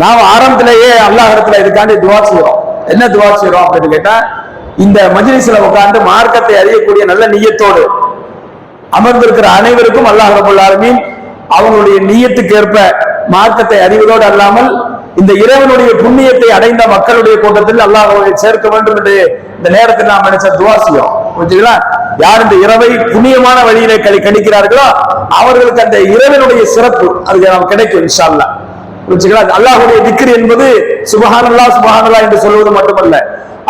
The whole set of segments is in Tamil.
நாம் ஆரம்பத்திலேயே அல்லாஹ் இடத்துல இதுக்காண்டி துவா செய்யறோம். என்ன துவா செய்யறோம் அப்படின்னு கேட்டா, இந்த மஜ்லிஸ்ல உட்கார்ந்து மார்க்கத்தை அறியக்கூடிய நல்ல நியத்தோடு அமர்ந்திருக்கிற அனைவருக்கும் அல்லாஹ் ரப்பல் ஆலமீன் அவங்களுடைய நியத்துக்கு ஏற்ப மார்க்கத்தை அறிவதோடு அல்லாமல் இந்த இறைவனுடைய புண்ணியத்தை அடைந்த மக்களுடைய கூட்டத்தில் அல்லாஹ் சேர்க்க வேண்டும் என்று இந்த நேரத்தில் நாம் நினைச்ச துவா செய்யும். புரிஞ்சுங்களா? யார் இந்த இரவை புண்ணியமான வழியிலே கழிக்கிறார்களோ அவர்களுக்கு அந்த இறைவனுடைய சிறப்பு அது நாம் கிடைக்கும் இன்ஷா அல்லாஹ். புரிஞ்சுங்களா? அல்லாஹ்வுடைய திக்ர் என்பது சுப்ஹானல்லாஹ் சுப்ஹானல்லாஹ் என்று சொல்வது மட்டுமல்ல,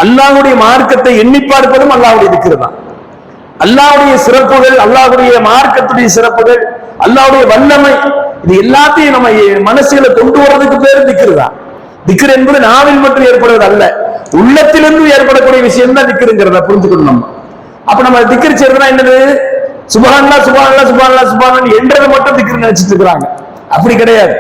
அல்லாஹ்வுடைய மார்க்கத்தை எண்ணி பார்ப்பதும் அல்லாஹ்வுடைய திக்ர் தான். அல்லாஹ்வுடைய சிறப்புகள், அல்லாஹ்வுடைய மார்க்கத்துடைய சிறப்புகள், அல்லாஹ்வுடைய வல்லமை, இது எல்லாத்தையும் நம்ம மனசுல கொண்டு வர்றதுக்கு பேரு திக்ர் தான். திக்ர் என்பது நாவில் மட்டும் ஏற்படுவது அல்ல, உள்ளத்திலிருந்து ஏற்படக்கூடிய விஷயம் தான் திக்ருங்கிறத புரிஞ்சுக்கணும் நம்ம. அப்ப நம்ம திக்ர் செய்யறதுனா என்னது? சுப்ஹானல்லாஹ் சுப்ஹானல்லாஹ் சுப்ஹானல்லாஹ் சுப்ஹானல்லாஹ் என்றதை மட்டும் திக்ர் நினைச்சிட்டு இருக்காங்க. அப்படி கிடையாது.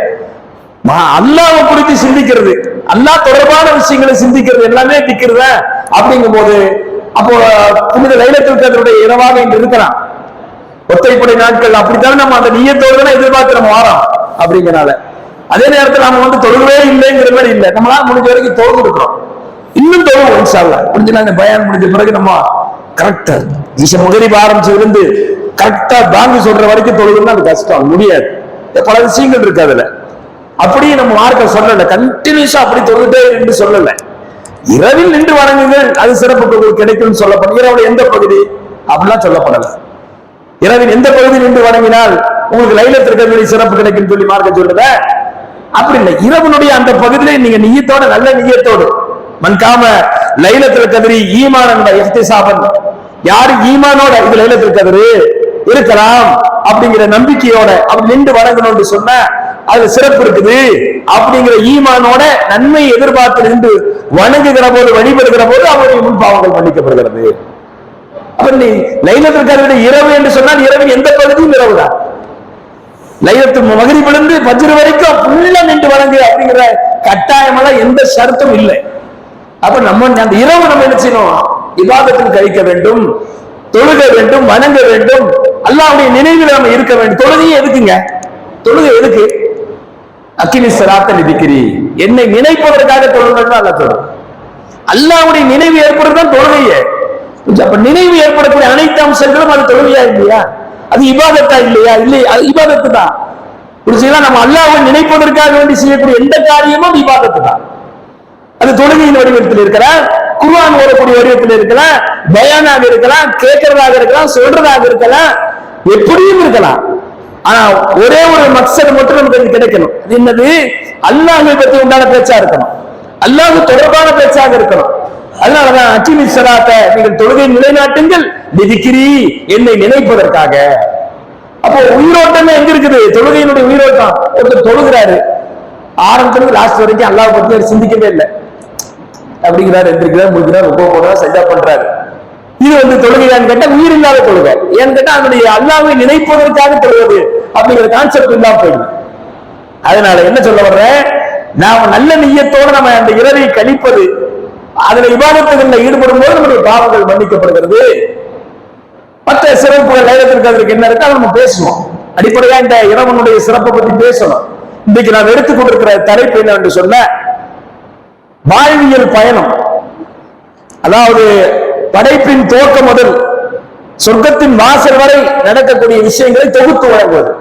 அல்லாஹ்வை குறித்து சிந்திக்கிறது, அல்லாஹ் தொடர்பான விஷயங்களை சிந்திக்கிறது எல்லாமே திக்ர் தான். அப்படிங்கும் போது அப்போ புனித லைலத்துல் கத்ருடைய இரவாக இன்று இருக்கலாம். ஒத்தைப்படை நாட்கள் அப்படித்தான் நம்ம அந்த நியத்தோடு எதிர்பார்த்து நம்ம வாரோம். அப்படிங்கிறனால அதே நேரத்தில் நம்ம தொழுவே இல்லைங்கிற மாதிரி இல்லை, நம்மளால முடிஞ்ச வரைக்கும் தொழுது இருக்கிறோம், இன்னும் தொழுவோம் இன்ஷா அல்லாஹ். முடிஞ்சா இந்த பயான் முடிஞ்ச பிறகு நம்ம கரெக்டா மகரிப் ஆரம்பிச்சு இருந்து கரெக்டா பாங்கு சொல்ற வரைக்கும் தொழுதுன்னா அது கஷ்டம், முடியாது. பல விஷயங்கள் இருக்கு அதுல. அப்படியே நம்ம மார்க்க சொல்லல, கண்டினியூஸா அப்படி தொழுதே என்று சொல்லல. இரவில் நின்று வணங்குங்கள், அது சிறப்பு கிடைக்கும் சொல்லப்படும். இரவுல எந்த பகுதி அப்படிலாம் சொல்லப்படல. இரவில் எந்த பகுதி நின்று வணங்கினால் உங்களுக்கு லைலத்துல் கத்ருடைய சிறப்பு கிடைக்கும் சொல்லி மார்க்க சொல்றத அப்படி இல்லை. இரவனுடைய அந்த பகுதியிலே நீங்க நியத்தோட, நல்ல நியத்தோடு மன்காம லைலத்துல் கத்ரி ஈமான் இஹ்திசாபன், யாரு ஈமானோட இது லைலத்துல் கத்ரு இருக்கலாம் அப்படிங்கிற நம்பிக்கையோட அப்படி நின்று வணங்கணும்னு சொன்ன அது சிறப்பு இருக்குது. அப்படிங்கிற ஈமானோட நன்மை எதிர்பார்த்து நின்று வணங்குகிற போது, வழிபடுகிற போது அவருடைய முன் பாவங்கள் மன்னிக்கப்படுகிறது. அப்ப நீ லைலத்துல் கத்ருடைய இரவு என்று சொன்னால் இரவின் எந்த பகுதியும் இரவுதான். லைலத்துல் மக்ரிபிலிருந்து ஃபஜ்ர் வரைக்கும் ஃபுல்லா நின்று வணங்கு அப்படிங்கிற கட்டாயமெல்லாம் எந்த ஷர்த்தும் இல்லை. அப்ப நம்ம அந்த இரவு நம்ம என்ன செய்யணும்? இபாதத்தில் கழிக்க வேண்டும், தொழுக வேண்டும், வணங்க வேண்டும், அல்லாஹ்வுடைய நினைவில் நம்ம இருக்க வேண்டும். தொழுகையே எதுக்குங்க? தொழுகை எதுக்கு? அக்கினி ஸலாத்த லிதிக்ரி, என்னை நினைப்பதற்காக தொழுகணும் அல்லாஹ் சொல்றான். அல்லாஹ்வுடைய நினைவு ஏற்படுறதுதான் தொழுகையே. அப்ப நினைவு ஏற்படக்கூடிய அனைத்து அம்சங்களும் அது தொழுகையா இல்லையா? அது இபாதத்தா இல்லையா? இல்லை, அது இபாதத்து தான். புரிஞ்சுங்களா? நம்ம அல்லாஹ்வை நினைப்பதற்காக வேண்டி செய்யக்கூடிய எந்த காரியமும் இபாதத்து தான். அது தொழுகையின் வடிவத்தில் இருக்கலாம், குர்ஆன் ஓதக்கூடிய வடிவத்தில் இருக்கலாம், பயானாக இருக்கலாம், கேட்கறதாக இருக்கலாம், சொல்றதாக இருக்கலாம், எப்படியும் இருக்கலாம். ஆனா ஒரே ஒரு மக்சது மட்டும் நமக்கு கிடைக்கணும். என்னது? அல்லாஹ்வை பற்றி உண்டான பேச்சா இருக்கணும், அல்லாஹ் தொடர்பான பேச்சாக இருக்கணும். அதனாலதான் அக்கினி ஸலாத்த, நீங்கள் தொழுகை நிலைநாட்டுங்கள் லிதிக்ரி, என்னை நினைப்பதற்காக. அப்போ உயிரோட்டமே எங்க இருக்குது? தொழுகையினுடைய உயிரோட்டம். ஒருத்தர் தொழுகிறாரு, ஆரம்பத்துல லாஸ்ட் வரைக்கும் அல்லாஹ் பத்தி அவர் சிந்திக்கவே இல்லை, அப்படிங்கிறார், எந்திரிக்கிறார், முடிக்கிறார், ருக்கூ போடுறார், சஜ்தா பண்றாரு. இது தொழுகையான்னு கேட்டா உயிர் இல்லாத தொழுகை. ஏன்னு கேட்டா அதனுடைய அல்லாஹ்வை நினைப்பதற்காக தொழுவது அப்படிங்கிற கான்செப்ட் இல்லாம போயிடுது. அதனால என்ன சொல்ல வர்றேன், நாம நல்ல நிய்யத்தோடு நம்ம அந்த இரவை கழிப்பது, அதுல இபாதத்துகள்ல ஈடுபடும் போது நம்முடைய பாவங்கள் மன்னிக்கப்படுகிறது. மற்ற சிறப்புகள் லைலத்துல் கத்ருக்கு என்ன இருக்கா நம்ம பேசுவோம். அடிப்படையா இந்த இரவனுடைய சிறப்பை பத்தி பேசணும். இன்றைக்கு நான் எடுத்துக் கொண்டிருக்கிற தலைப்பு என்னவென்று சொன்ன, வாழ்வியல் பயணம். அதாவது படைப்பின் துவக்கம் முதல் சொர்க்கத்தின் வாசல் வரை நடக்கக்கூடிய விஷயங்களை தொகுத்து வழங்குவது.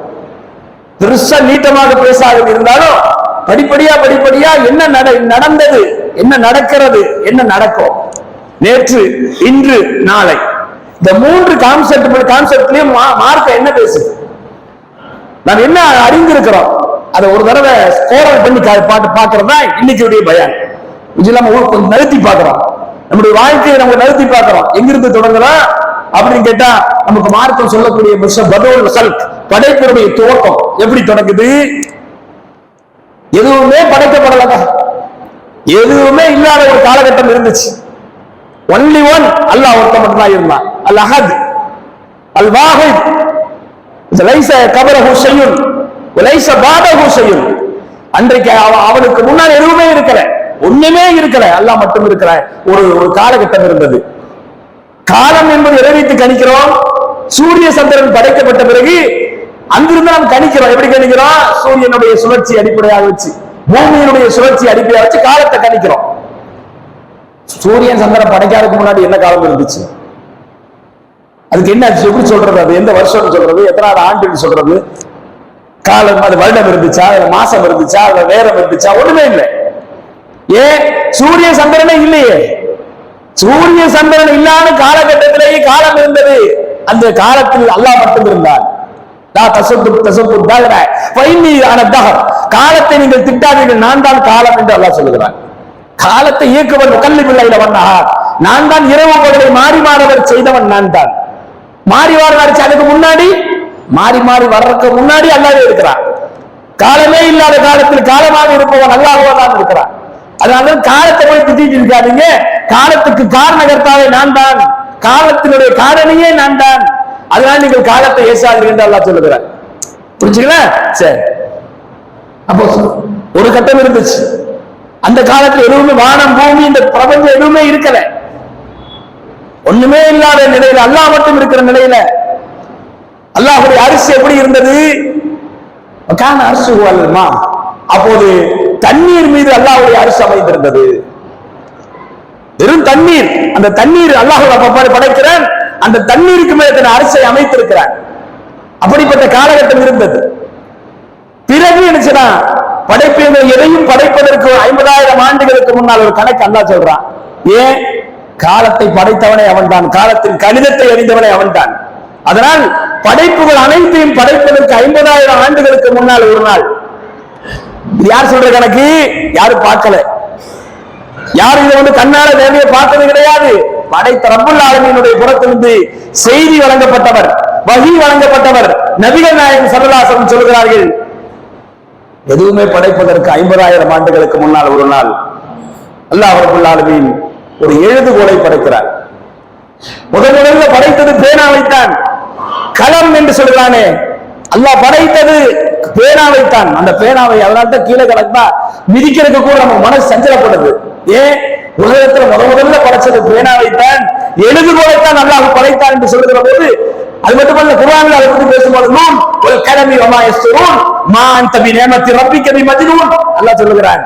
பெருசா நீட்டமாக பேசாக இருந்தாலும் படிப்படியா படிப்படியா என்ன நடந்தது, என்ன நடக்கிறது, என்ன நடக்கும், நேற்று, இன்று, நாளை, இந்த மூன்று கான்செப்ட்லயும் மார்க்க என்ன பேசுது, நாம் என்ன அறிந்திருக்கிறோம், அதை ஒரு தடவை ஸ்கோரல் பண்ணி பாக்குறதா இன்னைக்கு பயான். கொஞ்சம் நிறுத்தி பார்க்கிறோம், நம்முடைய வாழ்க்கையை நம்ம நிறுத்தி பார்க்கிறோம். எங்கிருந்து தொடங்கலாம் அப்படின்னு கேட்டா, நமக்கு மார்க்கம் சொல்லக்கூடிய படைப்பினுடைய துவக்கம் எப்படி தொடங்குது? எதுவுமே படைக்கப்படலங்க, எதுவுமே இல்லாத ஒரு காலகட்டம் இருந்துச்சு. ஒன்லி ஒன் அல்லாஹ் ஒருத்தன் மட்டும்தான் இருந்தான். அல் அஹத் அல் வாஹித், லைஸ கபரஹு ஷையுன் வலைஸ பாதஹு ஷையுன். அன்றைக்கு அவனுக்கு முன்னால் எதுவுமே இருக்கல, ஒண்ணுமே இருக்கல, அல்லாஹ் மட்டும் இருக்கிற ஒரு காலகட்டம் இருந்தது. காலம் என்பது எதை வைத்து கணிக்கிறோம்? சூரிய சந்திரன் படைக்கப்பட்ட பிறகு அங்கிருந்து நாம் கணிக்கிறோம். எப்படி கணிக்கிறோம்? சூரியனுடைய சுழற்சி அடிப்படையாக வச்சு, பூமியினுடைய சுழற்சி அடிப்படையா வச்சு காலத்தை கணிக்கிறோம். சூரியன் சந்திரன் படைக்காததுக்கு முன்னாடி என்ன காலம் இருந்துச்சு? அதுக்கு என்ன எப்படி சொல்றது? அது எந்த வருஷம் சொல்றது? எத்தனாவது ஆண்டுன்னு சொல்றது? காலம் அது வருடம் இருந்துச்சா, மாசம் இருந்துச்சா, நேரம் இருந்துச்சா? ஒண்ணுமே இல்லை. ஏன்? சூரிய சந்திரனே இல்லையே. சூரிய சந்திரன் இல்லாத காலகட்டத்திலேயே காலம் இருந்தது. அந்த காலத்தில் அல்லாஹ் மட்டும் இருந்தார். காலத்தை நீங்கள் திட்டாதீர்கள், நான் தான் காலம் என்று அல்லாஹ் சொல்லுகிறார். காலத்தை இயக்குவன் கல்லிபிள்ளையில வந்தார். நான் தான் இரவு பகலை மாறி மாறவர் செய்தவன் நான் தான். மாறி மாறி அதுக்கு முன்னாடி மாறி மாறி வர்றதுக்கு முன்னாடி அல்லாஹ்வே இருக்கிறான். காலமே இல்லாத காலத்தில் காலமாக இருப்பவன் அல்லாஹ்வா தான் இருக்கிறான். அதனால காலத்தை போய் திட்டிட்டு இருக்காதீங்க. காலத்துக்கு காரணகர்த்தாவே நான் தான், காலத்தினுடைய காரணியே நான் தான். அதனால நீங்கள் காலத்தை ஏசாதீர்கள் என்று அல்லாஹ் சொல்லுகிறார். புரிஞ்சுங்களா? சரி. அப்போ ஒரு கட்டம் இருந்துச்சு. அந்த காலத்துல எதுவுமே வானம் பூமி இந்த பிரபஞ்சம் எதுவுமே இருக்கல. ஒண்ணுமே இல்லாத நிலையில அல்லாஹ் மட்டும் இருக்கிற நிலையில அல்லாஹ்வுடைய அரிசி எப்படி இருந்தது? அப்போது தண்ணீர் மீது அல்லாஹ்வுடைய அரிசி அமைந்திருந்தது. வெறும் தண்ணீர். அந்த தண்ணீர் அல்லாஹ் படைக்கிறான். அந்த தண்ணீருக்கு மேல தன் அரிசை அமைத்திருக்கிறான். அப்படிப்பட்ட காலகட்டம் இருந்தது. பிறகு என்ன செய்யலாம்? படைப்பு எதையும் படைப்பதற்கு 50,000 ஆண்டுகளுக்கு முன்னால் ஒரு கணக்கு அல்லாஹ் சொல்றான். ஏன்? காலத்தை படைத்தவனே அவன்தான், காலத்தின் கணிதத்தை அறிந்தவனே அவன்தான். அதனால் படைப்புகள் அனைத்தையும் படைப்பதற்கு 50,000 ஆண்டுகளுக்கு முன்னால் ஒரு நாள். யார் சொல்ற கணக்கு? யாரும் பார்க்கல. யாரும் இதை கண்ணால நேரடியா பார்த்தது கிடையாது. படைத்த ரப்புல் ஆலமீனுடைய புறத்திலிருந்து செய்தி வழங்கப்பட்டவர், வஹி வழங்கப்பட்டவர் நபிகள் நாயகம் ஸல்லல்லாஹு அலைஹி வஸல்லம் சொல்கிறார்கள், எதுவுமே படைப்பதற்கு 50,000 ஆண்டுகளுக்கு முன்னால் ஒரு நாள் அல்லாஹ் ரப்புல் ஆலமீன் ஒரு எழுதுகோலை படைக்கிறார். முதல்ல படைத்தது பேனாவைத்தான். கலம் என்று சொல்கிறானே, அல்லாஹ் படைத்தது பேனாவைத்தான். அந்த பேனாவை அதனால்தான் கீழே கிடந்தா மிதிக்கிறதுக்கு கூட நம்ம மனசு சஞ்சலப்படுது. ஏன்? உலகத்துல முதல்ல படைச்சது பேனாவைத்தான், எழுதுகோலைத்தான் அல்லாஹ் படைத்தான் என்று சொல்லுகிற போது, அது மட்டுமல்ல குர்ஆனில் அதை பற்றி பேசும்போது நூன் வல் கலமி வமா யஸ்துரூன் மா அன்த பிநிஅமத்தி ரப்பிக பிமஜ்னூன் அல்லாஹ் சொல்லுகிறான்.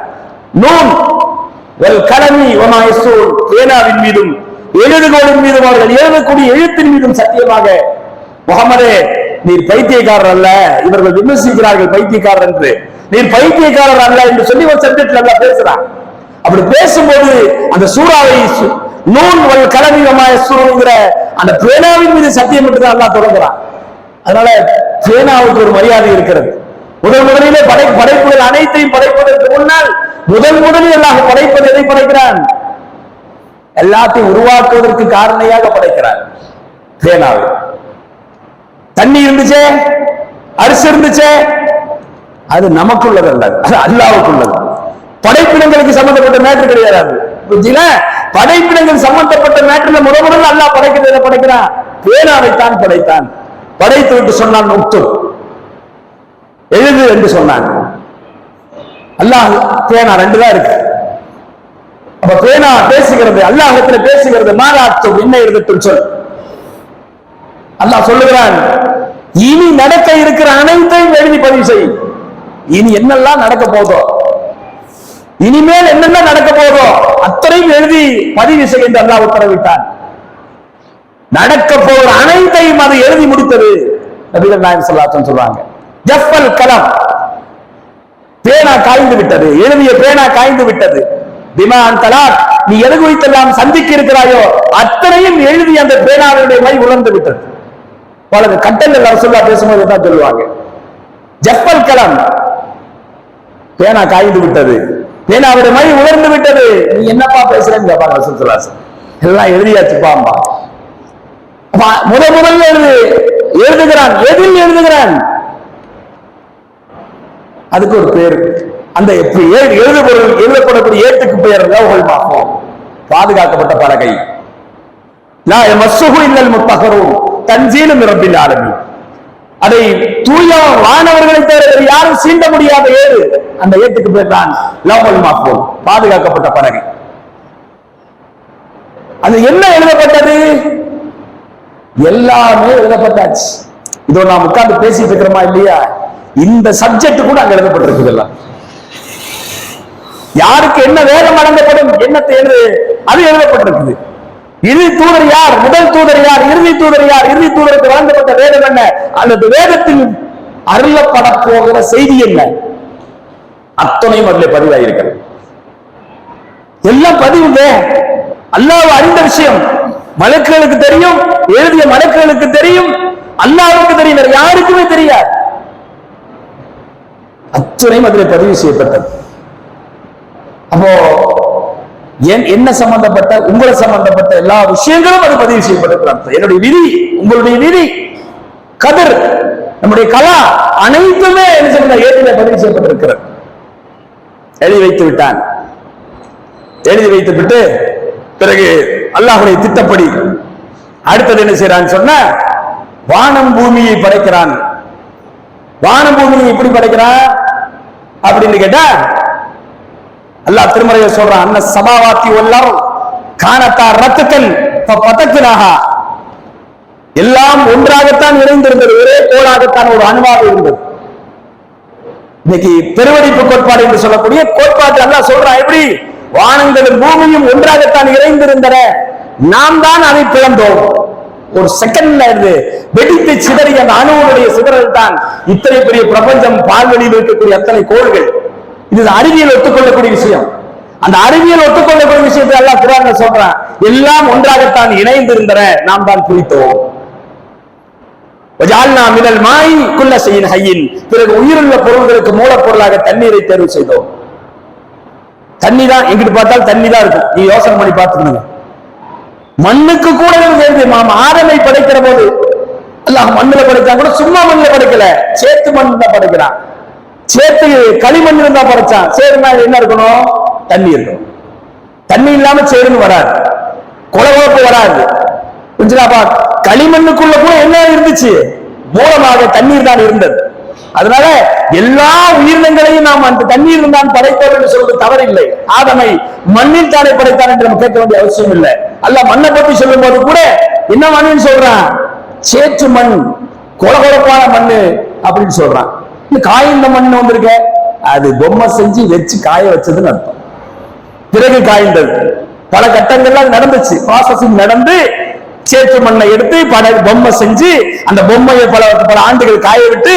நூன் வல் கலமி வமா யஸ்துரூன், பேனாவின் மீதும் எழுதுகோலின் மீதும் அவர்கள் எழுதக்கூடிய எழுத்தின் மீதும் சத்தியமாக முகமதே நீர் பைத்தியக்காரர் அல்ல. இவர்கள் விமர்சிக்கிறார்கள் பைத்தியக்காரர் என்று. நீர் பைத்தியக்காரர் அல்ல என்று சொல்லி ஒரு சப்ஜெக்ட்ல எல்லாம் பேசுறான். அப்படி பேசும்போது அந்த சூறாவை நூன் வல் கலமி வமா யஸ்துரூன்ங்கிற அந்த பேனாவின் மீது சத்தியம் என்று அல்லாஹ் தொடங்குறான். அதனால பேனாவுக்கு ஒரு மரியாதை இருக்கிறது. முதலிலே படைப்புகள் அனைத்தையும் படைப்பதற்கு முன்னால் முதலில் அல்லாஹ் படைப்பது எதை படைக்கிறான்? எல்லாத்தையும் உருவாக்குவதற்கு காரணியாக படைக்கிறான் பேனாவை. தண்ணி இருந்துச்சே, அரிசி இருந்துச்சே, அது நமக்குள்ளது அல்ல, அது அல்லாஹ்வுக்குள்ளது. படைப்பினங்களுக்கு சம்பந்தப்பட்ட மேட்டர் கிடையாது. படைப்பினங்கள் சம்பந்தப்பட்ட மேட்டர்ல முதல்ல அல்லாஹ் படைக்கிறத படைக்கிறான். பேனாவைத்தான் படைத்தான். படைத்து விட்டு சொன்னான் உக்து, எழுது என்று சொன்னான். அல்லாஹ் பேனா 2 தான் இருக்கு. அப்ப பேனா பேசுகிறது, அல்லாஹ்விடத்துல பேசுகிறது. மாறாத்து என்ன எழுதட்டும் சொல். அல்லாஹ் சொல்லுகிறான், இனி நடக்க இருக்கிற அனைத்தையும் எழுதி பதிவு செய். இனி என்னெல்லாம் நடக்க போதோ, இனிமேல் என்னெல்லாம் நடக்க போதோ அத்தனையும் எழுதி பதிவு செய் என்று அல்லாஹ் உத்தரவிட்டான். நடக்க போகிற அனைத்தையும் அது எழுதி முடித்தது. நபிகள் நாயகம் ஸல்லல்லாஹு அலைஹி வஸல்லம் சொல்றாங்க, ஜஃபல் கலம், பேனா காய்ந்து விட்டது, எழுதிய பேனா காய்ந்து விட்டது. பிமா அன்தலாக், நீ எது குறித்தெல்லாம் சந்திக்க இருக்கிறாயோ அத்தனையும் எழுதி அந்த பேனாவுடைய மை உலர்ந்து விட்டது. பல கட்டங்கள் ரசூலுல்லாஹ் பேசும்போது தான் சொல்லுவாங்க, ஜஃபல் கலம், பேனா காய்ந்து விட்டது, பேனாவுடைய மை உலர்ந்து விட்டது. நீ என்னப்பா பேசுறேன்னு கேட்பாங்க ரசூலுல்லாஹ் ஸல்லல்லாஹு அலைஹி வஸல்லம். எல்லாம் எழுதியாச்சுப்பாம்பா. முதல்ல எழுதுகிறான். எதில் எழுதுகிறான்? அதுக்கு ஒரு பேர். அந்த எழுதப்படக்கூடிய ஏட்டுக்கு பெயர் லௌஹுல் மஹ்ஃபூஸ், பாதுகாக்கப்பட்ட பலகை. லா யமஸ்ஸுஹு இல்லல் முத்தஹ்ஹரூன் தன்ஸீலும் மின் ரப்பில் ஆலமீன். அதை தூய வானவர்களை தவிர யாரும் சீண்ட முடியாத ஏடு. அந்த ஏட்டுக்கு பேர் தான் லௌஹுல் மஹ்ஃபூஸ், பாதுகாக்கப்பட்ட பலகை. அது என்ன எழுதப்பட்டது? எல்லாமே எழுதப்பட்டாச்சு. இதோ நாம் உட்கார்ந்து பேசிட்டு இருக்கிறோமா இல்லையா? இந்த சப்ஜெக்ட் கூட அங்க எழுதப்பட்டிருக்கு. யாருக்கு என்ன வேதம் வழங்கப்படும் என்னத்தை என்று அது எழுதப்பட்டிருக்குது. இறுதி தூதர் யார், முதல் தூதர் யார், இறுதி தூதர் யார், இறுதி தூதருக்கு வழங்கப்பட்ட வேதம் என்ன, அல்லது வேதத்தில் அருளப்பட போகிற செய்தி என்ன, அத்தனையும் அதில் பதிவாயிருக்கிறது. எல்லாம் பதிவுங்க. அல்லாஹ் அறிந்த விஷயம் மலக்குகளுக்கு தெரியும், எழுதிய மலக்குகளுக்கு தெரியும், அல்லாஹ்வுக்கு தெரியும், வேற யாருக்குமே தெரியாது. அத்தனையும் அதில் பதிவு செய்யப்பட்டது. அப்போ என்ன சம்பந்தப்பட்ட உங்களை சம்பந்தப்பட்ட எல்லா விஷயங்களும் அது பதிவு செய்யப்பட்டிருக்கிறது. என்னுடைய விதி, உங்களுடைய விதி, கதிர், நம்முடைய கலா அனைத்துமே என்ன சொல்ல ஏட்டில பதிவு செய்யப்பட்டிருக்கிறது. எழுதி வைத்து விட்டான். எழுதி வைத்து விட்டு பிறகு அல்லாஹ்வுடைய திட்டப்படி அடுத்தது என்ன செய்யறான்னு சொன்ன, வானம் பூமியை படைக்கிறான். வானம் பூமியை எப்படி படைக்கிறான் அப்படின்னு கேட்டா, அல்லாஹ் திருமறையை சொல்றான், அன்ன சமாவாத்தி வல்லார் கானத்தா ரத்தக்கல் பதக்கினாக, எல்லாம் ஒன்றாகத்தான் இணைந்திருந்தது, ஒரே கோளாகத்தான் ஒரு அணுவாக இருந்தது. இன்னைக்கு பெருவெடிப்பு கோட்பாடு என்று சொல்லக்கூடிய கோட்பாடு அல்லாஹ் சொல்றான், எப்படி வானங்களும் பூமியும் ஒன்றாகத்தான் இணைந்திருந்தன, நாம் தான் அதை பிளந்தோம். ஒரு செகண்ட்ல இருந்து வெடித்து சிதறிய அந்த அணுவுடைய சிதறல் தான் இத்தனை பெரிய பிரபஞ்சம், பால்வெளியில் இருக்கக்கூடிய அத்தனை கோள்கள். இது அறிவியல் ஒத்துக்கொள்ளக்கூடிய விஷயம். அந்த அறிவியல் ஒத்துக்கொள்ளக்கூடிய விஷயத்தை அல்லாஹ் குர்ஆன்ல சொல்றான், எல்லாம் ஒன்றாகத்தான் இணைந்திருந்தன, நாம் தான் பிரித்தோம். வஜஅல்னா மினல் மாஇ குல்ல ஷைஇன் ஹய்யின், பிறகு உயிருள்ள பொருள்களுக்கு மூலப்பொருளாக தண்ணீரை தேர்வு செய்தோம். தண்ணி தான், எங்கிட்டு பார்த்தாலும் தண்ணி தான் இருக்கும். நீ யோசனை பண்ணி பார்த்துக்கணுங்க. மண்ணுக்கு கூட ஆதமை படைக்கிற போது அல்லாஹ் மண்ணுல படைச்சான் கூட, சும்மா மண்ணுல படைக்கல, சேத்து மண்ணு தான் படைக்கிறான். சேத்து களிமண் இருந்தா படைச்சான். சேருனா என்ன இருக்கணும், தண்ணி இருக்கணும். தண்ணி இல்லாம சேருன்னு வராது, குளகுழப்பு வராது. புரிஞ்சுதாப்பா? களிமண்ணுக்குள்ள கூட என்ன இருந்துச்சு, மூலமாக தண்ணீர் தான் இருந்தது. அதனால எல்லா உயிரினங்களையும் நாம் அந்த தண்ணீர் தான் படைத்தோம் என்று சொல்வது தவறில்லை. ஆதமை மண்ணில் தானே படைத்தான் என்று நம்ம கேட்க வேண்டிய அவசியம் இல்லை. அல்லாஹ் மண்ணை பற்றி சொல்லும் போது கூட என்ன மண்ணுன்னு சொல்றான், சேற்று மண், கொலகொலப்பான மண்ணு அப்படின்னு சொல்றான். காய்ந்த மண் வந்திருக்க, அது பொம்மை செஞ்சு வச்சு காய வச்சதுன்னு அர்த்தம். பிறகு காய்ந்தது பல கட்டங்கள்லாம் நடந்துச்சு, ப்ராசஸிங் நடந்து சேற்று மண்ணை எடுத்து பொம்மை செஞ்சு அந்த பொம்மையை பல ஆண்டுகள் காய விட்டு,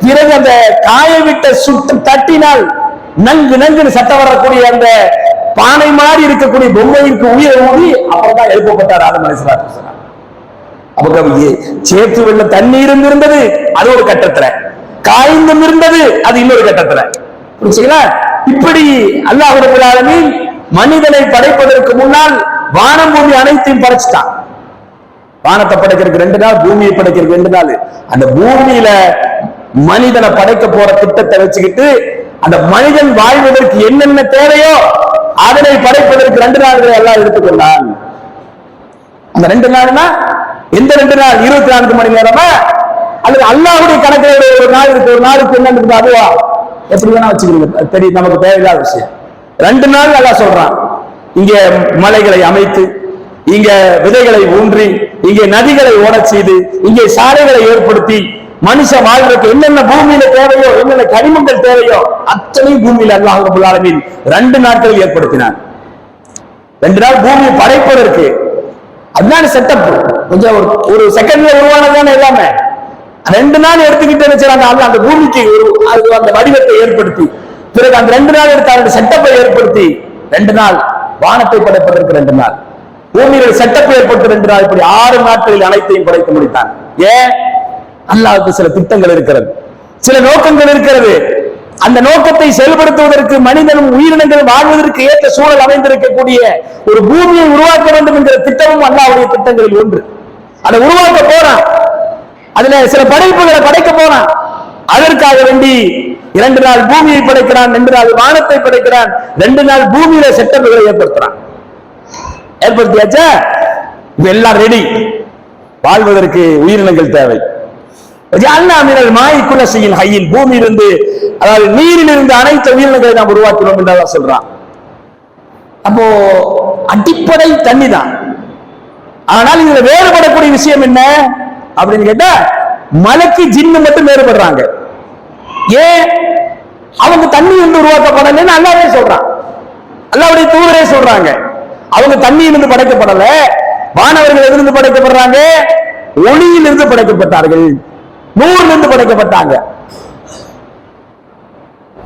பிறகு அந்த காய விட்ட சுட்டு தட்டினால் நங்கு நங்கு சட்டம் வரக்கூடிய அந்த பானை மாதிரி இருக்கக்கூடிய பொம்மைக்கு உயிரை ஊதி அப்பதான் எழுப்பப்பட்டார் ஆதம் அலைஹிஸ்ஸலாம். அப்ப சேற்று வெள்ள தண்ணீர் இருந்தது, அது ஒரு கட்டத்துல, காய்ந்தும் இருந்தது, அது இன்னொரு கட்டத்துல. புரிச்சுங்களா? இப்படி அல்லாஹ் ரப்பல் ஆலமீன் மனிதனை படைப்பதற்கு முன்னால் வானம் பூமி அனைத்தையும் படைச்சிட்டான். வானத்தை படைக்கிறதுக்கு 2 நாள், பூமியை படைக்கிறதுக்கு 2 நாள். அந்த பூமியில மனிதனை படைக்க போற திட்டத்தை வச்சுக்கிட்டு அந்த மனிதன் வாழ்வதற்கு என்னென்ன தேவையோ அதனை படைப்பதற்கு 2 நாள்களை எல்லாம் எடுத்துக்கொண்டான். அந்த 2 நாள்னா எந்த 2 நாள்? 24 மணி நேரமா, அல்லது அல்லாஹ்வுடைய கணக்கில் ஒரு நாள் இருக்கு, ஒரு நாளுக்கு என்ன இருக்குது அதுவா, எப்படி வேணா வச்சுக்கிறீங்க, தெரியும், நமக்கு தேவையில்லாத விஷயம். 2 நாள் அல்லாஹ் சொல்றான். இங்க மலைகளை அமைத்து, இங்க விதைகளை ஊன்றி, இங்கே நதிகளை ஓடச் செய்து, இங்கே சாலைகளை ஏற்படுத்தி, மனுஷ வாழ்றதுக்கு என்னென்ன பூமியில தேவையோ, என்னென்ன கனிமங்கள் தேவையோ அத்தனையும் பூமியில அல்லாஹ் ரப்பல் ஆலமீன் 2 நாட்கள் ஏற்படுத்தினான். 2 நாள் பூமியை படைப்பதற்கு. அதுதான் செட்டப். கொஞ்சம் ஒரு செகண்ட்ல உருவானதான எல்லாமே. 2 நாள் எடுத்துக்கிட்டு நினைச்சாங்க அந்த பூமிக்கு அந்த வடிவத்தை ஏற்படுத்தி, பிறகு அந்த 2 நாள் எடுத்த செட்டப்பை ஏற்படுத்தி 2 நாள் வானத்தை படைப்பதற்கு 2 நாள், பூமியில செட்டப் ஏற்பட்டு 2 நாள், இப்படி 6 நாட்களில் அனைத்தையும் படைக்க முடித்தான். ஏன்? அல்லாஹ்வுக்கு சில திட்டங்கள் இருக்கிறது, சில நோக்கங்கள் இருக்கிறது. அந்த நோக்கத்தை செயல்படுத்துவதற்கு மனிதனும் உயிரினங்களும் வாழ்வதற்கு ஏற்ற சூழல் அமைந்திருக்கக்கூடிய ஒரு பூமியை உருவாக்க வேண்டும் என்கிற திட்டமும் அல்லாஹ்வுடைய திட்டங்களில் ஒன்று. அதை உருவாக்க போறான், அதுல சில படைப்புகளை படைக்க போறான். அதற்காக வேண்டி 2 நாள் பூமியை படைக்கிறான், 2 நாள் வானத்தை படைக்கிறான், 2 நாள் பூமியில செட்டப்புகளை ஏற்படுத்துறான். ஏற்படுத்தியாச்சா? எல்லாம் ரெடி. வாழ்வதற்கு உயிரினங்கள் தேவை. பூமியிலிருந்து, அதாவது நீரில் இருந்து அனைத்து உயிரினங்களை நாம் உருவாக்கிறோம் என்று சொல்றான். அப்போ அடிப்படை தண்ணி தான். ஆனால் இதுல வேறுபடக்கூடிய விஷயம் என்ன அப்படின்னு கேட்டா, மலைக்கு ஜின்னு மட்டும் வேறுபடுறாங்க. ஏன்? அவங்க தண்ணி இருந்து உருவாக்கப்படலன்னு அல்லாஹ்வே சொல்றான். அல்லாஹ்வுடைய தூதரே சொல்றாங்க. அவங்க தண்ணியிலிருந்து படைக்கப்படல, வானவர்கள் எதிலிருந்து படைக்கப்படுறாங்க? ஒளியிலிருந்து படைக்கப்பட்டார்கள், நூறிலிருந்து படைக்கப்பட்டாங்க.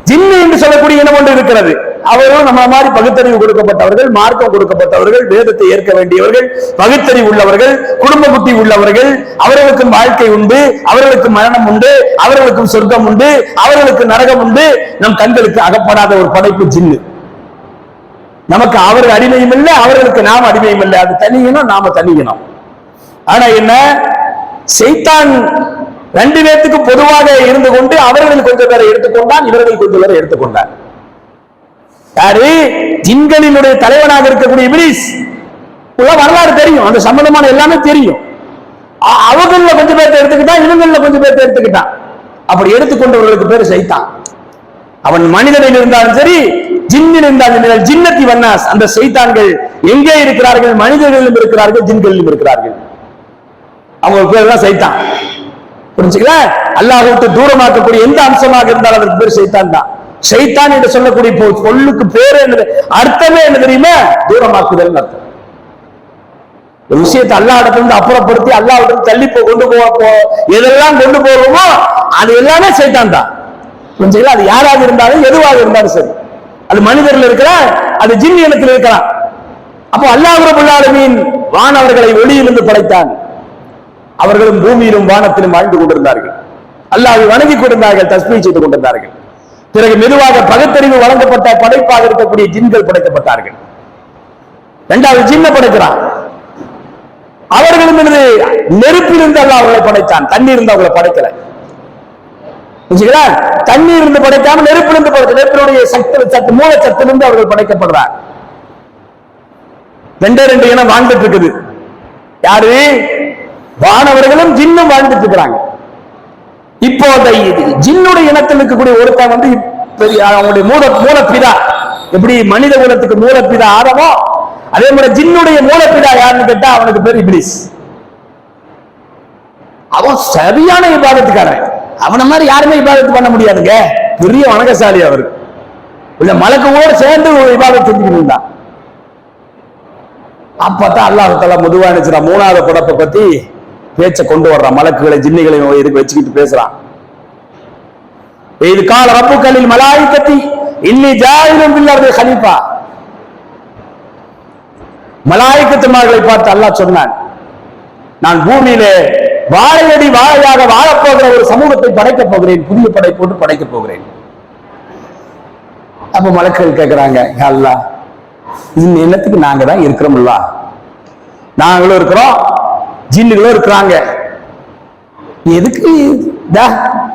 ஜின்னு என்று சொல்லக்கூடிய இனம் ஒன்று இருக்கிறது. அவரும் நம்ம மாதிரி பகுத்தறிவு கொடுக்கப்பட்டவர்கள், மார்க்கம் கொடுக்கப்பட்டவர்கள், வேதத்தை ஏற்க வேண்டியவர்கள், பகுத்தறிவு உள்ளவர்கள், குடும்ப புத்தி உள்ளவர்கள். அவர்களுக்கும் வாழ்க்கை உண்டு, அவர்களுக்கும் மரணம் உண்டு, அவர்களுக்கும் சொர்க்கம் உண்டு, அவர்களுக்கு நரகம் உண்டு. நம் கண்களுக்கு அகப்படாத ஒரு படைப்பு ஜின்னு. நமக்கு அவர்கள் அடிமையும் இல்லை, அவர்களுக்கு நாம் அடிமையும் இல்லை. அது தனியணும், நாம தனியணும். ஆனா என்ன, சைத்தான் ரெண்டு பேத்துக்கு பொதுவாக இருந்து கொண்டு அவர்கள் கொஞ்சம் பேரை எடுத்துக்கொண்டான், இவர்கள் கொஞ்சம் பேரை எடுத்துக்கொண்டார். யாரு? ஜின்களினுடைய தலைவனாக இருக்கக்கூடிய இப்லீஸ். வரலாறு தெரியும், அந்த சம்பந்தமான எல்லாமே தெரியும். அவங்கள கொஞ்சம் பேர்த்தை எடுத்துக்கிட்டான், இவங்கள கொஞ்சம் பேர்த்தை எடுத்துக்கிட்டான். அப்படி எடுத்துக்கொண்டவர்களுக்கு பேர் சைத்தான். அவன் மனிதனில் இருந்தாலும் சரி, ஜின்னில் இருந்தாலும், ஜின்னத்தி வன்னாஸ், அந்த சைத்தான்கள் எங்கே இருக்கிறார்கள்? மனிதர்களிலும் இருக்கிறார்கள், ஜின்களிலும் இருக்கிறார்கள். அவங்க பேர் தான் சைத்தான். புரிஞ்சுக்கல? அல்லாஹ் விட்டு தூரமாக்கக்கூடிய எந்த அம்சமாக இருந்தாலும் அதற்கு பேர் சைத்தான் தான். சைத்தான் என்று சொல்லக்கூடிய சொல்லுக்கு பேரு அர்த்தமே என்ன தெரியுமா? தூரமாக்குதல் அர்த்தம். ஒரு விஷயத்தை அல்லாஹ் இடத்துல அப்புறப்படுத்தி அல்லாஹ் தள்ளி கொண்டு எதெல்லாம் கொண்டு போவோமோ அது எல்லாமே சைத்தான் தான். புரிஞ்சுக்கல? அது யாராக இருந்தாலும் எதுவாக இருந்தாலும் சரி, அது மனிதர்கள் இருக்கலாம், அது ஜின் இனத்தில் இருக்கலாம். அப்போ அல்லாஹ் ரப்பல் ஆலமீன் வானவர்களை ஒளியிலிருந்து படைத்தான். அவர்களும் பூமியிலும் வானத்திலும் வாழ்ந்து கொண்டிருந்தார்கள், அல்லாஹ்வை வணங்கி கொண்டிருந்தார்கள், தஸ்பீஹ் செய்து கொண்டிருந்தார்கள். பிறகு மெதுவாக பகுத்தறிவு வழங்கப்பட்ட படைப்பாக இருக்கக்கூடிய ஜின்கள் படைக்கப்பட்டார்கள். இரண்டாவது ஜின்ன படைக்கிறான். அவர்களும் நெருப்பிலிருந்து அல்லாஹ் அவர்களை படைத்தான், தண்ணீர் இருந்து அவர்களை படைக்கல. தண்ணீர் இருந்து படைக்காம நெருப்பிலிருந்து படைத்த, நெருப்பினுடைய சத்து மூல சத்திலிருந்து அவர்கள் படைக்கப்படுறார். ரெண்டு இனம் வாழ்ந்துட்டு இருக்குது. யாரு? வானவர்களும் ஜின்னும் வாழ்ந்துட்டு இருக்கிறாங்க. இப்போ ஜின்னுடைய இனத்தில் இருக்கக்கூடிய ஒருத்தன் அவங்களுடைய மூலப்பிதா, எப்படி மனித குலத்துக்கு மூலப்பிதா ஆதமோ, அதே மாதிரி ஜின்னுடைய மூலப்பிதா யாருன்னு கேட்டா அவனுக்கு பேர் இப்லீஸ். அவன் சரியான இபாதத்துக்காரன். அவனை மாதிரி யாருமே இபாதத்து பண்ண முடியாதுங்க. பெரிய வணக்கசாலி அவரு. இல்ல மலக்குவோடு சேர்ந்து ஒரு இபாதத்து செஞ்சுக்கிட்டு இருந்தான். அப்பதான் அல்லாஹ் தஆலா மெதுவா நினைச்சிடா மூணாவது படைப்பை பத்தி பேச்ச கொண்டு வர்றான். மலக்குகளை ஜின்னிகளையும் இதுக்கு வச்சுக்கிட்டு பேசுறான். இது கால ரப்புக்கலில் மலாயிகத்தி இன்னி ஜாயிலும் பில் அர்தி கலீஃபா. மலாயிகத்துமார்களை பார்த்து அல்லாஹ் சொன்னான், நான் பூமியிலே வாழையடி வாழையாக வாழப்போகிற ஒரு சமூகத்தை படைக்கப் போகிறேன், புதிய படைப்போடு படைக்கப் போகிறேன். அப்ப மலக்குகள் கேட்கிறாங்க, அல்லாஹ் இந்த எண்ணத்துக்கு நாங்க தான் இருக்கிறோம்ல, நாங்களும் இருக்கிறோம், ஜின்னுகளும் இருக்கிறாங்க, எதுக்கு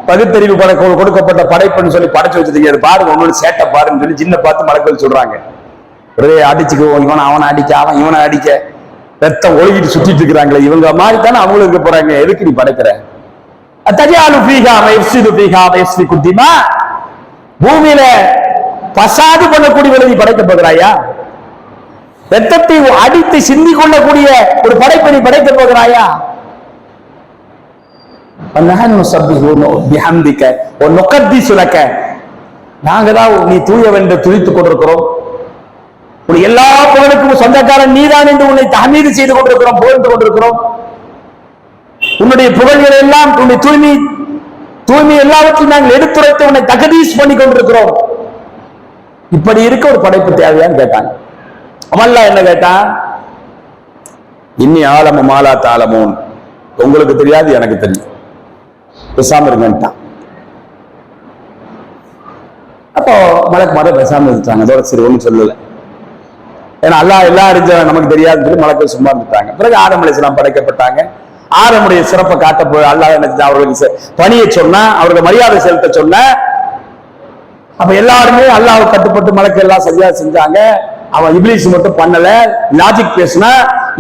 பகுத்தறிவு கொடுக்கப்பட்ட படைப்புன்னு சொல்லி படைச்சு வச்சிருக்கீங்க, பாருங்க ஒன்னொரு சேட்டை பாருன்னு சொல்லி ஜின்னை பார்த்து மலக்குகள் சொல்றாங்க. ஒரே அடிச்சுக்கு இவனை அவனை அடிக்க, அவன் இவனை அடிக்க, ரத்தம் ஒழுகிட்டு சுத்திட்டு இருக்கிறாங்களே, இவங்க மாதிரி தானே அவங்களும் இருக்க போறாங்க, எதுக்கு நீ படைக்கிற? பூமியில பசாது பண்ணக்கூடியவர்களை நீ படைக்க போகிறாயா? ரத்தத்தை அடித்து சிந்தி கொள்ளக்கூடிய ஒரு படைப்பை நீ படைக்க போகிறாயா? நாங்க தான் நீ தூயவென்று துதித்துக் கொண்டிருக்கிறோம், எல்லா புகழுக்கும் சொந்தக்காரன் நீதான் என்று உன்னை தஹ்மீது செய்து கொண்டிருக்கிறோம், புகழ்ந்து கொண்டிருக்கிறோம். உன்னுடைய புகழ்களை எல்லாம், உன்னுடைய தூய்மை எல்லாவற்றையும் நாங்கள் எடுத்துரைத்து உன்னை தகதீஸ் பண்ணி கொண்டிருக்கிறோம். இப்படி இருக்க ஒரு படைப்பு தேவையான்னு கேட்டாங்க. அவல்லா என்ன கேட்டான்? இன்னி ஆலம மாலா தாலமோன், உங்களுக்கு தெரியாது எனக்கு தெரியும், பேசாம இருங்கன்ட்டான். அப்போ மலக்கு மாத பேசாம இருந்துட்டாங்க. அதோட சரி ஒன்றும் சொல்லல, ஏன்னா அல்லாஹ் எல்லாம் அறிஞ்சவன் நமக்கு தெரியாதுன்னு சொல்லி மலக்கு சும்மா இருந்துட்டாங்க. பிறகு ஆதம் அலைஹிஸ்ஸலாம் படைக்கப்பட்டாங்க. ஆதமுடைய சிறப்பை காட்ட போய் அல்லாஹ் என்ன செஞ்சா, அவர்களுக்கு பணியை சொன்னா, அவருக்கு மரியாதை செலுத்த சொன்ன. அப்ப எல்லாருமே அல்லாஹ்வுக்கு கட்டுப்பட்டு மலக்கு எல்லாம் சரியா செஞ்சாங்க. அவன் இப்லீஸ் மட்டும் பண்ணல, லாஜிக் பேசினா,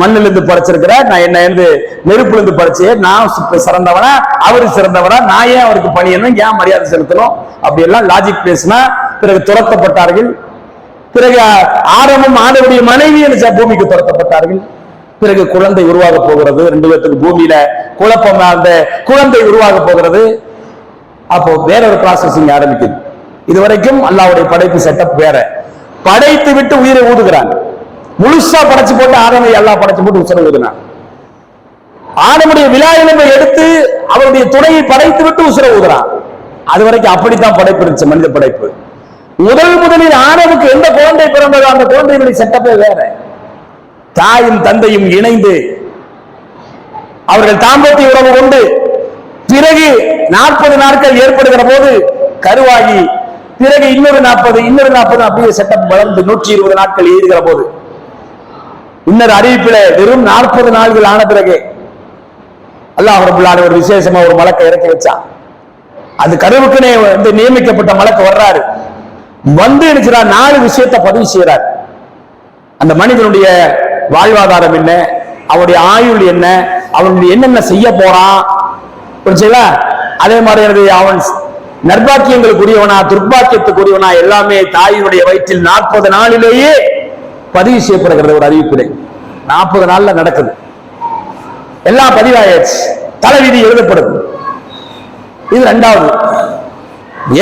மண்ணில இருந்து படைச்சிருக்கிற நான் என்ன இருந்து நெருப்புல இருந்து படைச்சே, நான் சிறந்தவனா அவரு சிறந்தவனா, நான் ஏன் அவருக்கு பணியணும், ஏன் மரியாதை செலுத்தணும், அப்படி எல்லாம் லாஜிக் பேசினா. பிறகு துரத்தப்பட்டார்கள். பிறகு ஆதமும் ஆதமுடைய மனைவி பூமிக்கு துரத்தப்பட்டார்கள். பிறகு குழந்தை உருவாக போகிறது. ரெண்டு பேருக்கு பூமியில குழப்பம், அந்த குழந்தை உருவாக போகிறது. அப்போ வேற ஒரு ப்ராசஸிங் ஆரம்பிக்குது. இதுவரைக்கும் அல்லாஹ்வுடைய படைப்பு செட்டப் வேற. படைத்து விட்டு உயிரை ஊதுகிறான். முழுசா படைச்சு போட்டு ஆதமை அல்லாஹ் படைச்சு போட்டு உசுரை ஊதுனான். ஆதமுடைய விலா எலும்பை எடுத்து அவருடைய துணையை படைத்து விட்டு உசுரை ஊதுறான். அது வரைக்கும் அப்படித்தான் படைப்பு இருந்துச்சு, மனித படைப்பு. முதலில் ஆதமுக்கு எந்த குழந்தை பிறந்ததோ அந்த குழந்தைகளுடைய செட்டப்பே வேற. தாயும் தந்தையும் இணைந்து அவர்கள் தாம்பத்திய உறவு கொண்டு பிறகு 40 நாட்கள் ஏற்படுகிற போது கருவாகி பிறகு இன்னொரு 40 அப்படியே செட்டப் வளர்ந்து 120 நாட்கள் ஏறுகிற போது இன்னொரு அறிவிப்பில வெறும் 40 நாள்கள் ஆன பிறகு அல்லாஹ் ரப்பல் ஆலமீன் ஒரு விசேஷமா ஒரு மலக்கை இறக்கி வச்சான். அது கருவுக்குனே வந்து நியமிக்கப்பட்ட மலக்கு வர்றாரு. வந்து நினைச்சார் 4 விஷயத்தை பதிவு செய்யறார். அந்த மனிதனுடைய வாழ்வாதாரம் என்ன, அவனுடைய ஆயுள் என்ன, அவனுடைய என்னென்ன செய்ய போறான், அதே மாதிரி அவன் நற்பாக்கியங்களுக்குரியவனா துர்பாக்கியத்துக்குரியவனா எல்லாமே தாயினுடைய வயிற்றில் 40 நாளிலேயே பதிவு செய்யப்படுகிறது. ஒரு அறிவிப்பிலே 40 நாள்ல நடக்குது. எல்லாம் பதிவாயாச்சு, தலைவிதி எழுதப்படுது. இது 2வது.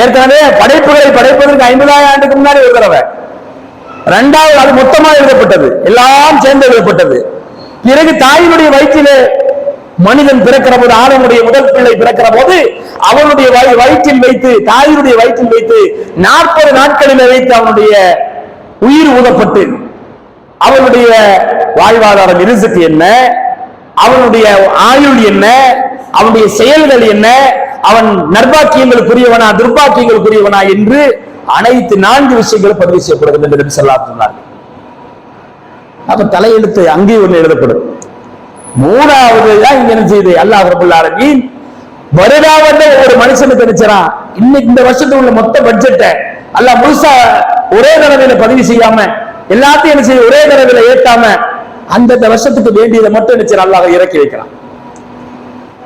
ஏற்கனவே படைப்புகளை படைப்பதற்கு 50,000 ஆண்டுக்கு முன்னாடி ஒரு தடவை. 2வது அது மொத்தமாக எழுதப்பட்டது, எல்லாம் சேர்ந்து எழுதப்பட்டது. பிறகு தாயினுடைய வயிற்றிலே மனிதன் பிறக்கிற போது, ஆதமுடைய முதல் பிள்ளை பிறக்கிற போது அவனுடைய வயிற்றில் வைத்து, தாயினுடைய வயிற்றில் வைத்து 40 நாட்களில் வைத்து அவனுடைய உயிர் ஊதப்பட்டு அவனுடைய வாழ்வாதாரம் ரிஸ்க் என்ன, அவனுடைய ஆயுள் என்ன, அவனுடைய செயல்கள் என்ன, அவன் நற்பாக்கியங்களுக்குரியவனா துர்பாக்கியங்களுக்குரியவனா என்று அனைத்து 4 விஷயங்களும் பதிவு செய்யப்படுகிறது என்று நபி ஸல்லல்லாஹு அலைஹி வஸல்லம் சொன்னார். அப்ப தலையெழுத்து அங்கே ஒன்று எழுதப்படும். 3வது தான் இங்க என்ன செய்யுது, அல்லாஹ் ரப்பல் ஆலமீன் வருடாவட்ட ஒரு மனுஷனுக்கு நினைச்சான். இன்னைக்கு இந்த வருஷத்துக்கு உள்ள மொத்த பட்ஜெட்டை அல்லாஹ் முழுசா ஒரே தடவையில பதிவு செய்யாம எல்லாத்தையும் என்ன செய்ய ஒரே தடவையில ஏற்றாம அந்தந்த வருஷத்துக்கு வேண்டியதை மட்டும் நினைச்சு அல்லாஹ் இறக்கி வைக்கிறான்,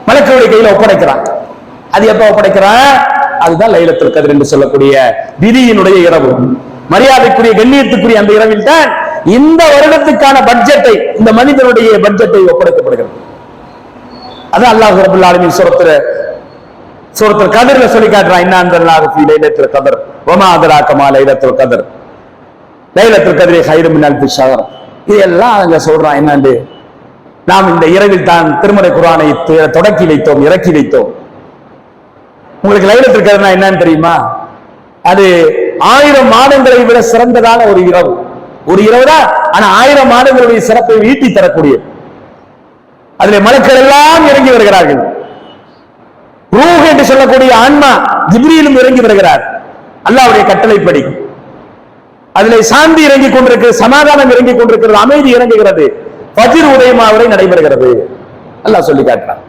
மலக்குடைய கையில ஒப்படைக்கிறான். அது எப்ப ஒப்படைக்கிறான்? அதுதான் லைலத்துல் கத்ர் என்று சொல்லக்கூடிய விதியினுடைய இரவு, மரியாதைக்குரிய கண்ணியத்துக்குரிய அந்த இரவில் தான் இந்த வருடத்துக்கான பட்ஜெட்டை, இந்த மனிதனுடைய பட்ஜெட்டை ஒப்படைக்கப்படுகிறது. அதான் அல்லாஹ் ரப்பல் ஆலமீன் சூரத்துல் கத்ர்ல சொல்லி காட்டுறான். இன்னா அன்ஸல்னாஹு ஃபீ லைலத்துல் கத்ர் வமா அத்ராக மா லைலத்துல் கத்ர் லைலத்துல் கத்ரி கைரும் மின் அல்ஃபி ஷஹர். இதெல்லாம் அங்க சொல்றான். என்னண்டு, நாம் இந்த இரவில் தான் திருமறை குர்ஆனை தொடக்கி வைத்தோம், இறக்கி வைத்தோம். உங்களுக்கு லைலத்துல் கத்ர்னா என்னன்னு தெரியுமா? அது 1000 மாதங்களை விட சிறந்ததான ஒரு இரவு. ஒரு இரவு தான், ஆனா 1000 மாதங்களுடைய சிறப்பை ஈட்டி தரக்கூடியது. அதிலே மலக்குகள் எல்லாம் இறங்கி வருகிறார்கள். ரூஹ் என்று சொல்லக்கூடிய ஆன்மா ஜிப்ரீலும் இறங்கி வருகிறார் அல்லாஹ்வுடைய கட்டளைப்படி. அதிலே சாந்தி இறங்கி கொண்டிருக்கிறது, சமாதானம் இறங்கி கொண்டிருக்கிறது, அமைதி இறங்குகிறது, ஃபஜ்ர் உதயமா வரை நடைபெறுகிறது. அல்லாஹ் சொல்லி காட்டுறான்.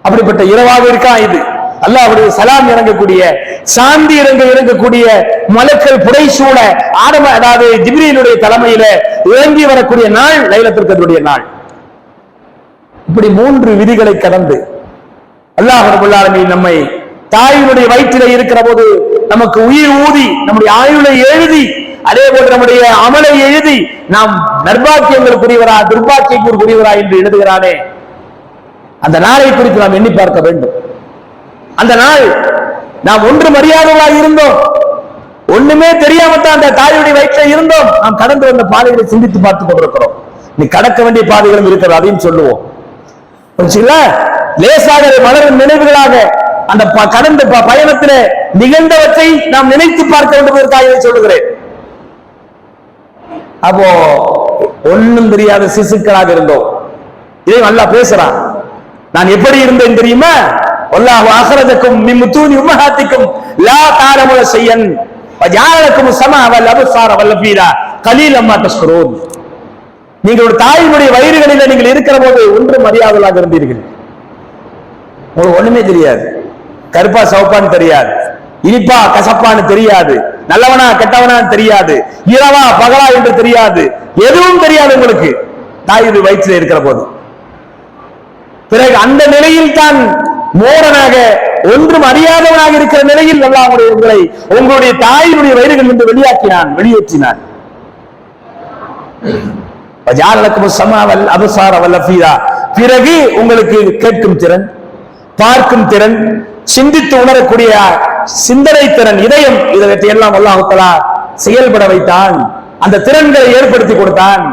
அப்படிப்பட்ட இரவாக இருக்கா இது. அல்லாஹ்வுடைய சலாம் இறங்கக்கூடிய, சாந்தி இறங்கக்கூடிய மலக்குகள் புடைசூழ ஆதம, அதாவது ஜிப்ரீலுடைய தலைமையில இறங்கி வரக்கூடிய நாள் லைலத்துல் கத்ருடைய நாள். இப்படி 3 விதிகளை கடந்து அல்லாஹ் ரப்பல் ஆலமீன் நம்மை தாயினுடைய வயிற்றிலே இருக்கிற போது நமக்கு உயிர் ஊதி நம்முடைய ஆயுளை எழுதி, அதே போன்று நம்முடைய அமலை எழுதி நாம் நற்பாக்கியங்களுக்குரியவரா துர்பாக்கியங்களுக்குரியவரா என்று எழுதுகிறானே, அந்த நாளை குறித்து நாம் எண்ணி பார்க்க வேண்டும். அந்த நாள் நாம் ஒன்றும் அறியாதவர்களாக இருந்தோம், ஒண்ணுமே தெரியாமத்தான் அந்த தாயுடைய வயிற்றில் இருந்தோம். நாம் கடந்து வந்த பாதைகளை சிந்தித்து பார்த்துக் கொண்டிருக்கிறோம். நீ கடக்க வேண்டிய பாதைகளும் இருக்கிறது, அதையும் சொல்லுவோம். லேசாக மலரும் நினைவுகளாக அந்த கடந்த பயணத்திலே நிகழ்ந்தவற்றை நாம் நினைத்து பார்க்க வேண்டுவதற்காக சொல்லுகிறேன். அப்போ ஒன்னும் தெரியாத சிசுக்களாக இருந்தோம். இதை நல்லா பேசுறான். நான் எப்படி இருந்தேன் தெரியுமா? வல்லாஹு அக்ரஜக்கும் மின் புத்தூனி உம்மஹாத்திக்கும் லா தஅலமுன ஷையன் வஜஅலக்கும் ஸமா வல் அப்சார வல் அஃபீதா கலீலம் மா தஷ்குரூன். நீங்கள் ஒரு தாயினுடைய வயிறுகளில் நீங்கள் இருக்கிற போது ஒன்றும் அறியாதவர்களாக இருந்தீர்கள். உங்களுக்கு ஒண்ணுமே தெரியாது, கருப்பா சவப்பான்னு தெரியாது, இனிப்பா கசப்பான்னு தெரியாது, நல்லவனா கெட்டவனான்னு தெரியாது, இரவா பகலா என்று தெரியாது, எதுவும் தெரியாது உங்களுக்கு தாயுடைய வயிற்றில் இருக்கிற போது. பிறகு அந்த நிலையில் தான் மோரனாக ஒன்றும் அறியாதவனாக இருக்கிற நிலையில் அல்லாஹ் உங்களை உங்களுடைய தாயினுடைய வயிறுகள் என்று வெளியேற்றினான். பிறகு உங்களுக்கு கேட்கும் திறன், பார்க்கும் திறன், சிந்தித்து உணரக்கூடிய சிந்தனை திறன், இதயம், இதற்கு எல்லாம் அல்லாஹ் தஆலா செயல்பட வைத்தான். அந்த திறன்களை ஏற்படுத்தி கொடுத்தான்.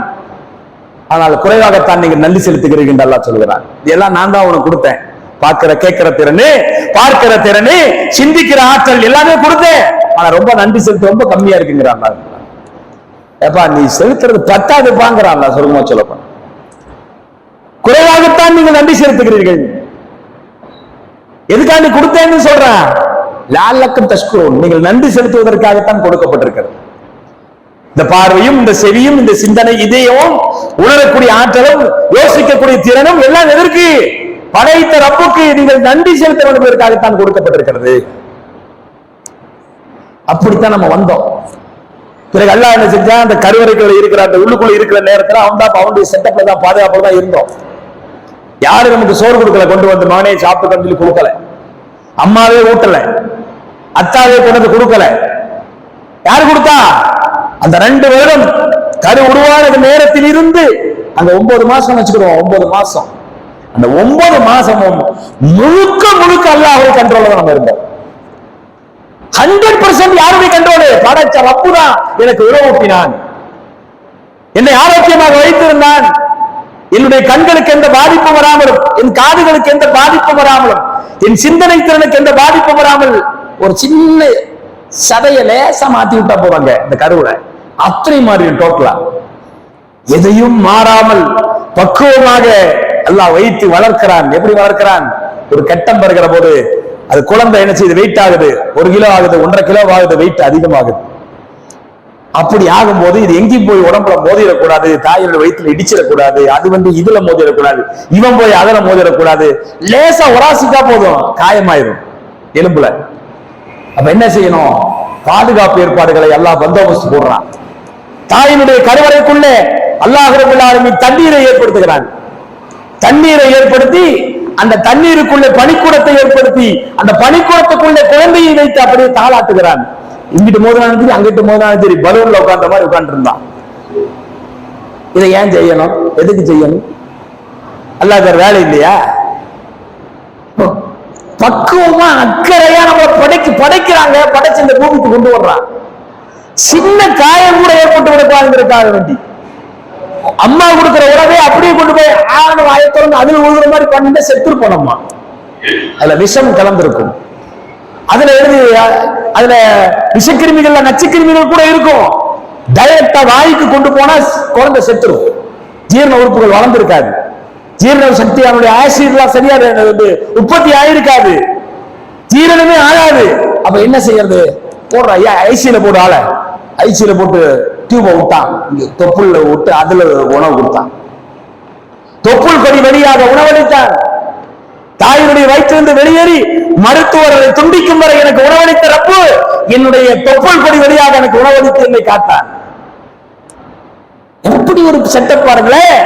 ஆனால் குறைவாகத்தான் நீங்கள் நன்றி செலுத்துகிறீர்கள் என்று அல்லாஹ் சொல்கிறான். இதெல்லாம் நான் தான் உனக்கு கொடுத்தேன். பார்க்கிற கேட்கிற திறனு, பார்க்கிற திறனு, சிந்திக்கிற ஆற்றல் எல்லாமே கொடுத்தேன். ஆனா ரொம்ப நன்றி செலுத்த ரொம்ப கம்மியா இருக்குங்கிறான். ஏப்பா நீ செலுத்துறது பத்தாது பாங்கிறான் சொல்லுமா சொல்லப்ப. குறைவாகத்தான் நீங்கள் நன்றி செலுத்துகிறீர்கள். எதுக்காண்டி கொடுத்தேன்னு சொல்றேன். லாலக்கும் தஷ்குரூன், நீங்கள் நன்றி செலுத்துவதற்காகத்தான் கொடுக்கப்பட்டிருக்கிறது. இந்த பார்வையும், இந்த செவியும், இந்த சிந்தனை, இதயம், உணரக்கூடிய ஆற்றலும், யோசிக்கக்கூடிய திறனும் எல்லாம் எதற்கு? படைத்த ரப்புக்கு நீங்கள் நன்றி செலுத்த வேண்டும் என்பதற்காகத்தான் கொடுக்கப்பட்டிருக்கிறது. அப்படித்தான் நம்ம வந்தோம். பிறகு அல்லாஹ் என்ன செஞ்சா, அந்த கருவறைக்குள்ள இருக்கிற அந்த உள்ளுக்குள்ள இருக்கிற நேரத்துல அவனுடைய செட்டப்ல தான் பாதுகாப்புல தான் இருந்தோம். யாரும் நமக்கு சோறு கொடுக்கல, கொண்டு வந்து மகனே சாப்பிட்டு சொல்லி கொடுக்கல, அம்மாவே ஊட்டல, அத்தாவே கொண்டு கொடுக்கல. யாரு கொடுத்தா? அந்த 2 வருடம் கரு உருவான நேரத்தில் இருந்து அந்த 9 மாசம் வச்சுக்கிறோம். 9 மாசம், அந்த 9 மாசமும் முழுக்க முழுக்க அல்லாஹ்வுடைய கண்ட்ரோல்ல தான் நம்ம இருந்தோம். 100% யாருடைய கண்ட்ரோல்? படைச்ச ரப்பு தான் எனக்கு உணவூட்டினான், என்னை ஆரோக்கியமாக வைத்திருந்தான், என்னுடைய கண்களுக்கு எந்த பாதிப்பும் வராமலும், என் காதுகளுக்கு எந்த பாதிப்பும் வராமலும், என் சிந்தனை திறனுக்கு எந்த பாதிப்பும் வராமல் ஒரு சின்ன சதைய லேசா மாத்தி விட்டா போவாங்க இந்த கருவுல, அத்தனை மாறி டோட்டலா எதையும் மாறாமல் பக்குவமாக அல்லாஹ் வைத்து வளர்க்கிறான். எப்படி வளர்க்கிறான்? ஒரு கட்டம் பெறுகிற போது அது குழந்தை என்ன செய்யுது? வெயிட் ஆகுது, 1 கிலோ ஆகுது, 1.5 கிலோ ஆகுது, வெயிட் அதிகமாகுது. அப்படி ஆகும் போது இது எங்கேயும் போய் உடம்புல மோதிடக்கூடாது, தாயோட வயிற்றுல இடிச்சிடக்கூடாது, அது இதுல மோதிடக்கூடாது, இவன் போய் அதுல மோதிடக்கூடாது. லேசா உராசிட்டா போதும், காயமாயிரும் எலும்புல. அப்ப என்ன செய்யணும்? பாதுகாப்பு ஏற்பாடுகளை அல்லாஹ் பந்தோபஸ்து போடுறான். தாயினுடைய கருவறைக்குள்ளே அல்லாஹ் ரப்பல் ஆலமீன் தண்ணீரை ஏற்படுத்துகிறான். தண்ணீரை ஏற்படுத்தி அந்த தண்ணீருக்குள்ளே பனிக்கூடத்தை ஏற்படுத்தி அந்த பனிக்கூடத்துக்குள்ளே குழந்தையை வைத்து அப்படியே தாளாட்டுகிறான். இங்கிட்டு மோதினாலும் சரி, அங்கிட்டு மோதினாலும் சரி, பலூன்ல உட்கார்ந்த மாதிரி உட்கார்ந்து இருந்தான். இதை ஏன் செய்யணும்? எதுக்கு செய்யணும்? அல்லாஹ் வேற வேலை இல்லையா? பக்குவமா அக்கறையா நம்மளை படைக்கிறாங்க, படைச்சு இந்த பூமிக்கு கொண்டு வர்றான். சின்ன காயம் கூட ஏற்பட்டு விடக்கூடாதுங்கிறதுக்காக வேண்டி அம்மா கொடுக்கிற உறவே அப்படியே கொண்டு போய் ஆயத்தொடர்ந்து அதில் உழுகிற மாதிரி பண்ணிட்டு செத்து போனோம்மா. அதுல விஷம் கலந்திருக்கும், அதுல விஷக்கிருமிகள், நச்சுக்கிருமிகள் கூட இருக்கும். டைரக்டா வாய்க்கு கொண்டு போனா குழந்தை செத்துரும். ஜீரண உறுப்புகள் வளர்ந்திருக்காது, ஜீரண சக்தி அவனுடைய ஆசிட்லாம் சரியா உற்பத்தி ஆயிருக்காது, ஜீரணமே ஆகாது. அப்ப என்ன செய்யறது? போடுற ஐசியில போடு, ஆள ஐசியில போட்டு டியூபை விட்டான், தொப்புள்ள விட்டு அதுல உணவு கொடுத்தான். தொப்புள் கொடி வழியாக உணவளித்தான். தாயினுடைய வயிற்றிலிருந்து வெளியேறி மருத்துவர் அதை துண்டிக்கும் வரை எனக்கு உணவளித்த ரப்பு என்னுடைய தொப்புள் கொடி வழியாக எனக்கு உணவளித்து என்னை காத்தான். எப்படி ஒரு செட்டப் பாருங்களேன்,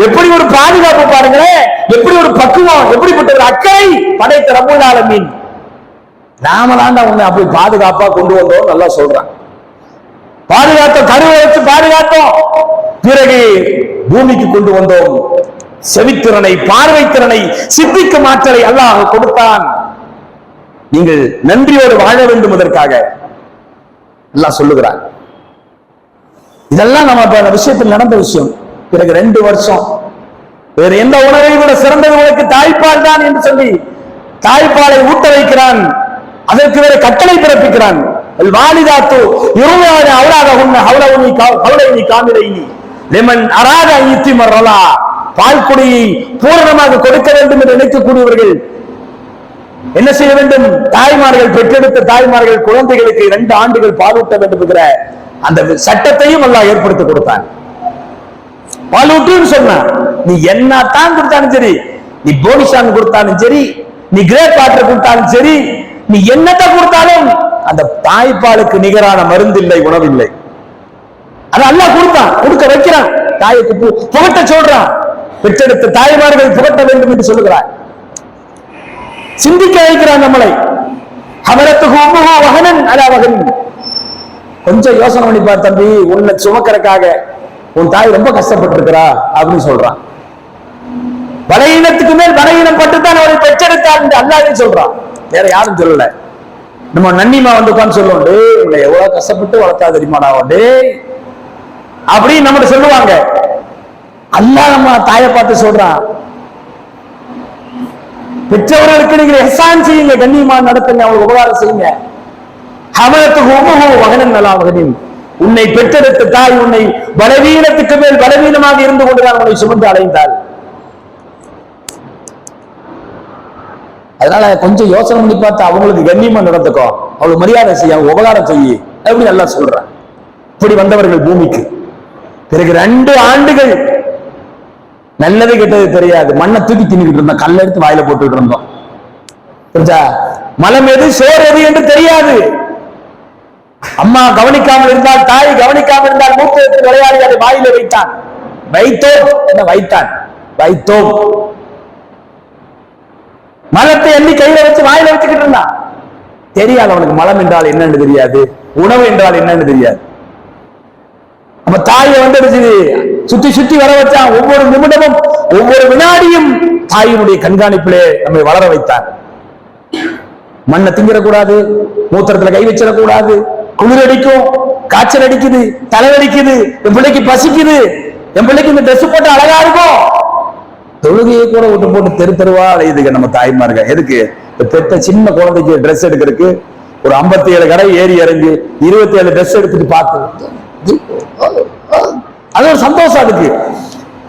எப்படி ஒரு பாதுகாப்பு பாருங்களேன், எப்படி ஒரு பக்குவம், எப்படிப்பட்ட ஒரு அக்கறை படைத்த ரப்புல் ஆலமீன். நாம தான் உன்னை அப்படி பாதுகாப்பா கொண்டு வந்தோம். நல்லா சொல்றான். பாதுகாத்தோம், கருவை வச்சு பாதுகாத்தோம், பிறகு பூமிக்கு கொண்டு வந்தோம். செவித்திறனை, பார்வை திறனை, சிந்திக்கும் ஆற்றலை அல்லாஹ் கொடுத்தான். நீங்கள் நன்றியோடு வாழ வேண்டும் அதற்காக அல்லாஹ் சொல்லுகிறான். இதெல்லாம் நம்ம விஷயத்தில் நடந்த விஷயம். பிறகு 2 வருஷம் வேறு எந்த உணவை விட சிறந்தது உனக்கு தாய்ப்பால் தான் என்று சொல்லி தாய்ப்பாலை ஊட்ட வைக்கிறான். அதற்கு வேற கட்டளை பிறப்பிக்கிறான். வாலிதாத்து யுர்வான அவுலாதஹுன்ன ஹவ்லவுனி ஹவ்லைனி காமிலைனி லிமன் அராத யுத்திமர்ரலா. பால் குடியை பூரணமாக கொடுக்க வேண்டும் என்று நினைக்கக்கூடியவர்கள் என்ன செய்ய வேண்டும்? தாய்மார்கள், பெற்றெடுத்த தாய்மார்கள் குழந்தைகளுக்கு 2 ஆண்டுகள் பாலூட்ட வேண்டும் என்கிற அந்த சட்டத்தையும் அல்லாஹ் ஏற்படுத்தி கொடுத்தான். பாலூட்டுன்னு சொன்னா நீ என்ன தான் கொடுத்தாலும் சரி, நீ போனிஷான் கொடுத்தாலும் சரி, நீ கிரேப் வாட்டர் கொடுத்தாலும் சரி, நீ என்னத்தை கொடுத்தாலும் அந்த தாய்ப்பாலுக்கு நிகரான மருந்து இல்லை, உணவில்லை. அது அல்லாஹ் கொடுத்தான், கொடுக்க வைக்கிறான். தாய்க்கு புகட்ட சொல்றான். பெற்றெடுத்த தாய்மார்கள் புகட்ட வேண்டும் என்று சொல்லுகிறார். சிந்திக்க வைக்கிறான் நம்மளை. கொஞ்சம் யோசனை பண்ணி பார் தம்பி, உன்னை சுமக்கிறதுக்காக உன் தாய் ரொம்ப கஷ்டப்பட்டு இருக்கிறா அப்படின்னு சொல்றான். பலகீனத்துக்கு மேல் பலகீனம் பட்டுத்தான் அவரை பெற்றெடுத்தார் என்று அல்லாஹ்வே சொல்றான், வேற யாரும் சொல்லல. நம்ம நன்னிமா வந்து உட்காந்து சொல்லுவோம், டே உன்னை எவ்வளவு கஷ்டப்பட்டு வளர்த்தா தெரியுமாடா, டே அப்படின்னு நம்ம சொல்லுவாங்க. அல்லாஹ் நம்ம தாயை பார்த்து சொல்றான், பெற்றவர்களுக்கு நீங்க எஹ்சான் செய்யுங்க, கண்ணியமா நடத்துங்க, அவங்களுக்கு உபகாரம் செய்யுங்க. உன்னை பெற்றெடுத்த தாய் உன்னை பலவீனத்துக்கு மேல் பலவீனமாக இருந்து கொண்டுதான் உன்னை சுமந்து அடைந்தாள். அதனால கொஞ்சம் யோசனை பண்ணி பார்த்து அவங்களுக்கு கண்ணியமா நடந்துக்கோ, அவங்களுக்கு மரியாதை செய்ய, உபகாரம் செய்ய அப்படி நல்லா சொல்றான். இப்படி வந்தவர்கள் பூமிக்கு. பிறகு 2 ஆண்டுகள் நல்லது கெட்டது தெரியாது, மண்ணை தூக்கி தின்னுக்கிட்டு இருந்தோம், கல்ல எடுத்து வாயில போட்டுக்கிட்டு இருந்தோம். புரிஞ்சா? மலம் எது சோறு எது என்று தெரியாது. அம்மா கவனிக்காமல் இருந்தால், தாய் கவனிக்காமல் இருந்தால், மூத்த எடுத்து விளையாடி அதை வாயில வைத்தான். வைத்தோம் என்ன வைத்தான், வைத்தோம். மலத்தை எண்ணி கையில வச்சு வாயில வச்சுக்கிட்டு இருந்தான். தெரியாது அவனுக்கு மலம் என்றால் என்னன்னு தெரியாது, உணவு என்றால் என்னன்னு தெரியாது. நம்ம தாயை வந்துடுச்சு சுத்தி சுத்தி வர வச்சான். ஒவ்வொரு நிமிடமும் ஒவ்வொரு வினாடியும் தாயினுடைய கண்காணிப்பிலே நம்மை வளர வைத்தார். மண்ணை திங்கிடக்கூடாது, மூத்திரத்துல கை வச்சிடக்கூடாது, குளிர் அடிக்கும், காய்ச்சல் அடிக்குது, தலைவலிக்குது, என் பிள்ளைக்கு பசிக்குது, என் பிள்ளைக்கு இந்த ட்ரெஸ் போட்டு அழகா இருக்கும். தொழுகையை கூட விட்டு போட்டு தெரு தெருவா அலையுதுங்க நம்ம தாய்மார்கள். எதுக்கு? பெத்த சின்ன குழந்தைக்கு ட்ரெஸ் எடுக்கிறதுக்கு ஒரு 57 கடை ஏறி இறங்கி 27 ட்ரெஸ் எடுத்துட்டு பார்த்து அது ஒரு சந்தோஷம். அதுக்கு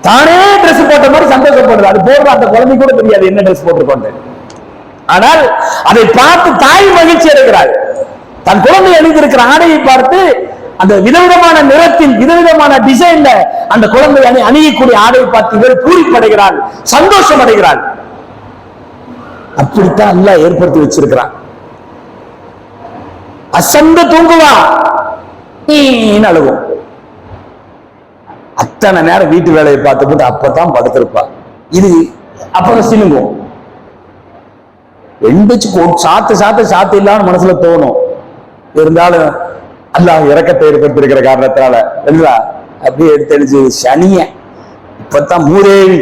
தானே ட்ரெஸ் போட்ட மாதிரி சந்தோஷப்படுறது. அது போடுற அந்த குழந்தை கூட தெரியாது என்ன ட்ரெஸ் போட்டிருக்கோன்னு. ஆனால் அதை பார்த்து தாய் மகிழ்ச்சி அடைகிறாள். தன் குழந்தை அணிந்திருக்கிற ஆடையை பார்த்து அந்த விதவிதமான நிறத்தில் விதவிதமான டிசைன்ல அந்த குழந்தை அணியக்கூடிய ஆடையை பார்த்து இவர் பூரிப்படைகிறாள், சந்தோஷம் அடைகிறாள். அப்படித்தான் அல்லாஹ் ஏற்படுத்தி வச்சிருக்கிறான். அசந்து தூங்குவா, அழுகும். அத்தனை நேரம் வீட்டு வேலையை பார்த்துக்கிட்டு அப்பதான் படுத்திருப்பா. இது அப்புறம் சினுங்கும். எந்திரிச்சு சாத்து இல்லாம மனசுல தோணும். இருந்தாலும் அல்லாஹ் இரக்கத்தை ஏற்படுத்திருக்கிற காரணத்தினால அப்படியே எடுத்து சனிய இப்பதான் மூதேவி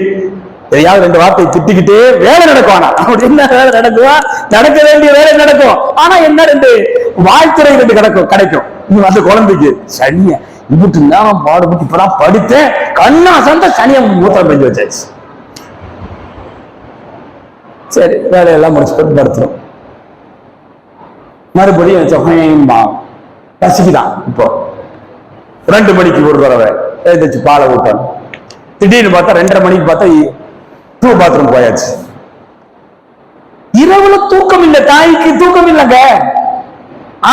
எதையாவது 2 வார்த்தை திட்டிக்கிட்டே வேலை நடக்கும். என்ன வேலை நடக்குவா? நடக்க வேண்டிய வேலை நடக்கும். ஆனா என்ன 2 வாழ்த்துறை 2 கிடைக்கும் அந்த குழந்தைக்கு. சனிய இப்படி நேரம் பாடுபட்டு இப்பதான் படித்தேன், கண்ணா சந்த சனிய மூத்திரம் பெஞ்சு வச்சாச்சு. சரி, வேலையெல்லாம் முடிச்சு படுத்துரும். மறுபடியும் பசிக்குதான். இப்போ 2 மணிக்கு ஒரு தடவை எழுந்திரிச்சு பாலை ஊட்டணும். திடீர்னு பார்த்தா 2:30 மணிக்கு பார்த்தா பாத்ரூம் போயாச்சு. இரவுல தூக்கம் இல்லை, தாய்க்கு தூக்கம் இல்லைங்க.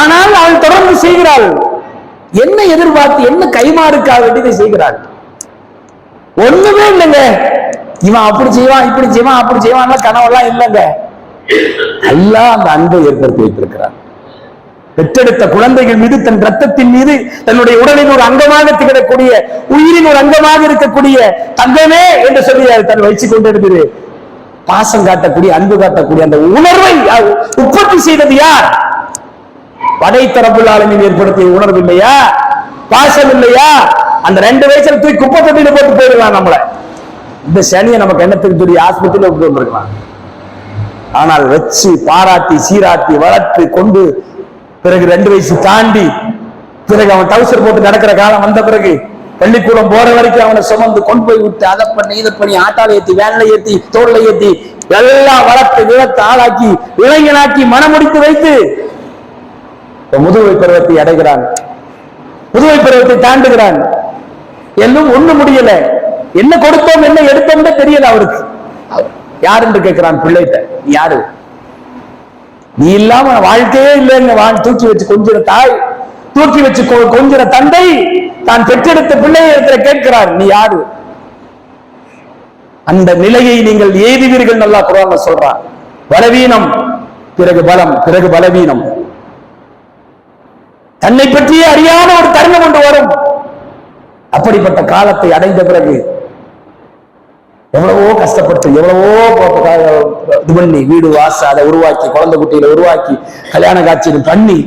ஆனால் அவள் தொடர்ந்து செய்கிறாள். என்ன எதிர்பார்த்து, என்ன கைமாறுக்காக வேண்டியதை செய்கிறாள். ஒண்ணுமே இல்லைங்க. இவன் அப்படி செய்வான், இப்படி செய்வான், அப்படி செய்வான் கனவெல்லாம் இல்லைங்க. அல்லாஹ் அந்த அன்பை ஏற்படுத்தி வைத்திருக்கிறார். பெற்றெடுத்த குழந்தைகள் மீது, தன் ரத்தத்தின் மீது, தன்னுடைய உடலின் ஒரு அங்கமாக திகழக்கூடிய, உயிரின் ஒரு அங்கமாக இருக்கக்கூடிய தங்கமே என்று சொல்லி தன் வச்சு கொண்டிருந்தது. பாசம் காட்டக்கூடிய, அன்பு காட்டக்கூடிய அந்த உணர்வை உற்பத்தி செய்தது யார்? படைத்த ரப்புல் ஆலமீன் ஏற்படுத்திய உணர்வு இல்லையா? பாசம் இல்லையா? அந்த 2 வயசுல தூக்கி குப்பை தொட்டியில போட்டு போயிடலாம் நம்மள. இந்த சனியை நமக்கு என்னத்துக்கு சொல்லி ஆஸ்பத்திரியில விட்டு வந்திருக்கலாம். ஆனால் வச்சு பாராட்டி சீராட்டி வளர்த்து கொண்டு பிறகு 2 வயசு தாண்டி பிறகு அவன் டவுசர் போட்டு நடக்கிற காலம் வந்த பிறகு பள்ளிக்கூடம் போற வரைக்கும் அவனை சுமந்து கொண்டு போய் விட்டு அதை பண்ணி இதை பண்ணி ஆட்டால ஏத்தி வேன்ல ஏத்தி தோல்ல ஏத்தி எல்லாம் வளர்த்து ஆளாக்கி இளைஞனாக்கி மனமுடித்து வைத்து முதுமை பருவத்தை அடைகிறான். முதுமை பருவத்தை தாண்டுகிறான். எல்லாம் ஒண்ணு முடியல. என்ன கொடுத்தோம் என்ன எடுத்தோம்னு தெரியல அவருக்கு. யார் என்று கேட்கிறான் பிள்ளைகிட்ட. யாரு? நீ இல்லாம வாழ்க்கையே இல்லைங்க. தூக்கி வச்சு கொஞ்சிற தாய், தூக்கி வச்சு கொஞ்சிற தந்தை தான் பெற்றெடுத்த பிள்ளையை கேட்கிறார், நீ யாரு? அந்த நிலையை நீங்கள் எய்துவீர்கள். நல்லா குர்ஆன்ல சொல்றான். பலவீனம் பிறகு பலம் பிறகு பலவீனம். தன்னை பற்றியே அறியாத ஒரு தருணம் ஒன்று வரும். அப்படிப்பட்ட காலத்தை அடைந்த பிறகு எவ்வளவோ கஷ்டப்பட்டு எவ்வளவோ இது பண்ணி வீடு வாச அதை உருவாக்கி குழந்தை குட்டிகளை உருவாக்கி கல்யாண காட்சியில் பண்ணி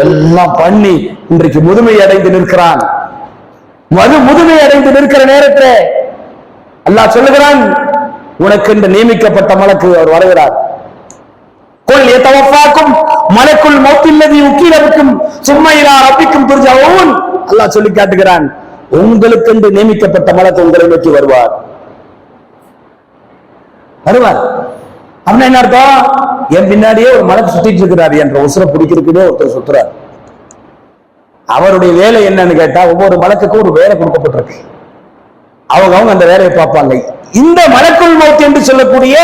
எல்லாம் பண்ணி இன்றைக்கு முதுமை அடைந்து நிற்கிறான். முதுமை அடைந்து நிற்கிற நேரத்தில் அல்லாஹ் சொல்லுகிறான், உனக்கு என்று நியமிக்கப்பட்ட மலக்கு அவர் வருகிறார். கொல் எத்தவஃபாக்கும் மலக்குல் மௌத்தில்லதி உக்கீலபிக்கும் சும்ம இலா ரப்பிக்கும் துர்ஜஊன். அல்லாஹ் சொல்லி காட்டுகிறான், உங்களுக்கென்று நியமிக்கப்பட்ட மலக்கு உங்களை நோக்கி வருவார். அப்படின்னா என்ன அர்த்தம்? என் பின்னாடியே ஒரு மலக்கு சுத்திட்டு இருக்கிறார் என்ற உசுர பிடிக்கிறதுக்குன்னே ஒருத்தர் சுத்துறார். அவருடைய வேலை என்னன்னு கேட்டா, ஒவ்வொரு மலக்குக்கும் ஒரு வேலை கொடுக்கப்பட்டிருக்கு. அவங்க அந்த வேலையை பார்ப்பாங்க. இந்த மலக்குள் மௌத் என்று சொல்லக்கூடிய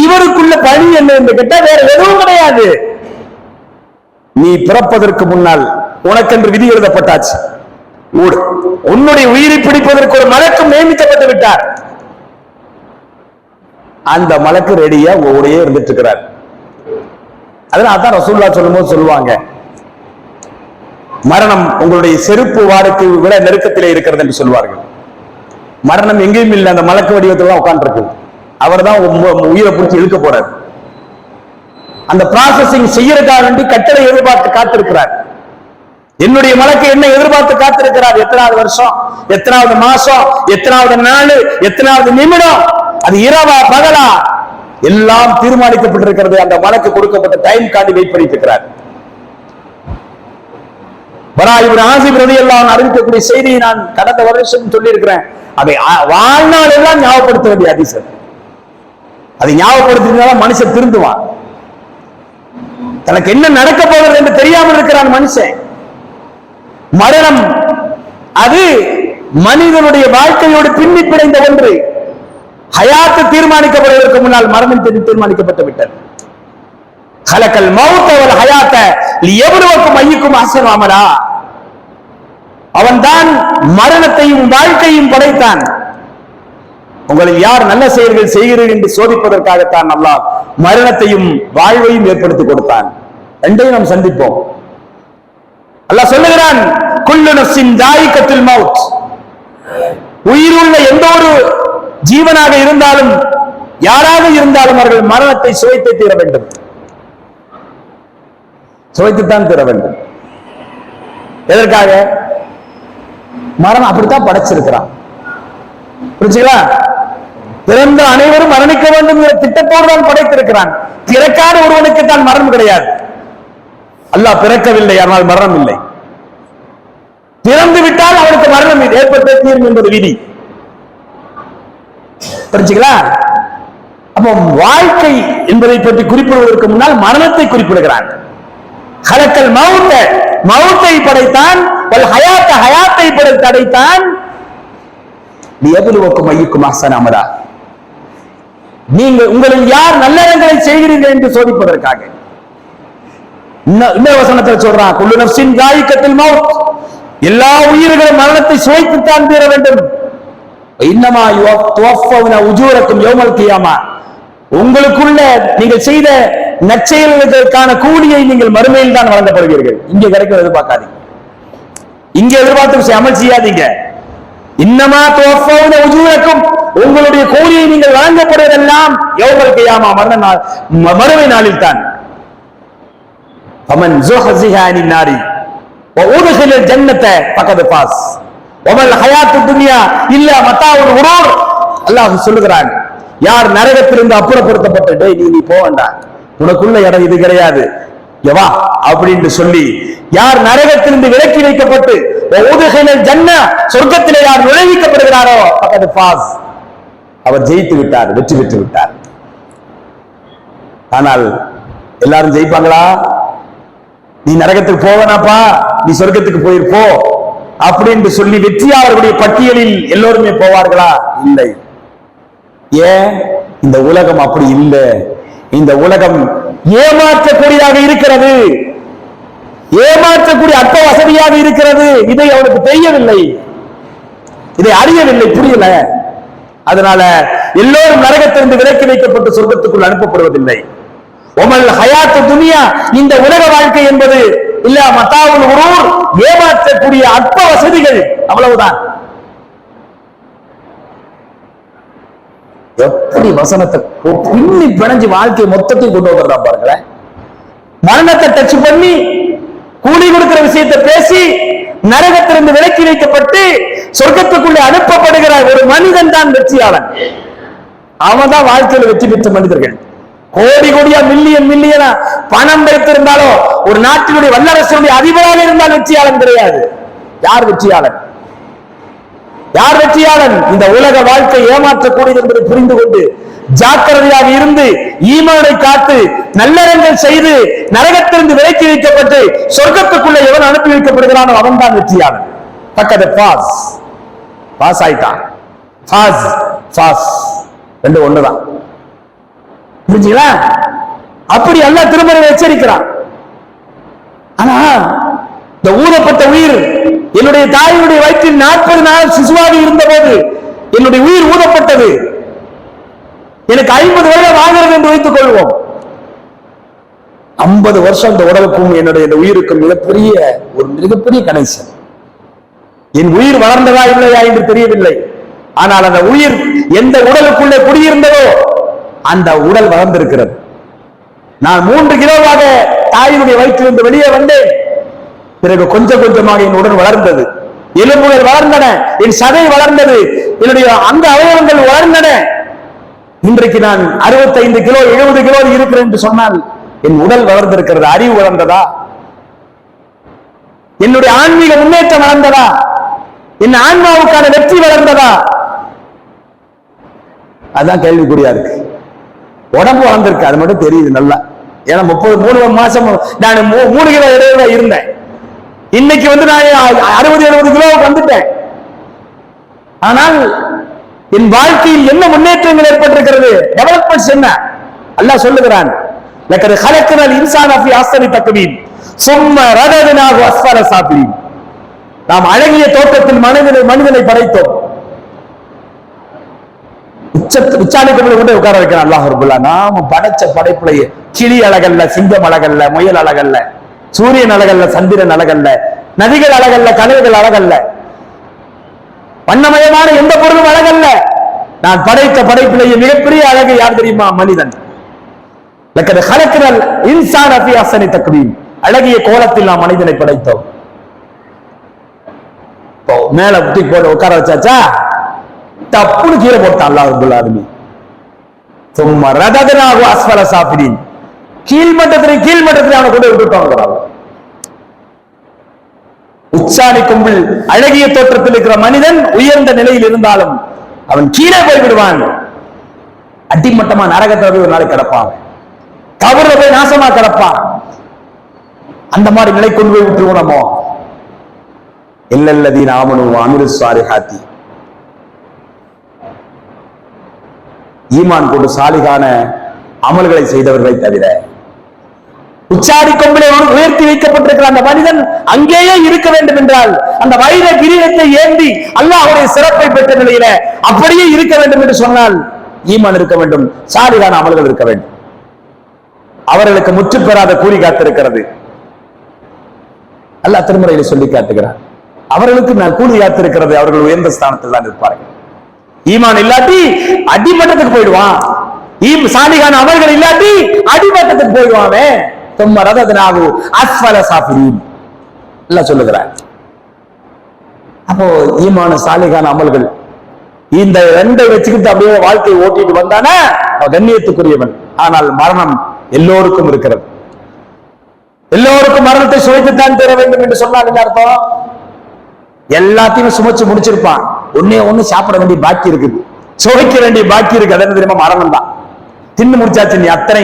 இவருக்குள்ள பணி என்ன என்று கேட்டா வேற எதுவும் கிடையாது. நீ பிறப்பதற்கு முன்னால் உனக்கென்று விதி எழுதப்பட்டாச்சு. உன்னுடைய உயிரை பிடிப்பதற்கு ஒரு மலக்கு நியமிக்கப்பட்டு விட்டார். அந்த மலக்கு ரெடியா ஓடியே இருந்துட்டு இருக்கிறார். அதனால்தான் ரசூலுல்லாஹ் சொல்லும்போது சொல்லுவாங்க, மரணம் உங்களுடைய செருப்பு வாடகை விட நெருக்கத்திலே இருக்கிறது என்று சொல்வார்கள். மரணம் எங்கேயும் இல்லை, அந்த மலக்கு வடிவத்தில் தான் உட்கார்ந்து இருக்கு. அவர் தான் உயிரை பிடிச்சி இழுக்க போறார். அந்த ப்ராசஸிங் செய்யறதுக்காக வேண்டி கட்டளை எதிர்பார்த்து காத்திருக்கிறார். என்னுடைய மலக்கு என்ன எதிர்பார்த்து காத்திருக்கிறார்? எத்தனாவது வருஷம், எத்தனாவது மாசம், எத்தனாவது நாள், எத்தனாவது நிமிடம், அது இரவா பகலா எல்லாம் தீர்மானிக்கப்பட்டிருக்கிறது. அந்த மலக்கு கொடுக்கப்பட்ட டைம் கார்டு வெயிட் பண்ணிட்டு இருக்கிறார். பரா இப்னு ஆசிப் ரலியல்லாஹு அன்ஹு அறிவிக்கக்கூடிய செய்தியை நான் கடந்த வருஷம் சொல்லி இருக்கிறேன். அதை வாழ்நாள் எல்லாம் ஞாபகப்படுத்த வேண்டிய ஹதீஸ். அதை ஞாபகப்படுத்தினால மனுஷன் திருந்துவான். தனக்கு என்ன நடக்க போகிறது என்று தெரியாமல் இருக்கிறான் மனுஷன். மரணம் அது மனிதனுடைய வாழ்க்கையோடு பின்னி பிணைந்த ஒன்று. ஹயாத்து தீர்மானிக்கப்படுவதற்கு முன்னால் மரணம் தீர்மானிக்கப்பட்டு விட்டது. ஹலக்கல் மௌத வல் ஹயாத லியப்லுவக்கும் அய்யுக்கும் அஹ்ஸனு அமலா. அவன்தான் மரணத்தையும் வாழ்க்கையும் படைத்தான். உங்களில் யார் நல்ல செயல்கள் செய்கிறீர்கள் என்று சோதிப்பதற்காகத்தான் அல்லாஹ் மரணத்தையும் வாழ்வையும் ஏற்படுத்தி கொடுத்தான். ரெண்டையும் நாம் சந்திப்போம். அல்லாஹ் சொல்லுகிறான், குல்லு நஃப்ஸின் தாயிகத்துல் மௌத். உயிருள்ள எந்த ஒரு ஜீவனாக இருந்தாலும் யாராக இருந்தாலும் அவர்கள் மரணத்தை சுவைத்து தீர வேண்டும். சுவைத்துத்தான் தீர வேண்டும். எதற்காக? மரணம் அப்படித்தான் படைச்சிருக்கிறான். புரிஞ்சுங்களா? பிறந்த அனைவரும் மரணிக்க வேண்டும் என்ற திட்டத்தோடு தான் படைத்திருக்கிறான். பிறக்காத ஒருவனுக்கு தான் மரணம் கிடையாது. அல்லாஹ் பிறக்கவில்லை, ஆனால் மரணம் இல்லை. பிறந்து விட்டால் அவனுக்கு மரணம் ஏற்பட்ட தீரும் என்பது விதி. புரிஞ்சுங்களா? அப்போ வாழ்க்கை என்பதை பற்றி குறிப்பிடுவதற்கு முன்னால் மரணத்தை குறிப்பிடுகிறான். ஹலக்கல் மௌத, மௌத்தை படைத்தான். ஹயாத்த, ஹயாத்தை படைத்தான். லியப்லுவக்கும் அய்யுக்கும் அஹ்ஸனு அமலா. நீங்கள் உங்களில் யார் நல்லறங்களை செய்கிறீர்கள் என்று சோதிப்பதற்காக. இன்னொரு வசனத்தில் சொல்றான், குல்லு நஃப்ஸின் தாயிகத்துல் மௌத். எல்லா உயிர்களும் மரணத்தை சுவைத்துத்தான் தீர வேண்டும். இன்னமா துவஃபவுன உஜூரக்கும் யௌமல் கியாமா. உங்களுக்குள்ள நீங்கள் செய்த நற்செயல்களுக்கான கூலியை நீங்கள் மறுமையில் தான் வழங்கப்படுவீர்கள். இங்க கிடைக்கும் எதிர்பார்க்காதீங்க. இங்க எதிர்பார்த்து அமல் செய்யாதீங்க. இன்னமா துவஃபவுன உஜூரக்கும், உங்களுடைய கூலியை நீங்கள் வழங்கப்படுவதெல்லாம் யௌமல் கியாமா, மறுமை நாளில் தான். ஃபமன் ஸுஹ்ஸிஹா அனின் நாரி வ உத்கிலல் ஜன்னத ஃபகத் ஃபாஸ் வமல் ஹயாத்துத் துன்யா இல்லா மத்தாஉல் குரூர். அல்லாஹ் சொல்லுகிறான், யார் நரகத்திலிருந்து அப்புறப்படுத்தப்பட்டு, நீ போக வேண்டாம், உனக்குள்ள இடம் இது கிடையாது, எவா அப்படின்னு சொல்லி யார் நரகத்திலிருந்து விலக்கி வைக்கப்பட்டு சொர்க்கத்திலே யார் நுழைவிக்கப்படுகிறாரோ ஃபகத் ஃபாஸ், அவர் ஜெயித்து விட்டார், வெற்றி பெற்று விட்டார். ஆனால் எல்லாரும் ஜெயிப்பாங்களா? நீ நரகத்துக்கு போவனாப்பா, நீ சொர்க்கத்துக்கு போயிருப்போ அப்படின்னு சொல்லி வெற்றியாளர்களுடைய பட்டியலில் எல்லோருமே போவார்களா? இல்லை. ஏன்? இந்த உலகம் அப்படி இல்லை. இந்த உலகம் ஏமாற்றக்கூடியதாக இருக்கிறது, ஏமாற்றக்கூடிய அற்ப வசதியாக இருக்கிறது. இதை அவனுக்கு தெரியவில்லை, இதை அறியவில்லை, புரியல. அதனால எல்லோரும் நரகத்திலிருந்து விலக்கி வைக்கப்பட்டு சொர்க்கத்துக்குள் அனுப்பப்படுவதில்லை. ஒமல் ஹயாத்து துனியா, இந்த உலக வாழ்க்கை என்பது இல்ல மத்தாவுல் குரூர், ஏமாற்றக்கூடிய அற்ப வசதிகள், அவ்வளவுதான். எப்படி வசனத்தை பின்னி பிணைஞ்சு வாழ்க்கை மொத்தத்தையும் கொண்டு வர்றா பாருங்களேன். மரணத்தை டச் பண்ணி கூலி கொடுக்கிற விஷயத்தை பேசி நரகத்திலிருந்து விலக்கி வைக்கப்பட்டு சொர்க்கத்துக்குள்ளே அனுப்பப்படுகிற ஒரு மனிதன் தான் வெற்றியாளன். அவன் தான் வாழ்க்கையில் வெற்றி பெற்ற மனிதர்கள். கோடி கோடியா மில்லியன் மில்லியனா பணம் வைத்திருந்தாலும் ஒரு நாட்டினுடைய வல்லரசுடைய அதிபராக இருந்தால் வெற்றியாளன் கிடையாது. யார் வெற்றியாளன்? யார் வெற்றியாளன்? இந்த உலக வாழ்க்கை ஏமாற்றக்கூடியது என்பதை புரிந்து கொண்டு ஜாக்கிரதையாக இருந்து ஈமானை காத்து நல்லறங்கள் செய்து நரகத்திலிருந்து விலக்கி வைக்கப்பட்டு சொர்க்கத்துக்குள்ள எவன் அனுப்பி வைக்கப்படுகிறானோ அவன் தான் வெற்றியாளன். பக்கத்து பாஸ் ஆயிட்டான். ரெண்டு ஒண்ணுதான். புரிஞ்சுங்களா? அப்படி அல்லாஹ் திருமறையில் எச்சரிக்கிறான். ஆனா இந்த ஊதப்பட்ட உயிர் என்னுடைய தாயினுடைய வயிற்றில் 40 நாள் சிசுவாக இருந்த போது என்னுடைய உயிர் ஊதப்பட்டது. எனக்கு 50 வருடம் ஆகிறது என்று வைத்துக் கொள்வோம். 50 வருஷம் இந்த உடலுக்கும் என்னுடைய இந்த உயிருக்கும் மிகப்பெரிய கனெக்ஷன். என் உயிர் வளர்ந்ததா இல்லையா என்று தெரியவில்லை. ஆனால் அந்த உயிர் எந்த உடலுக்குள்ளே குடியிருந்ததோ அந்த உடல் வளர்ந்திருக்கிறது. நான் 3 கிலோவாக தாயினுடைய வயிற்றிலிருந்து வெளியே வந்தேன். பிறகு கொஞ்சம் கொஞ்சமாக என் உடல் வளர்ந்தது. எலும்புகள் வளர்ந்தன, என் சதை வளர்ந்தது, என்னுடைய அங்க அவயவங்கள் வளர்ந்தன. இன்றைக்கு நான் 65 கிலோ 70 கிலோ இருக்கிறேன் என்று சொன்னால் என் உடல் வளர்ந்திருக்கிறது. அறிவு வளர்ந்ததா? என்னுடைய ஆன்மீக முன்னேற்றம் வளர்ந்ததா? என் ஆன்மாவுக்கான வெற்றி வளர்ந்ததா? அதான் கேள்விக்குறியா இருக்கு. உடம்பு வளர்ந்திருக்கு, அது மட்டும் தெரியுது நல்லா. ஏன்னா 3 மாசம் நான் 3 கிலோ இடையில இருந்தேன். இன்னைக்கு நான் 60-70 கிலோவுக்கு வந்துட்டேன். ஆனால் என் வாழ்க்கையில் என்ன முன்னேற்றங்கள் ஏற்பட்டிருக்கிறது? டெவலப்மெண்ட்ஸ் என்ன? அல்லாஹ் சொல்லுகிறான், லக்கத் ஹலக்னல் இன்சான ஃபீ அஹ்ஸனி தக்வீம் சும்ம ரதத்னாஹு அஸ்ஃபல சாஃபிலீன். நாம் அழகிய தோற்றத்தில் மனிதனை படைத்தோம். உச்சாணிக்குள்ள கொண்டு உட்கார வைக்கிறான் அல்லாஹ் ரப்பல் ஆலமீன். நாம படைச்ச படைப்புலையே கிளி அழகல்ல, சிங்கம் அழகல்ல, முயல் அழகல்ல, சூரியன் அழகல்ல, சந்திரன் அழகல்ல, நதிகள் அழகல்ல, கடல்கள் அழகல்ல, வண்ணமயமான எந்த பொருளும் அழகல்ல. நான் படைத்த படைப்பிலேயே மிகப்பெரிய அழகு யார் தெரியுமா? மனிதன். லக்கத் ஹலக்னல் இன்சான ஃபீ அஹ்ஸனி தக்வீம். அழகிய கோலத்தில் நாம் மனிதனை படைத்தோம். மேல புத்தி போட்டு உட்கார வச்சாச்சா, தப்புன்னு கீழே போட்டான் அல்லாஹ் ரப்பல் ஆலமீன். சும்ம ரதத்னாஹு அஸ்ஃபல சாஃபிலீன். கீழ்மட்டத்தில் அவனை கொண்டு விட்டுட்டாங்க. உச்சாணி கொம்பில் அழகிய தோற்றத்தில் இருக்கிற மனிதன் உயர்ந்த நிலையில் இருந்தாலும் அவன் கீழே போய் விடுவான். அடிமட்டமா நரகத்துல போய் ஒரு நாளைக்கு கிடப்பான், கபர்ல போய் நாசமா கிடப்பான். அந்த மாதிரி நிலை கொண்டு போய் விட்டுருவோம் நம்ம. இல்லல்லதீன ஆமனு வ அமிலுஸ் ஸாலிஹாத்தி. ஈமான் கொண்டு சாலிகான அமல்களை செய்தவர்களை தவிர உச்சாடி கொம்பிலே உயர்த்தி வைக்கப்பட்டிருக்கிற அந்த மனிதன் அங்கேயே இருக்க வேண்டும் என்றால் அந்த வைர கிரீடத்தை ஏந்தி அல்லாஹ்வுடைய சிறப்பை பெற்ற நிலையில அப்படியே இருக்க வேண்டும் என்று சொன்னால் ஈமான் இருக்க வேண்டும், சாலிகான அமல்கள் இருக்க வேண்டும். அவர்களுக்கு முற்று பெறாத கூலி காத்திருக்கிறது. அல்லாஹ் திருமறையில் சொல்லி காட்டுகிறார், அவர்களுக்கு நான் கூலி காத்திருக்கிறது. அவர்கள் உயர்ந்த ஸ்தானத்தில் தான் இருப்பார்கள். ஈமான் இல்லாட்டி அடிமட்டத்துக்கு போயிடுவான். சாலிகான அமல்கள் இல்லாட்டி அடிமட்டத்துக்கு போயிடுவானே. சும்ம ரதத்னாஹு அஸ்ஃபல சாஃபிலீன் அல்லாஹ் சொல்லுகிறார். அப்போ ஈமான சாலிகான அமல்கள் இந்த ரெண்டை வச்சுக்கிட்டு அப்படியே வாழ்க்கையை ஓட்டிட்டு வந்தானே கண்ணியத்துக்குரியவன். ஆனால் மரணம் எல்லோருக்கும் இருக்கிறது. எல்லோருக்கும் மரணத்தை சுவைத்துத்தான் தர வேண்டும் என்று சொன்னால் என்ன அர்த்தம்? எல்லாத்தையும் சுமைச்சு முடிச்சிருப்பான், ஒண்ணு சாப்பிட வேண்டிய பாக்கி இருக்குது, சுவைக்க வேண்டிய பாக்கி இருக்கு. அது என்ன தெரியுமா? மரணம் தான். தின்னு முடிச்சாச்சு, நீ அத்தனை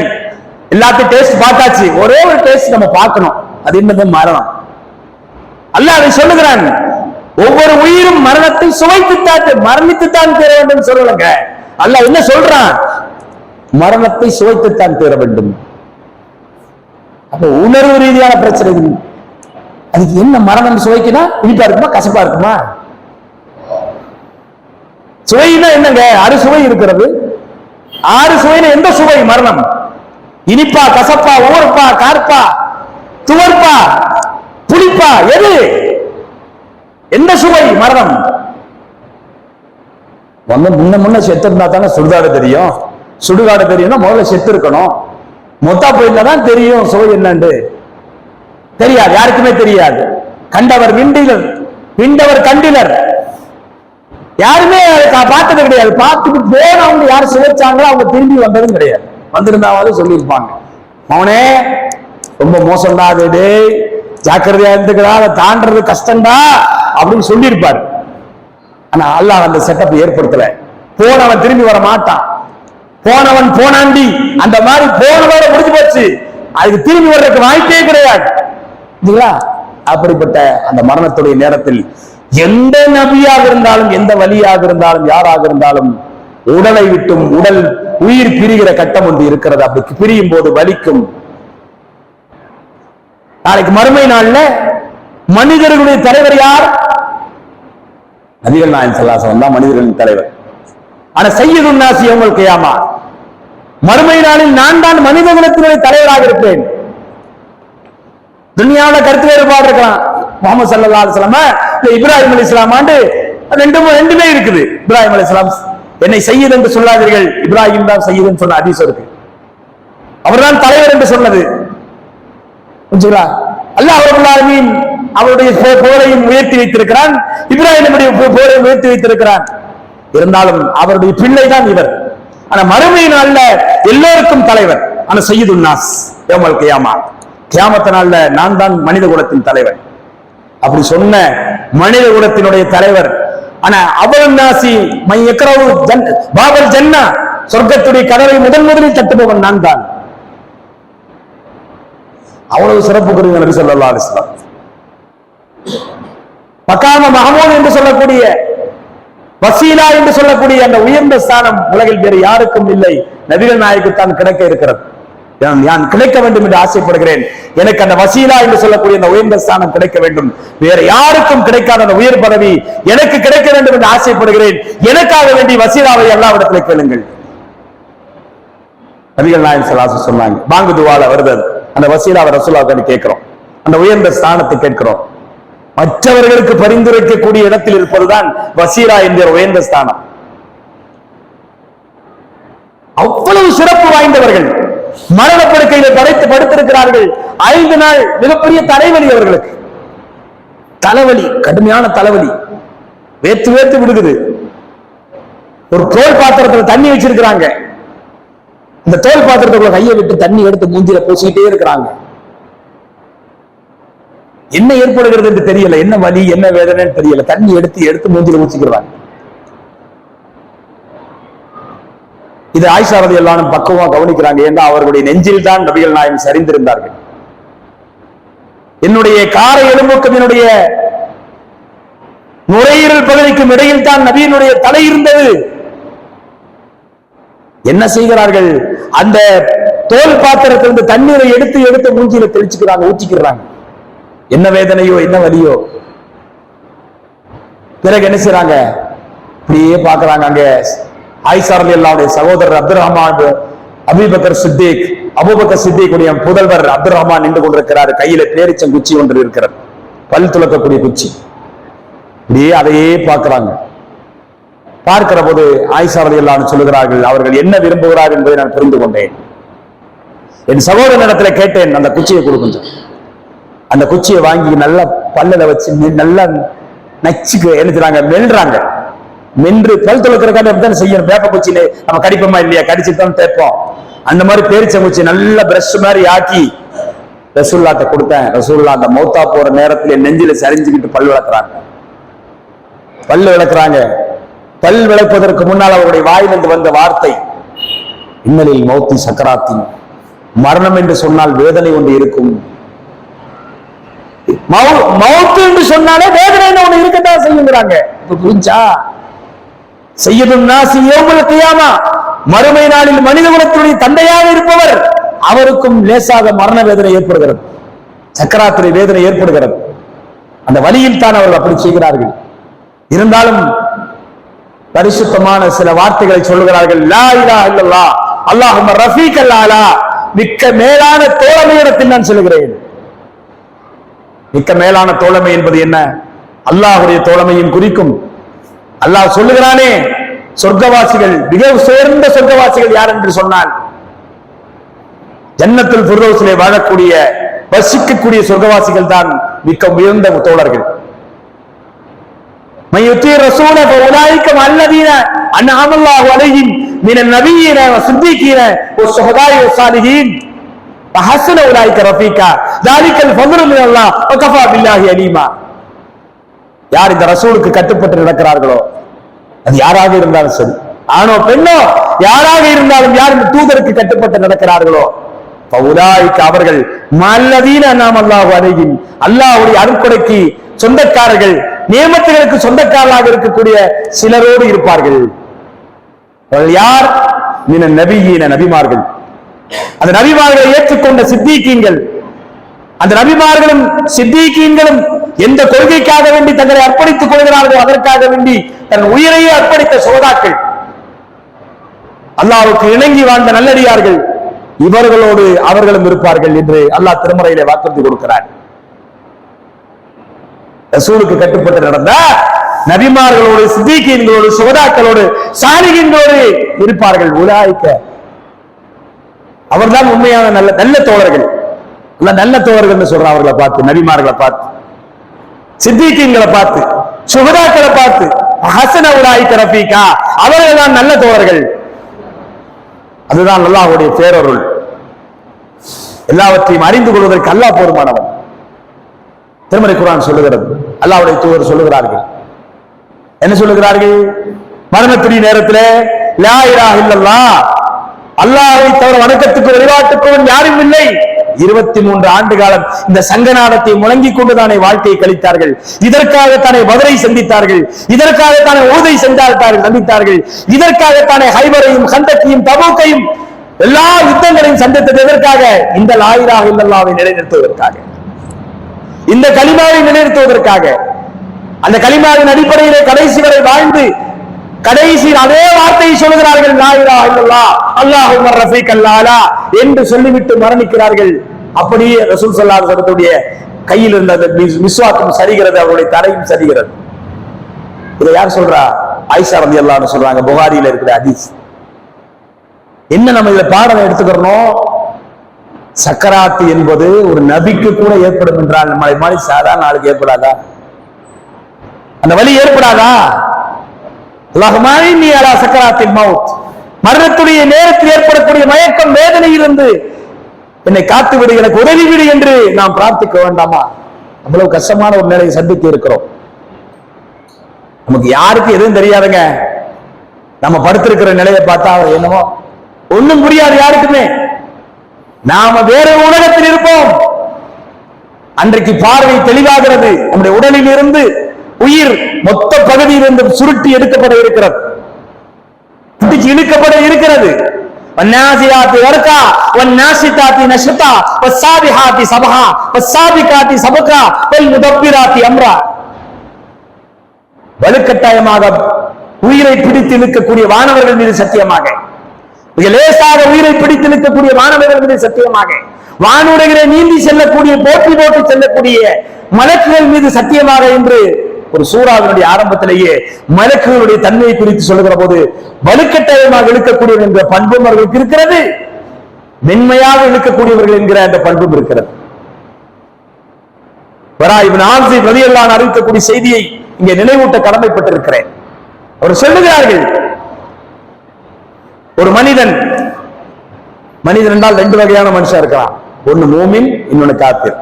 எல்லாத்தையும் டேஸ்ட் பார்த்தாச்சு, ஒரே ஒரு டேஸ்ட் நம்ம பார்க்கணும். அது என்னது? மரணம். அல்லாஹ் அதை சொல்லுகிறான், ஒவ்வொரு உயிரும் மரணத்தை மரணித்துத்தான் தீர வேண்டும் சொல்லுங்க. அல்லாஹ் என்ன சொல்றான்? மரணத்தை சுவைத்துத்தான் தீர வேண்டும். அப்ப உணர்வு ரீதியான பிரச்சனை. அதுக்கு என்ன மரணம்? சுவைக்குனா இனிப்பா இருக்குமா கசப்பா இருக்குமா? சுவைனா என்னங்க? 6 சுவை இருக்கிறது. 6 சுவையில எந்த சுவை மரணம்? இனிப்பா, கசப்பா, ஊர்ப்பா, கார்ப்பா, துவர்ப்பா, புளிப்பா, எது? எந்த சுவை மரணம்? முன்ன செத்து இருந்தா தானே சுடுகாடு தெரியும். சுடுகாடு தெரியும்னா முதல்ல செத்து இருக்கணும். மொத்தா போயிருந்தாதான் தெரியும் சுவை என்னண்டு. தெரியாது, யாருக்குமே தெரியாது. கண்டவர் விண்டிலர், விண்டவர் கண்டிலர். யாருமே பார்த்தது கிடையாது. பார்த்துட்டு போனவங்க யார் சுவைச்சாங்களோ அவங்க திரும்பி வந்ததும் கிடையாது. வந்திருந்தாவது சொல்லியிருப்பாங்க, அவனே ரொம்ப மோசம்டா, அது ஜாக்கிரதையா இருந்துக்கிறா, அதை தாண்டது கஷ்டம்டா அப்படின்னு சொல்லியிருப்பாரு. ஆனா அல்லாஹ் அந்த செட்டப் ஏற்படுத்தல. போனவன் திரும்பி வர மாட்டான். போனவன் போனாண்டி அந்த மாதிரி போனவரை முடிஞ்சு போச்சு. அதுக்கு திரும்பி வர்றதுக்கு வாய்ப்பே கிடையாது. அப்படிப்பட்ட அந்த மரணத்துடைய நேரத்தில் எந்த நபியாக இருந்தாலும், எந்த வலியாக இருந்தாலும், யாராக இருந்தாலும் உடலை விட்டும் உடல் உயிர் பிரிகிற கட்டம் ஒன்று இருக்கிறது. அப்படி பிரியும் போது வலிக்கும். நாளைக்கு மறுமை நாள்ல மனிதர்களுடைய தலைவர் யார்? நபிகள் நாயகம் ஸல்லல்லாஹு அலைஹி வஸல்லம் தான் மனிதர்களின் தலைவர். ஆனா சய்யிதுன் நாஸ் யௌமல் கியாமா, மறுமை நாளில் நான் தான் மனித குலத்தினுடைய தலைவராக இருப்பேன். துனியாவுல கருத்து வேறுபாடு இருக்கலாம். முஹம்மது ஸல்லல்லாஹு அலைஹி வஸல்லம் இப்ராஹிம் அலைஹிஸ்ஸலாம் ஆண்டு ரெண்டுமே இருக்குது. இப்ராஹிம் அலைஹிஸ்ஸலாம் என்னை சய்யித் என்று சொல்லாதீர்கள், இப்ராஹிம் தான் சய்யித் என்று சொன்ன ஹதீஸ் இருக்கு. அவர்தான் தலைவர் என்று சொன்னது. அல்லாஹ் ரப்பல் ஆலமீன் அவருடைய போரையும் உயர்த்தி வைத்திருக்கிறான், இப்ராஹிமுடைய போரையும் உயர்த்தி வைத்திருக்கிறான். இருந்தாலும் அவருடைய பிள்ளை தான் இவர். ஆனா மறுமை நாள்ல எல்லோருக்கும் தலைவர். ஆனா சய்யிதுன் நாஸ் யௌமல் கியாமா, கியாமத் நாள்ல நான் தான் மனித குலத்தின் தலைவர். அப்படி சொன்ன மனித குலத்தினுடைய தலைவர். ஆனா அவல் நாசி மை யக்ரவு பாபல் ஜன்னா, சொர்க்கத்துடைய கதவை முதலில் தட்டுபவன் நான் தான். அவ்வளவு சிறப்புக்குரிய நபி ஸல்லல்லாஹு அலைஹி வஸல்லம். மகாம மஹமூத் என்று சொல்லக்கூடிய, வசீலா என்று சொல்லக்கூடிய அந்த உயர்ந்த ஸ்தானம் உலகில் வேறு யாருக்கும் இல்லை, நபிகள் நாயகத்தான் கிடைக்க இருக்கிறது. நான் கிடைக்க வேண்டும் என்று ஆசைப்படுகிறேன். எனக்கு அந்த வசீலா என்று சொல்லக்கூடிய அந்த உயர்ந்த ஸ்தானம் கிடைக்க வேண்டும். வேற யாருக்கும் கிடைக்காத அந்த உயர் பதவி எனக்கு கிடைக்க வேண்டும் என்று ஆசைப்படுகிறேன். எனக்காக வேண்டிய வசீலாவை அல்லாஹ்விடத்தில் கேளுங்கள். நபிகள் நாயகம் ஸல்லல்லாஹு அலைஹி வஸல்லம் சொன்னாங்க. பாங்கு துஆல வருது அந்த வசீலாவை ரசூலுல்லாஹ்விடம் கேட்கிறோம், அந்த உயர்ந்த ஸ்தானத்தை கேட்கிறோம். மற்றவர்களுக்கு பரிந்துரைக்கக்கூடிய இடத்தில் இருப்பதுதான் வசீலா என்ற உயர்ந்த ஸ்தானம். அவ்வளவு சிறப்பு வாய்ந்தவர்கள் மரணப்படுக்கையில படுத்திருக்கிறார்கள். 5 நாள் மிகப்பெரிய தலைவலி அவர்களுக்கு. தலைவலி, கடுமையான தலைவலி, வேத்து வேத்து விடுகுது. ஒரு தோல் பாத்திரத்துல தண்ணி வச்சிருக்கிறாங்க. இந்த தோல் பாத்திரத்துக்குள்ள கையை விட்டு தண்ணி எடுத்து மூஞ்சில பூசிக்கிட்டே இருக்கிறாங்க. என்ன ஏற்படுகிறது என்று தெரியல, என்ன வலி என்ன வேதனை தெரியல. தண்ணி எடுத்து மூஞ்சில ஊற்றிக்கிறாங்க. இது ஆயிஷா ரலியல்லாஹு அன்ஹா பக்குவமா கவனிக்கிறாங்க. ஏன்னா அவர்களுடைய நெஞ்சில் தான் நபிகள் நாயகம் சரிந்திருந்தார்கள். என்னுடைய கார எலும்புக்கும் என்னுடைய நுரையீரல் பகுதிக்கும் இடையில் தான் நபியினுடைய தலை இருந்தது. என்ன செய்கிறார்கள்? அந்த தோல் பாத்திரத்திலிருந்து தண்ணீரை எடுத்து மூஞ்சியில தெளிச்சுக்கிறாங்க, ஊற்றிக்கிறாங்க. என்ன வேதனையோ என்ன வலியோ. பிறகு என்ன செய்யறாங்க? இப்படியே பாக்குறாங்க. அங்க ஆயிஷா ரலியல்லாஹு சகோதரர் அப்துல் ரஹ்மான் அபூபக்கர் சித்திக் உடைய புதல்வர் அப்துல் ரஹ்மான் நின்று கொண்டிருக்கிறார். கையில பேரிச்சம் குச்சி ஒன்று இருக்கிறது, பல் துலக்கக்கூடிய குச்சி. இப்படியே அதையே பார்க்கிறாங்க. பார்க்கிற போது ஆயிஷா ரலியல்லாஹு சொல்லுகிறார்கள், அவர்கள் என்ன விரும்புகிறார்கள் என்பதை நான் புரிந்து கொண்டேன். என் சகோதரனிடத்துல கேட்டேன், அந்த குச்சியை கொடுக்கும். அந்த குச்சியை வாங்கி நல்லா பல்லுல வச்சு நல்லா நச்சுக்கு எழுதுறாங்க, மெல்றாங்க. மென்று பல் துளக்கிறக்காக அப்படித்தான் செய்யணும். வேப்ப குச்சியில நம்ம கடிப்போமா இல்லையா? கடிச்சுதான் தேய்ப்போம். அந்த மாதிரி பேரிச்ச குச்சி நல்லா பிரஷ் மாதிரி ஆக்கி ரசூலுல்லாஹ்ட்ட கொடுத்தேன். ரசூலுல்லாஹ் அந்த மௌத்தா போற நேரத்துல நெஞ்சில சரிஞ்சுக்கிட்டு பல் விளக்குறாங்க. பல் விளக்குவதற்கு முன்னால் அவருடைய வாயிலிருந்து வந்த வார்த்தை, இன்னலில் மௌத்தி சக்கராத்தின், மரணம் என்று சொன்னால் வேதனை ஒன்று இருக்கும். மௌத்து என்று சொன்னாலே வேதனை ஒன்று இருக்கத்தான் செய்யுங்கிறாங்க. இப்ப புரிஞ்சா? சய்யிதுன் நாஸ் யௌமுல் கியாமா, மறுமை நாளில் மனித குலத்தினுடைய தந்தையாக இருப்பவர், அவருக்கும் லேசாக மரண வேதனை ஏற்படுகிறது, சக்கராத்துடைய வேதனை ஏற்படுகிறது. அந்த வழியில் தான் அவர்கள் அப்படி செய்கிறார்கள். இருந்தாலும் பரிசுத்தமான சில வார்த்தைகளை சொல்லுகிறார்கள். லா இலாஹா இல்லல்லாஹ் அல்லாஹும்ம ரஃபீக்கல் ஆலா, மிக்க மேலான தோழமையிடத்தில் நான் சொல்லுகிறேன். மிக்க மேலான தோழமை என்பது என்ன? அல்லாஹ்வுடைய தோழமையும் குறிக்கும். அல்லாஹ் சொல்லுகிறானே, சொர்க்கவாசிகள் மிக உயர்ந்த சொர்க்கவாசிகள் யார் என்று சொன்னால், ஜன்னத்துல் ஃபிர்தௌஸிலே வாழக்கூடிய வசிக்கக்கூடிய சொர்க்கவாசிகள் தான் மிக்க உயர்ந்த தோழர்கள். மய்யுத்தி ரசூல ஃபஉலாயிக அல்லதீன அன்அம அல்லாஹு அலைஹிம் மினன் நபிய்யின வஸித்தீகீன வஸ்ஸுஹதாஇ வஸ்ஸாலிஹீன் வஹஸன உலாயிக ரஃபீகா ذلكல் ஃபض்லு மினல்லாஹ் வகஃபா பில்லாஹி அலீமா. யார் இந்த ரசூலுக்கு கட்டுப்பட்டு நடக்கிறார்களோ, அது யாராக இருந்தாலும் சரி, ஆணோ பெண்ணோ யாராக இருந்தாலும், யார் தூதருக்கு கட்டுப்பட்டு நடக்கிறார்களோ அவர்கள் மல்லதீன நாம் அல்லாஹ் அலைஹிம், அல்லாஹ்வுடைய அருட்கொடைக்கு சொந்தக்காரர்கள், நியமத்துகளுக்கு சொந்தக்காரர்களாக இருக்கக்கூடிய சிலரோடு இருப்பார்கள். அவர்கள் யார்? மின நபியீன, நபிமார்கள். அந்த நபிமார்களை ஏற்றுக்கொண்ட சித்தீக்கீன்கள், அந்த நபிமார்களும் சித்தீக்கீன்களும் எந்த கொள்கைக்காக வேண்டி தங்களை அர்ப்பணித்துக் கொள்கிறார்களோ அதற்காக வேண்டி தன் உயிரையே அர்ப்பணித்த சோதாக்கள், அல்லாஹ்வுக்கு இணங்கி வாழ்ந்த நல்லடியார்கள், இவர்களோடு அவர்களும் இருப்பார்கள் என்று அல்லாஹ் திருமறையிலே வாக்குறுதி கொடுக்கிறார். ரசூலுக்கு கட்டுப்பட்டு நடந்த நபிமார்களோடு, சித்தீக்கீன்களோடு, சுகதாக்களோடு, சாலிஹீன்களோடு இருப்பார்கள். உலாயிக்க, அவர்தான் உண்மையான நல்ல நல்ல தோழர்கள். நல்ல தோழர்கள் சொல்ற அவர்களை பார்த்து, நபிமார்களை பார்த்து, சித்தீக்கீன்களை பார்த்து, சுகதாக்களை பார்த்து, ஹஸன உலாயிக்க ரஃபீகா, அவர்கள் தான் நல்ல தோழர்கள். அதுதான் அல்லாஹ்வுடைய பேரருள். எல்லாவற்றையும் அறிந்து கொள்வதற்கு அல்லாஹ் போதுமானவன். திருமறை குர்ஆன் சொல்லுகிறது, அல்லாஹ்வுடைய தூதர் சொல்லுகிறார்கள். என்ன சொல்லுகிறார்கள்? மரணத்துடைய நேரத்தில் லா இலாஹ இல்லல்லாஹ், அல்லாஹ்வை தவிர வணக்கத்துக்கு வழிபாட்டுக்கு யாரும் இல்லை. 23 ஆண்டு காலம் இந்த சங்கநாதத்தை முழங்கிக் கொண்டுதானே வாழ்க்கையை கழித்தார்கள். இதற்காகத்தானே பத்ரை சந்தித்தார்கள், இதற்காகத்தானே ஊதை சந்தித்தார்கள், இதற்காகத்தானே ஹைபரையும் கந்தக்கையும் தபூக்கையும் எல்லா யுத்தங்களையும் சந்தித்தது எதற்காக? இந்த லா இலாஹ இல்லல்லாஹ்வை நிலைநிறுத்துவதற்காக, இந்த கலிமாவை நிலைநிறுத்துவதற்காக. அந்த கலிமாவின் அடிப்படையிலே கடைசி வரை வாழ்ந்து கடைசியில் அதே வார்த்தையை சொல்கிறார்கள், லா இலாஹ இல்லல்லாஹ் அல்லாஹும்ம ரஃபீக்கல் ஆலா என்று சொல்லிவிட்டு மரணிக்கிறார்கள். அப்படியே ரசூல் ஸல்லல்லாஹு அலைஹி வஸல்லம் கையில் இருந்த மிஸ்வாக்கும் சரிகிறது, அவருடைய தலையும் சரிகிறது. இதை யார் சொல்றா? ஆயிஷா ரலியல்லாஹு அன்ஹா சொல்றாங்க, புகாரியில இருக்கிற ஹதீஸ். என்ன நம்ம இதுல பாடம் எடுத்துக்கிறோம்? சக்கராத்து என்பது ஒரு நபிக்கு கூட ஏற்படும் என்றால் நம்மளை மாதிரி சாதாரண ஆளுக்கு ஏற்படாதா? அந்த வலி ஏற்படாதா? அல்லாஹும்ம அலா சக்கராத்தில் மவுத், மரணத்துடைய நேரத்தில் ஏற்படக்கூடிய மயக்கம், வேதனையிலிருந்து என்னை காத்து விடு, எனக்கு உதவி விடு என்று நாம் பிரார்த்திக்க வேண்டாமா? அவ்வளவு கஷ்டமான ஒரு நிலையை சந்தித்து இருக்கிறோம். நமக்கு யாருக்கு எதுவும் தெரியாதுங்க. நம்ம படுத்திருக்கிற நிலையை பார்த்தா என்னமோ ஒண்ணும் புரியாது யாருக்குமே. நாம வேற உலகத்தில் இருப்போம். அன்றைக்கு பார்வை தெளிவாகிறது. நம்முடைய உடலில் இருந்து உயிர் மொத்த பகுதியிலிருந்து சுருட்டி எடுக்கப்பட இருக்கிறது, இழுக்கப்பட இருக்கிறது. வன்னாசியாத்தி வர்கா வன்னாசிதாத்தி நஷ்தா வஸ்ஸாபிஹாத்தி சபஹா வஸ்ஸாபிகாத்தி சபகா வல்முதப்பிராத்தி அம்ரா. வலுக்கட்டாயமாக உயிரை பிடித்து இழுக்கக்கூடிய வானவர்கள் மீது சத்தியமாக, மிக லேசாக உயிரை பிடித்து இழுக்கக்கூடிய வானவர்கள் மீது சத்தியமாக, வானுடைகளை நீந்தி செல்லக்கூடிய, போட்டி போட்டு செல்லக்கூடிய மலக்குகள் மீது சத்தியமாக என்று ஒரு சூறாவினுடைய ஆரம்பத்திலேயே மலக்குகளுடைய தன்மையை குறித்து சொல்லுகிற போது வலுக்கட்டாயமாக இழுக்கக்கூடியவர்கள் என்ற பண்பும் அவர்களுக்கு இருக்கிறது, மென்மையாக இழுக்கக்கூடியவர்கள் என்கிற அந்த பண்பும் இருக்கிறது. பரா இப்னு ஆஸிம் ரலியல்லாஹு அன்ஹு அறிவிக்கக்கூடிய செய்தியை இங்கே நினைவூட்ட கடமைப்பட்டிருக்கிறேன். அவர் சொல்லுகிறார்கள், ஒரு மனிதன் என்றால் ரெண்டு வகையான மனுஷன் இருக்கிறான். ஒன்னு மூமின், இன்னொன்னு காஃபிர்.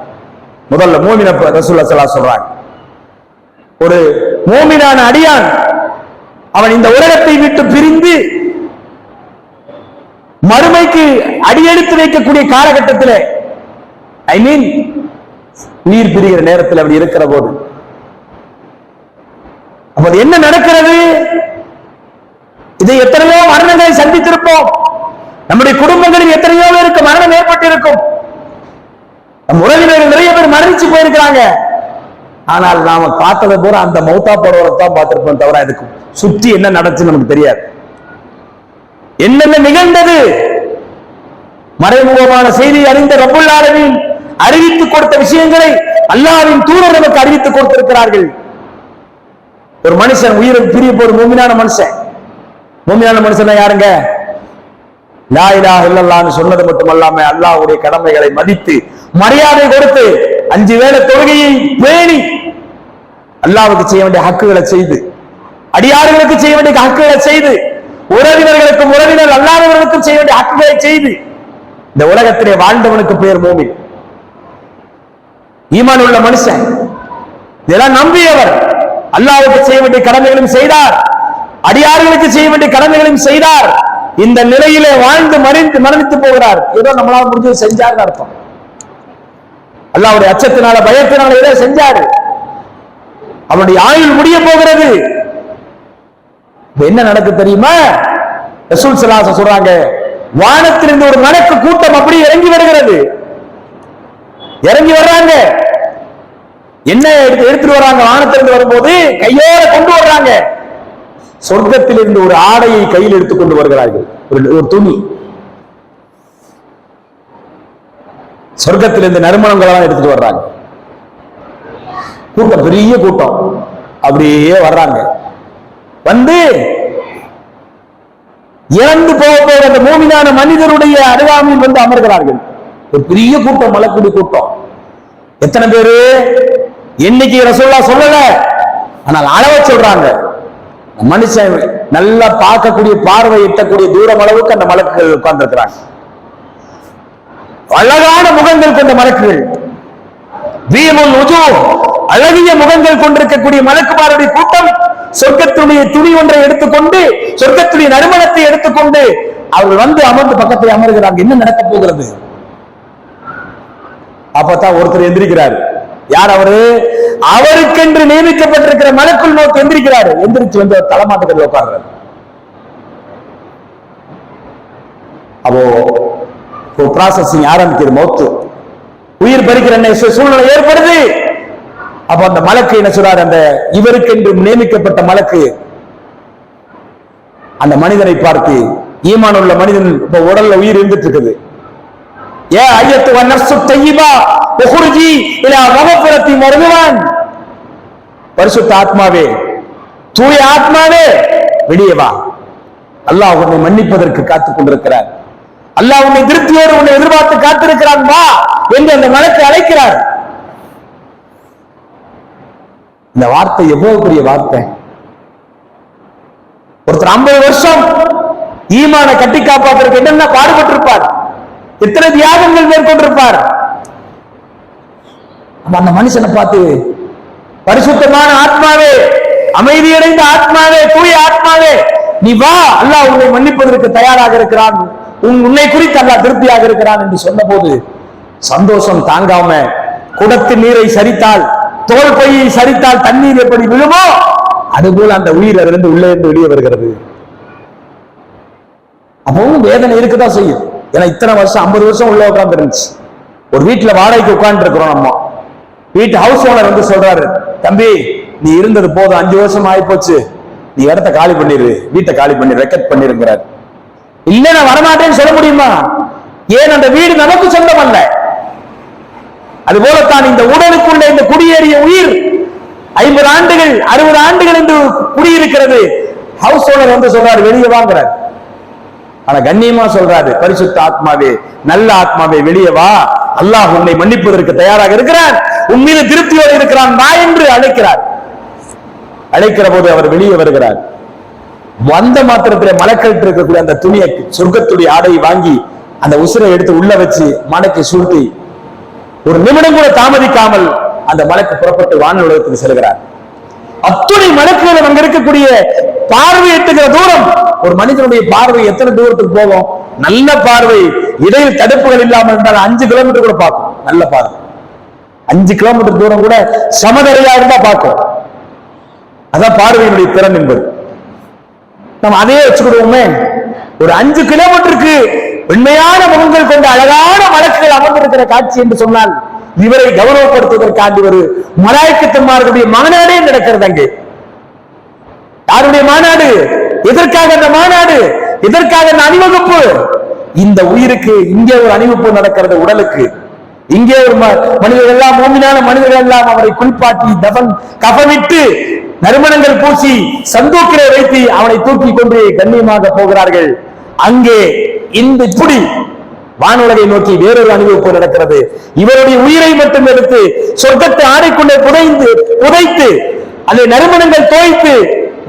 முதல்ல மூமின ரசூலுல்லாஹி ஸல்லல்லாஹு அலைஹி சொல்றாங்க, ஒரு மூமினான அடியான் அவன் இந்த உலகத்தை விட்டு பிரிந்து மறுமைக்கு அடியெடுத்து வைக்கக்கூடிய காலகட்டத்தில், ஐ மீன் உயிர் பிரிகிற நேரத்தில் அப்படி இருக்கிற போது அப்போது என்ன நடக்கிறது? இதை எத்தனையோ மரணங்களை சந்தித்திருப்போம். நம்முடைய குடும்பங்களில் எத்தனையோ பேருக்கு மரணம் ஏற்பட்டிருக்கும். நம் உறவினர்கள் நிறைய பேர் மரணிச்சு போயிருக்கிறாங்க. ஆனால் நாம பார்த்ததை போற அந்த மௌத்தா போறவரைத்தான் பார்த்திருப்போம், தவிர அதுக்கு சுற்றி என்ன நடந்துச்சு நமக்கு தெரியாது. என்னென்ன நிகழ்ந்தது? மறைமுகமான செய்தியை அறிந்த ரப்புல் ஆலமீன் அறிவித்துக் கொடுத்த விஷயங்களை அல்லாஹ்வின் தூதர் நமக்கு அறிவித்துக் கொடுத்திருக்கிறார்கள். ஒரு மனுஷன் உயிரை பிரிய போற மூமினான மனுஷன் யாருங்க? லா இலாஹ இல்லல்லாஹ்னு சொன்னது மட்டுமல்லாம அல்லாஹ்வுடைய கடமைகளை மதித்து மரியாதை கொடுத்து 5 வேளை தொழுகையை பேணி அல்லாஹ்வுக்கு செய்ய வேண்டிய ஹக்குகளை செய்து, அடியார்களுக்கு செய்ய வேண்டிய ஹக்குகளை செய்து, உறவினர்களுக்கும் உறவினர் அல்லாதவர்களுக்கும் செய்ய வேண்டிய ஹக்குகளை செய்து இந்த உலகத்திலே வாழ்ந்தவனுக்கு பெயர் மூமின், ஈமான் உள்ள மனுஷன். இதெல்லாம் நம்பியவர், அல்லாஹ்வுக்கு செய்ய வேண்டிய கடமைகளும் செய்தார், அடியார்களுக்கு செய்ய வேண்டிய கடமைகளையும் செய்தார். இந்த நிலையிலே வாழ்ந்து மரணித்து போகிறார். ஏதோ நம்மளால முடிஞ்சது செஞ்சாருன்னு அர்த்தம். அல்லாஹ்வுடைய அச்சத்தினால பயத்தினால ஏதோ செஞ்சாரு. அவனுடைய ஆயுள் முடிய போகிறது. என்ன நடக்கு தெரியுமா? ரசூல் ஸல்லல்லாஹு அலைஹி வஸல்லம் சொல்றாங்க, வானத்திலிருந்து ஒரு மலக்கு கூட்டம் அப்படி இறங்கி வருகிறது. இறங்கி வர்றாங்க. என்ன எடுத்துட்டு வர்றாங்க? வானத்திலிருந்து வரும்போது கையோட கொண்டு வர்றாங்க. சொர்க்கத்திலிருந்து ஒரு ஆடையை கையில் எடுத்துக் கொண்டு வருகிறார்கள். ஒரு துணி. சொர்க்கத்திலிருந்து நறுமணங்களெல்லாம் எடுத்துட்டு வர்றாங்க. கூட்டம், பெரிய கூட்டம் அப்படியே வர்றாங்க. வந்து இறந்து போக அந்த மூமினான மனிதருடைய அருகாமையில் வந்து அமர்கிறார்கள். ஒரு பெரிய கூட்டம், மலக்குடி கூட்டம். எத்தனை பேரு எண்ணிக்கை ரசூலுல்லாஹ் சொல்லல, ஆனால் அளவ சொல்றாங்க. மனுஷன் நல்லா பார்க்கக்கூடிய, பார்வை எட்டக்கூடிய தூரம் அளவுக்கு அந்த மலக்குகள் உட்கார்ந்து இருக்கிறாங்க. அழகான முகங்கள் கொண்ட மலக்குகள், வீமுல் வுஜூஹ், அழகிய முகங்கள் கொண்டிருக்கக்கூடிய மலக்குமாருடைய கூட்டம் சொர்க்கத்துடைய துணி ஒன்றை எடுத்துக்கொண்டு, சொர்க்கத்துடைய நறுமணத்தை எடுத்துக்கொண்டு அவர்கள் வந்து அமர்ந்து பக்கத்தில் அமர்கிறாங்க. என்ன நடக்க போகிறது? அப்பதான் ஒருத்தர் எந்திரிக்கிறார். யார் அவரு? அவருக்கென்று நியமிக்கப்பட்டிருக்கிற மலக்குள் நோக்கி எந்திரிக்கிறார். எந்திரிச்சு வந்து தலைமாட்டுக்கு உட்கார்றாரு. அப்போ ப்ராசஸிங் ஆரம்பிக்கிறது. மௌத்து, உயிர் பறிக்கிற சூழ்நிலை ஏற்படுது. அப்ப அந்த மலக்கு என்ன சொல்றாரு? அந்த இவருக்கென்று நியமிக்கப்பட்ட மலக்கு அந்த மனிதனை பார்த்து, ஈமான் உள்ள மனிதன் இப்ப உடல்ல உயிர் இருந்துட்டு இருக்குது. ஏ ஐயத்து வன்னஃப்ஸு தய்யிபா உஹ்ருஜி இலா மக்ஃபிரத்தி மர்துவான், பரிசுத்த ஆத்மாவே, தூய ஆத்மாவே, வெளியே வா. அல்லாஹ் உன்னை மன்னிப்பதற்கு காத்துக் கொண்டிருக்கிறார். அல்லாஹ் உன்னை திருப்தியோடு உன்னை எதிர்பார்த்து காத்திருக்கிறான், வா என்று அந்த மலக்கு அழைக்கிறார். இந்த வார்த்தை எவ்வளவு பெரிய வார்த்தை! ஒருத்தர் 50 வருஷம் ஈமான கட்டி காப்பாற்றுவதற்கு என்னென்ன பாடுபட்டிருப்பார், எத்தனை தியாகங்கள் மேற்கொண்டிருப்பார். அந்த மனுஷனை பார்த்து, பரிசுத்தமான ஆத்மாவே, அமைதியடைந்த ஆத்மாவே, தூய ஆத்மாவே, நீ வா, அல்லாஹ் உன்னை மன்னிப்பதற்கு தயாராக இருக்கிறான், உன்னை குறித்து அல்லாஹ் திருப்தியாக இருக்கிறான் என்று சொன்ன போது சந்தோஷம் தாங்காம, குடத்தில் நீரை சரித்தால், தோல் பையை சரித்தால் தண்ணீர் எப்படி விழுமோ அதுபோல அந்த உயிர் அதிலிருந்து உள்ளே இருந்து வெளியே வருகிறது. அப்பவும் வேதனை இருக்குதான் செய்யும். ஏன்னா இத்தனை வருஷம், 50 வருஷம் உள்ள உட்கார்ந்து இருந்துச்சு. ஒரு வீட்டுல வாடகைக்கு உட்கார்ந்து இருக்கிறோம். நம்ம வீட்டு ஹவுஸ் ஓனர் வந்து சொல்றாரு, தம்பி நீ இருந்தது போதும், 5 வருஷம் ஆகி போச்சு, நீ இடத்த காலி பண்ணிரு, வீட்டை காலி பண்ணி ரெக்கட் பண்ணிருங்கிறார். இல்ல நான் வரமாட்டேன்னு சொல்ல முடியுமா? ஏன் அந்த வீடு நமக்கு சொந்தம் அல்ல. அதுபோலத்தான் இந்த உடலுக்குள்ள இந்த குடியேறிய உயிர் 50 ஆண்டுகள் 60 ஆண்டுகள் என்று குடியிருக்கிறது. ஹவுஸ் ஓனர் வந்து சொல்றாரு, வெளியே வாங்குறாரு. ஆனா கண்ணியமா சொல்றாரு, பரிசுத்த ஆத்மாவே, நல்ல ஆத்மாவே, வெளியே வா, அல்லாஹ் உன்னை மன்னிப்பதற்கு தயாராக இருக்கிறான், உன் மீது திருப்தியோடு இருக்கிறான், வா என்று அழைக்கிறார். அழைக்கிற போது அவர் வெளியே வருகிறார். வந்த மாத்திரத்திலே மலக்கட்டு இருக்கக்கூடிய அந்த துணியை, சொர்க்கத்துடைய ஆடையை வாங்கி அந்த உசுரை எடுத்து உள்ள வச்சு மடக்கி சூட்டி, ஒரு நிமிடம் கூட தாமதிக்காமல் அந்த மலக்கு புறப்பட்டு வான உலகத்துக்கு செல்கிறார். அத்துணை மலக்குகள் அங்க இருக்கக்கூடிய பார்வை எட்டுகிற தூரம், ஒரு மனிதனுடைய பார்வை எத்தனை தூரத்துக்கு போகும்? நல்ல பார்வை, இடையில் தடுப்புகள் இல்லாமல் இருந்தால் 5 கிலோமீட்டர் கூட பார்க்கும். நல்ல பார்வை 5 கிலோமீட்டர் தூரம் கூட சமதரையா இருந்தா பார்க்கும். அதான் பார்வையினுடைய திறன் என்பது. நம்ம அதையே வச்சுக்கிடுவோமே. ஒரு 5 கிலோமீட்டருக்கு உண்மையான முகங்கள் கொண்ட அழகான மலக்குகள் அமர்ந்திருக்கிற காட்சி என்று சொன்னால், இவரை கௌரவப்படுத்துவதற்காண்டி ஒரு மலாய்க்கத்துமார்களுடைய மாநாடே நடக்கிறது. அங்கே யாருடைய மாநாடு? எதற்காக அந்த மாநாடு? எதற்காக அந்த அணிவகுப்பு? இந்த உயிருக்கு இங்கே ஒரு அணிவகுப்பு நடக்கிறது. உடலுக்கு இங்கே ஒரு மனிதர்கள் எல்லாம், மூமினான மனிதர்கள் எல்லாம் அவரை குளிப்பாட்டி கஃனிட்டு நறுமணங்கள் பூசி சந்தூக்கிலே வைத்து அவனை தூக்கி கொண்டு கண்ணியமாக போகிறார்கள். அங்கே இந்த இப்படி வானுலகை நோக்கி வேறொரு அணிவகுப்பு நடக்கிறது. இவருடைய உயிரை மட்டும் எடுத்து சொர்க்கத்தை ஆடைக்குள்ளே புதைத்து அதை நறுமணங்கள் தோய்த்து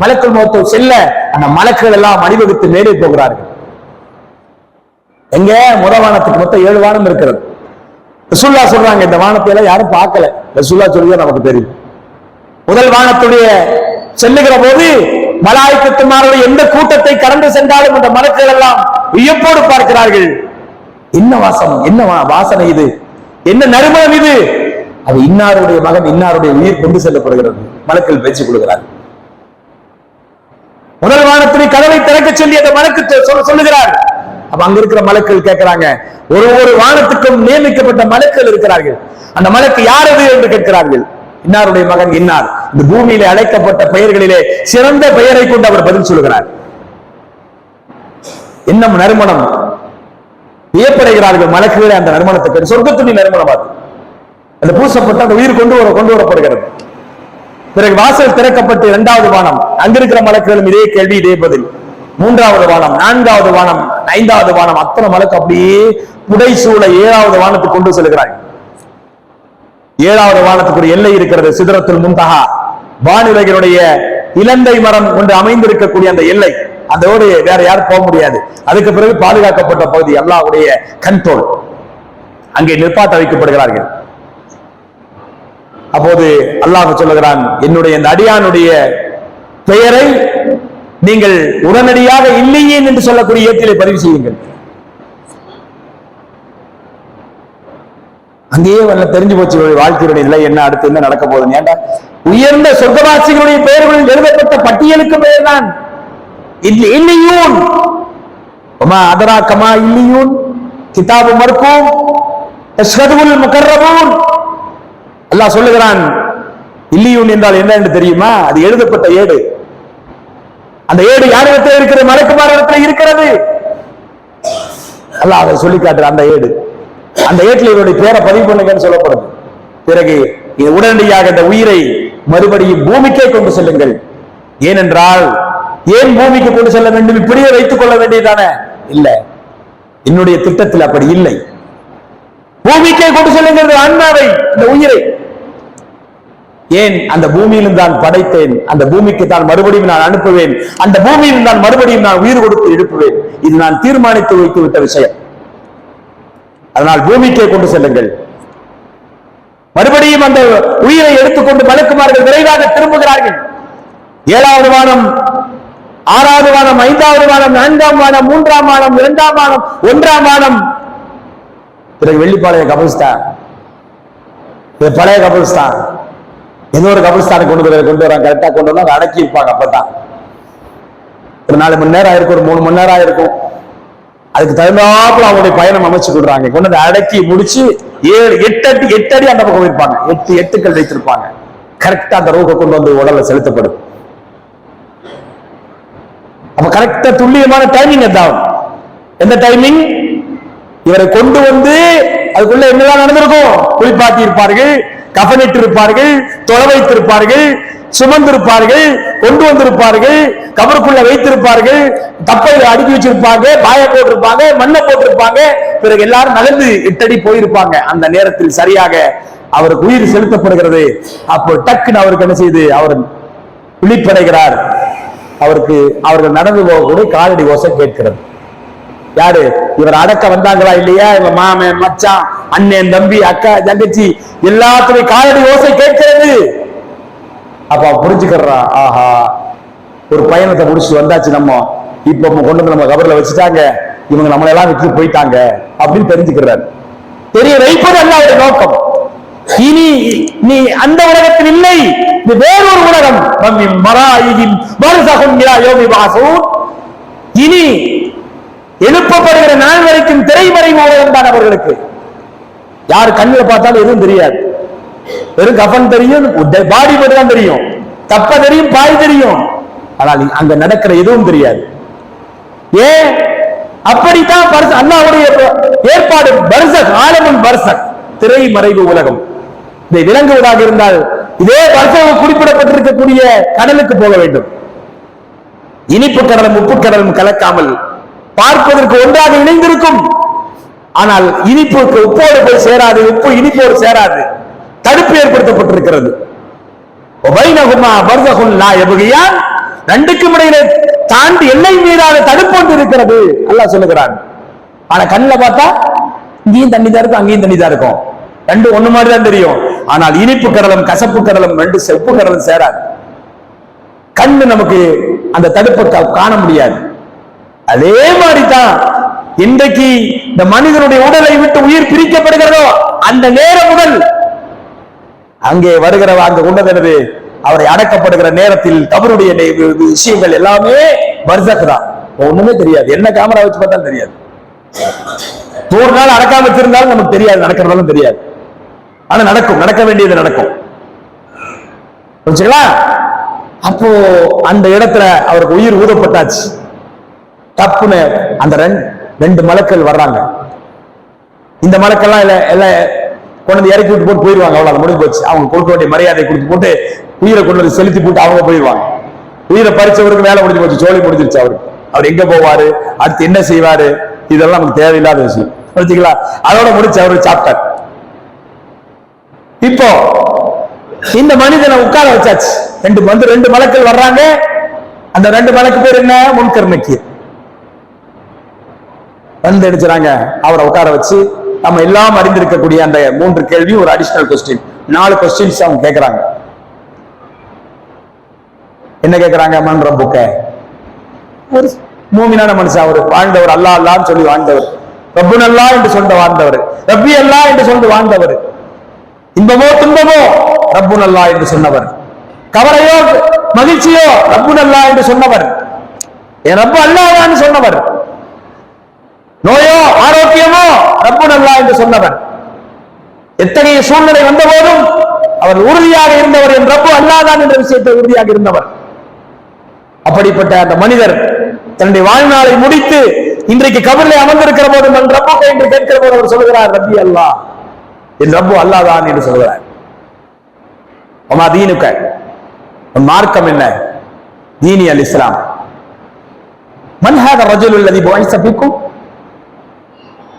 மலக்குள் மௌத் செல்ல அந்த மலக்குகள் எல்லாம் அணிவகுத்து மேலே போகிறார்கள். எங்க? முதவானத்துக்கு மொத்தம் 7 வானம் இருக்கிறது. ரசூலுல்லாஹ் சொல்றாங்க, இந்த வானத்தை எல்லாம் யாரும் பார்க்கல. ரசூலுல்லாஹ் சொல்லிதான் நமக்கு தெரியும். முதல் வானத்துடைய செல்லுகிற போது மலாய்க்கத்துமாருடைய எந்த கூட்டத்தை கடந்து சென்றாலும் இந்த மலக்குகள் எல்லாம் வியப்போடு பார்க்கிறார்கள். என்ன வாசம், என்ன வாசனை இது, என்ன நறுமணம் இது? அது இன்னாருடைய மகன், இன்னாருடைய உயிர் கொண்டு செல்லப்படுகிறது. மலக்குகள் பேச்சு கொள்கிறார். முதல் வானத்திலே கதவை திறக்க சொல்லி அந்த மலக்கு சொல்லுகிறார். அப்ப அங்க இருக்கிற மலக்குகள் கேட்கிறாங்க, ஒரு வானத்துக்கும் நியமிக்கப்பட்ட மலக்குகள் இருக்கிறார்கள். அந்த மலக்கு யார் அது என்று கேட்கிறார்கள். இன்னாருடைய மகன் இன்னார். இந்த பூமியிலே அழைக்கப்பட்ட பெயர்களிலே சிறந்த பெயரை கொண்டு அவர் பதில் சொல்கிறார். என்ன நறுமணம்! வியப்படைகிறார்கள் மலக்குகளே அந்த நறுமணத்துக்கு. சொர்க்கத்துடைய நறுமணம் அது. அந்த பூசப்பட்ட அந்த உயிர் கொண்டு வரப்படுகிறது. பிறகு வாசல் திறக்கப்பட்டு இரண்டாவது வானம், அங்கிருக்கிற மலக்குகளும் இதே கேள்வி, இதே பதில். மூன்றாவது வானம், நான்காவது வானம், ஐந்தாவது வானம், அத்தனை மலக்கு அப்படியே புடைசூழ ஏழாவது வானத்துக்கு கொண்டு செல்கிறார்கள். ஏழாவது வானத்துக்கு ஒரு எல்லை இருக்கிறது, சிதறத்துல் முன்தஹா. வானுலகினுடைய இலந்தை மரம் ஒன்று அமைந்திருக்கக்கூடிய அந்த எல்லை, அதோடு வேற யாரும் போக முடியாது. அதுக்கு பிறகு பாதுகாக்கப்பட்ட பகுதி, அல்லாஹ்வுடைய கண்ட்ரோல். அங்கே நிற்பாட்ட வைக்கப்படுகிறார்கள். அப்போது அல்லாஹ் சொல்லுகிறான், என்னுடைய இந்த அடியானுடைய பெயரை நீங்கள் உடனடியாக இல்லையே என்று சொல்லக்கூடிய ஏட்டிலே பதிவு செய்யுங்கள். அங்கேயே தெரிஞ்சு போச்சு வாழ்க்கையுடைய நிலை என்ன, அடுத்து என்ன நடக்க போகுது. ஏண்டா உயர்ந்த சொர்க்கவாசிகளுடைய பெயர்களில் எழுதப்பட்ட பட்டியலுக்கு பெயர் தான் இல்லியூன். அதரா கமா இல்லியூன், கிதாபு மர்கூம், தஷ்ஹதுல் முகர்ரபூன். அல்லாஹ் சொல்லுகிறான், இல்லியூன் என்றால் என்ன என்று தெரியுமா? அது எழுதப்பட்ட ஏடு. அந்த ஏடு யாரிடத்தில் இருக்கிறது? மலக்குமாரிடத்தில் இருக்கிறது. அல்லாஹ் அதை சொல்லி காட்டுற அந்த ஏடு, அந்த ஏட்டில் இவருடைய பேரை பதிவு பண்ணுங்கன்னு சொல்லப்படுது. பிறகு உடனடியாக இந்த உயிரை மறுபடியும் பூமிக்கே கொண்டு செல்லுங்கள். ஏனென்றால் ஏன் பூமிக்கு கொண்டு செல்ல வேண்டும்? இப்படியே வைத்துக் கொள்ள வேண்டியதானே? இல்ல, என்னுடைய திட்டத்தில் அப்படி இல்லை. பூமிக்கே கொண்டு செல்லுங்கள் ஆன்மாவை, இந்த உயிரை. ஏன்? அந்த பூமியிலும் தான் படைத்தேன், அந்த பூமிக்கு தான் மறுபடியும் நான் அனுப்புவேன், அந்த பூமியில் தான் மறுபடியும் நான் உயிர் கொடுத்து எழுப்புவேன். இது நான் தீர்மானித்து வைத்து விட்ட விஷயம். அதனால் பூமிக்கே கொண்டு செல்லுங்கள். மறுபடியும் அந்த உயிரை எடுத்துக்கொண்டு மலக்குமார்கள் விரைவாக திரும்புகிறார்கள். ஏழாவது வானம், ஆறாவது வானம், ஐந்தாவது வானம், நான்காம் வானம், மூன்றாம் வானம், இரண்டாம் வானம், ஒன்றாம் வானம். பிறகு வெள்ளிப்பாளைய கபிரிஸ்தான், பழைய கபிரிஸ்தான். ஏதோ ஒரு கபிரிஸ்தானை கொண்டு வராங்க. கரெக்டா கொண்டு வந்து அடக்கி இருப்பாங்க. அப்பதான் ஒரு 4 மணி நேரம் ஆயிருக்கும், ஒரு 3 மணி நேரம் ஆயிருக்கும். அதுக்கு தகுந்தாப்புல அவங்களுடைய பயணம் அமைச்சு கொடுறாங்க. கொண்டு வந்து அடக்கி முடிச்சு 8 அடி அந்த பக்கம் இருப்பாங்க. 8 எட்டுக்கள் வைத்திருப்பாங்க. கரெக்டா அந்த ரூஹை கொண்டு வந்து உடல்ல செலுத்தப்படும். அப்ப கரெக்டா துல்லியமான டைமிங் எதாவது. எந்த டைமிங்? இவரை கொண்டு வந்து அதுக்குள்ள என்னதான் நடந்திருக்கும்? குளிப்பாட்டி இருப்பார்கள், கஃனிட்டு இருப்பார்கள், தொலை வைத்திருப்பார்கள், சுமந்திருப்பார்கள், கொண்டு வந்திருப்பார்கள், கபருக்குள்ள வைத்திருப்பார்கள், தப்பையில அடுக்கி வச்சிருப்பாங்க, பாய போட்டிருப்பாங்க, மண்ணை போட்டிருப்பாங்க. பிறகு எல்லாரும் நகர்ந்து 8 அடி போயிருப்பாங்க. அந்த நேரத்தில் சரியாக அவருக்கு உயிர் செலுத்தப்படுகிறது. அப்போ டக்குன்னு அவருக்கு என்ன செய்து அவர் விழிப்படைகிறார். அவர்கள் நடந்து போகக்கூடிய காலடி ஓசை கேட்கிறது. யாரு? இவர் அடக்க வந்தாங்களா இல்லையா? இவன் மாமன், மச்சான், அண்ணன், தம்பி, அக்கா, தங்கச்சி எல்லாத்துடைய காலடி ஓசை கேட்கிறது. அப்ப புரிஞ்சுக்கிறா, ஆஹா, ஒரு பயணத்தை முடிச்சு வந்தாச்சு, நம்ம இப்ப கொண்டு வந்து நம்ம கபர்ல வச்சுட்டாங்க, இவங்க நம்மளை எல்லாம் விட்டு போயிட்டாங்க அப்படின்னு தெரிஞ்சுக்கிறார். தெரிய வைப்பது அல்லாஹ்வுடைய நோக்கம். இனி நீ அந்த உலகத்தில் இல்லை, இது வேறொரு உலகம். இனி எழுப்பப்படுகிற நாள் வரைக்கும் திரைமறைவு உலகம் தான் அவர்களுக்கு. யார் கண்ணில் பார்த்தாலும் எதுவும் தெரியாது. வெறும் கஃன் தெரியும், பாடி மட்டும் தான் தெரியும், தப்ப தெரியும், பாய் தெரியும். ஆனால் அங்க நடக்கிற எதுவும் தெரியாது. ஏன்? அப்படித்தான் அல்லாஹ்வுடைய ஏற்பாடு. பர்சக், ஆலமுன் பர்சக், திரைமறைவு உலகம். இதை விளங்குவதாக இருந்தால் இதே பர்சக் குறிப்பிடப்பட்டிருக்கக்கூடிய கடலுக்கு போக வேண்டும். இனிப்பு கடலும் உப்பு கடலும் கலக்காமல் பார்ப்பதற்கு ஒன்றாக இணைந்திருக்கும். ஆனால் இனிப்புக்கு உப்போடு போய் சேராது, உப்பு இனிப்போடு சேராது. தடுப்பு ஏற்படுத்தப்பட்டிருக்கிறது. ரெண்டுக்கும் இடையில தாண்டி எல்லை மீறாத தடுப்பு ஒன்று இருக்கிறது அல்லாஹ் சொல்லுகிறான். ஆனா கண்ணில் பார்த்தா இங்கேயும் தண்ணி தான் இருக்கும், அங்கேயும் தண்ணி தான் இருக்கும். ரெண்டு ஒண்ணு மாதிரி தான் தெரியும். ஆனால் இனிப்பு கடலும் கசப்பு கடலும் ரெண்டு செப்பு கடலும் சேராது. கண்ணு நமக்கு அந்த தடுப்பை காண முடியாது. அதே மாதிரிதான் இன்றைக்கு இந்த மனிதனுடைய உடலை விட்டு உயிர் பிரிக்கப்படுகிறதோ அந்த நேரம் முதல் அங்கே வருகிற அந்த உண்டதனது அவரை அடக்கப்படுகிற நேரத்தில் கபருடைய விஷயங்கள் எல்லாமே பர்சக் தான். ஒண்ணுமே தெரியாது, என்ன கேமரா வச்சு பார்த்தாலும் தெரியாது. 100 நாள் அடக்காம வச்சிருந்தாலும் நமக்கு தெரியாது, நடக்கிறதாலும் தெரியாது. ஆனா நடக்கும், நடக்க வேண்டியது நடக்கும். புரிஞ்சுங்களா? அப்போ அந்த இடத்துல அவருக்கு உயிர் ஊதப்பட்டாச்சு. தப்புன்னு அந்த 2 மலக்கள் வர்றாங்க. இந்த மலக்கெல்லாம் எல்லாம் கொண்டு இறக்கி விட்டு போட்டு போயிடுவாங்க. அவ்வளவு முடிஞ்சு போச்சு. அவங்க கொடுக்க வேண்டிய மரியாதை கொடுத்து போட்டு உயிரை கொண்டு வந்து செலுத்தி போட்டு அவங்க போயிடுவாங்க. உயிரை பறிச்சவருக்கு வேலை முடிஞ்சு போச்சு, சோழி முடிஞ்சிருச்சு. அவர் எங்க போவாரு, அடுத்து என்ன செய்வாரு, இதெல்லாம் நமக்கு தேவையில்லாத விஷயம். புரிஞ்சுங்களா? அதோட முடிச்சு அவரு சாப்டர். இப்போ இந்த மனிதனை உட்கார வச்சாச்சு. 2 மலக்கள் வர்றாங்க. அந்த 2 மலக்கு பேர் என்ன? முன்கர் நக்கீர். வந்து அடிச்சாங்க. அவரை உட்கார வச்சு நம்ம எல்லாம் அறிந்திருக்கக்கூடிய அந்த 3 கேள்வி, ஒரு அடிஷனல் கொஸ்டின், 4 கொஸ்டின்ஸ் அவங்க கேட்கிறாங்க. என்ன கேட்கிறாங்க? மன் ரப்புக்க. ஒரு மூமினான மனுஷன், அவர் வாழ்ந்தவர், அல்லாஹ் அல்லாஹ்னு சொல்லி வாழ்ந்தவர், ரப்புன் அல்லாஹ் என்று சொல்லிட்டு வாழ்ந்தவர், ரப்பி அல்லாஹ் என்று சொல்லிட்டு வாழ்ந்தவர், இன்பமோ துன்பமோ ரப்புன் அல்லாஹ் என்று சொன்னவர், கவலையோ மகிழ்ச்சியோ ரப்புன் அல்லாஹ் என்று சொன்னவர், என் ரப்பு அல்லாஹ்னு சொன்னவர், நோயோ ஆரோக்கியமோ ரப்புன் அல்லாஹ் என்று சொன்னவர், எத்தகைய சூழ்நிலை வந்த போதும் அவர் உறுதியாக இருந்தவர், என் ரப்பு அல்லாஹ் தான் என்ற விஷயத்தை உறுதியாக இருந்தவர். அப்படிப்பட்ட அந்த மனிதர் தன்னுடைய வாழ்நாளை முடித்து இன்றைக்கு கபரிலே அமர்ந்திருக்கிற போது மன் ரப்புக்க என்று கேட்கிற போது அவர் சொல்கிறார், ரப்பி அல்லாஹ், என் ரப்பு அல்லாஹ் தான் என்று சொல்கிறார். வமா தீனுக்க, உன் மார்க்கம் என்ன? தீனி அல் இஸ்லாம். மன் ஹாத ரஜுல் அல்லதி புஇஸ ஃபீக்கும்,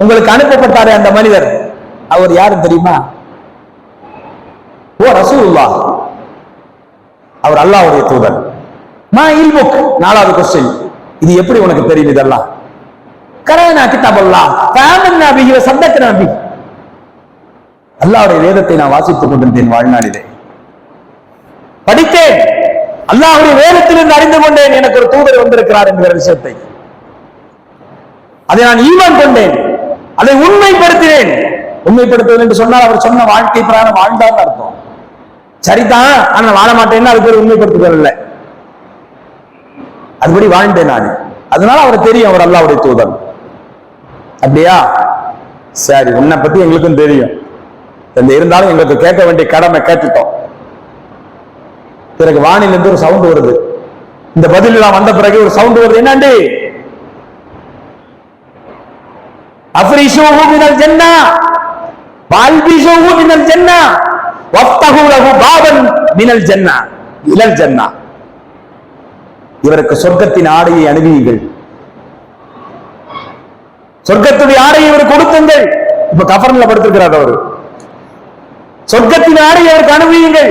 உங்களுக்கு அனுப்பப்பட்டாரே அந்த மனிதர், அவர் யாரு தெரியுமா? ஓ ரசூலுல்லாஹ், அவர் அல்லாஹ்வுடைய தூதர். மா இல்முக், 4வது கொஸ்டின், இது எப்படி உனக்கு தெரியும்? இதெல்லாம் கரனா கிதாபல்லாஹ் ஃபஆமன்னா பிஹி வ ஸதக்னா பிஹி, அல்லாஹ்வுடைய வேதத்தை நான் வாசித்துக் கொண்டிருந்தேன், வாழ்நாளிலே படித்தேன், அல்லாஹ்வுடைய வேதத்திலிருந்து அறிந்து கொண்டேன் எனக்கு ஒரு தூதர் வந்திருக்கிறார் என்கிற விஷயத்தை. அதை நான் ஈமான் கொண்டேன், அதை உண்மைப்படுத்தினேன். உண்மைப்படுத்துவது என்று சொன்னால் அவர் சொன்ன வாழ்க்கை பிரகாரம் வாழ்ந்தான்னு அர்த்தம். சரிதான், ஆனா வாழ மாட்டேன்னு அதுக்கு ஒரு உண்மைப்படுத்துதல் இல்லை, அதுபடி வாழ்ந்தேன் நான். அதனால அவர் தெரியும், அவர் அல்லாஹ்வுடைய தூதர். அப்படியா? சரி, உன்னை பத்தி எங்களுக்கும் தெரியும், இருந்தாலும் எங்களுக்கு கேட்க வேண்டிய கடமை கேட்டுட்டோம். பிறகு வானிலிருந்து ஒரு சவுண்ட் வருது. இந்த பதில் எல்லாம் வந்த பிறகு ஒரு சவுண்ட் வருது. என்னண்டி? அஃப்ரிஷூஹு மினல் ஜன்னா வல்பிஷூஹு மினல் ஜன்னா வஃப்தஹு லஹு பாபன் மினல் ஜன்னா இலல் ஜன்னா, இவருக்கு சொர்க்கத்தின் ஆடையை அணிவியுங்கள், சொர்க்கத்துடைய ஆடையை இவர் கொடுத்துங்கள். இப்ப கஃபர்ல படுத்திருக்கிறார் அவர். சொர்க்கத்தின் ஆடையை அவருக்கு அணிவியுங்கள்,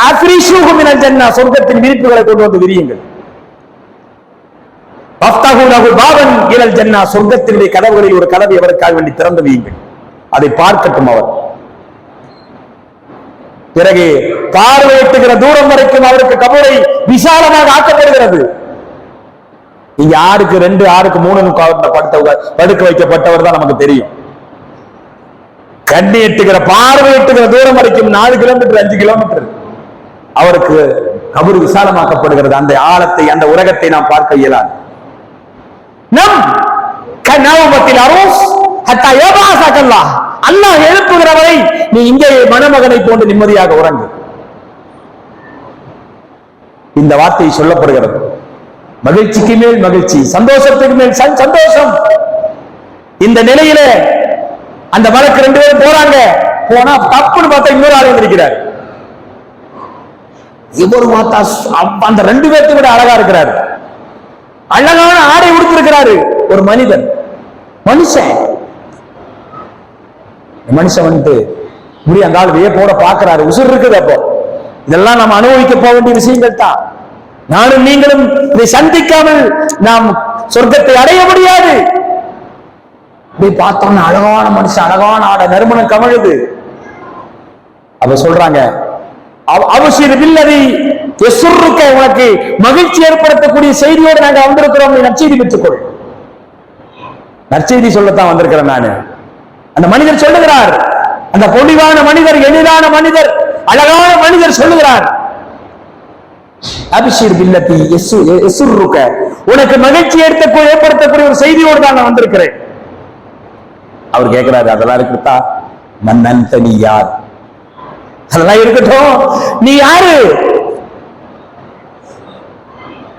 அஃப்ரிஷூஹு மினல் ஜன்னா, சொர்க்கத்தின் விரிப்புகளை கொண்டு வந்து விரியுங்கள், வஃப்தஹு லஹு பாபன் இலல் ஜன்னா, சொர்க்கத்தினுடைய கதவுகளில் ஒரு கதவை அவருக்காக வேண்டி திறந்து வையுங்கள், அதை பார்க்கட்டும் அவர். பிறகு பார்வையிட்டுகிற தூரம் வரைக்கும் அவருக்கு கபரை விசாலமாக ஆக்கப்படுகிறது. இங்க 6க்கு 2 6க்கு 3 படுக்க வைக்கப்பட்டவர் தான் நமக்கு தெரியும். கண்ணி எட்டுகிற பார்வையிட்டுகிற தூரம் வரைக்கும் 4 கிலோமீட்டர் 5 கிலோமீட்டர் அவருக்கு கபர் விசாலமாக்கப்படுகிறது. அந்த ஆழத்தை, அந்த உலகத்தை நாம் பார்க்க இயலாது. நம் கனவுமத்தில் அரூஸ் ஹத்தா யபாஸகல்லாஹ், அல்லாஹ் எழுப்புகிறவரை நீ இங்கே மணமகனை போன்று நிம்மதியாக உறங்கு. இந்த வார்த்தை சொல்லப்படுகிறது. மகிழ்ச்சிக்கு மேல் மகிழ்ச்சி, சந்தோஷத்துக்கு மேல் சந்தோஷம். இந்த நிலையில அந்த மலக்கு 2 பேரும் போறாங்க. போனா தப்புன்னு பார்த்தா இன்னொரு ஆள் இருக்கிறார். இவரு பார்த்தா அந்த 2 பேர்த்து விட அழகா இருக்கிறார். அழகான ஆடை உடுத்திருக்கிறாரு. ஒரு மனிதன், மனுஷன் வந்துட்டு இப்படி அந்த ஆள் வியப்போட பாக்குறாரு. உசுர் இருக்குது. அப்போ இதெல்லாம் நாம் அனுபவிக்க போக வேண்டிய விஷயங்கள் தான். நானும் நீங்களும் இதை சந்திக்காமல் நாம் சொர்க்கத்தை அடைய முடியாது. இப்படி பார்த்தோம்னா அழகான மனுஷன், அழகான ஆடை, நறுமணம் கமழுது. அப்ப சொல்றாங்க, அவசியம் இல்லதி உனக்கு மகிழ்ச்சி ஏற்படுத்தக்கூடிய செய்தியோடு நாங்க வந்திருக்கிறோம், நீ நற்செய்தி பெற்றுக்கொள். நற்செய்தி சொல்லத்தான் வந்திருக்கிறேன் நானு. அந்த மனிதர் சொல்லுகிறார், அந்த பொலிவான மனிதர், எளிதான மனிதர், அழகான மனிதர் சொல்லுகிறார், அபிஷேர் பில்லத்தி யசுர்ருக, உனக்கு மகிழ்ச்சி ஏற்படுத்தக்கூடிய ஒரு செய்தியோடு தான் நான் வந்திருக்கிறேன். அவர் கேட்கிறாரு, அதெல்லாம் இருக்குதா? மன்னன் நீ யார்? அதெல்லாம் இருக்கட்டும், நீ யாரு?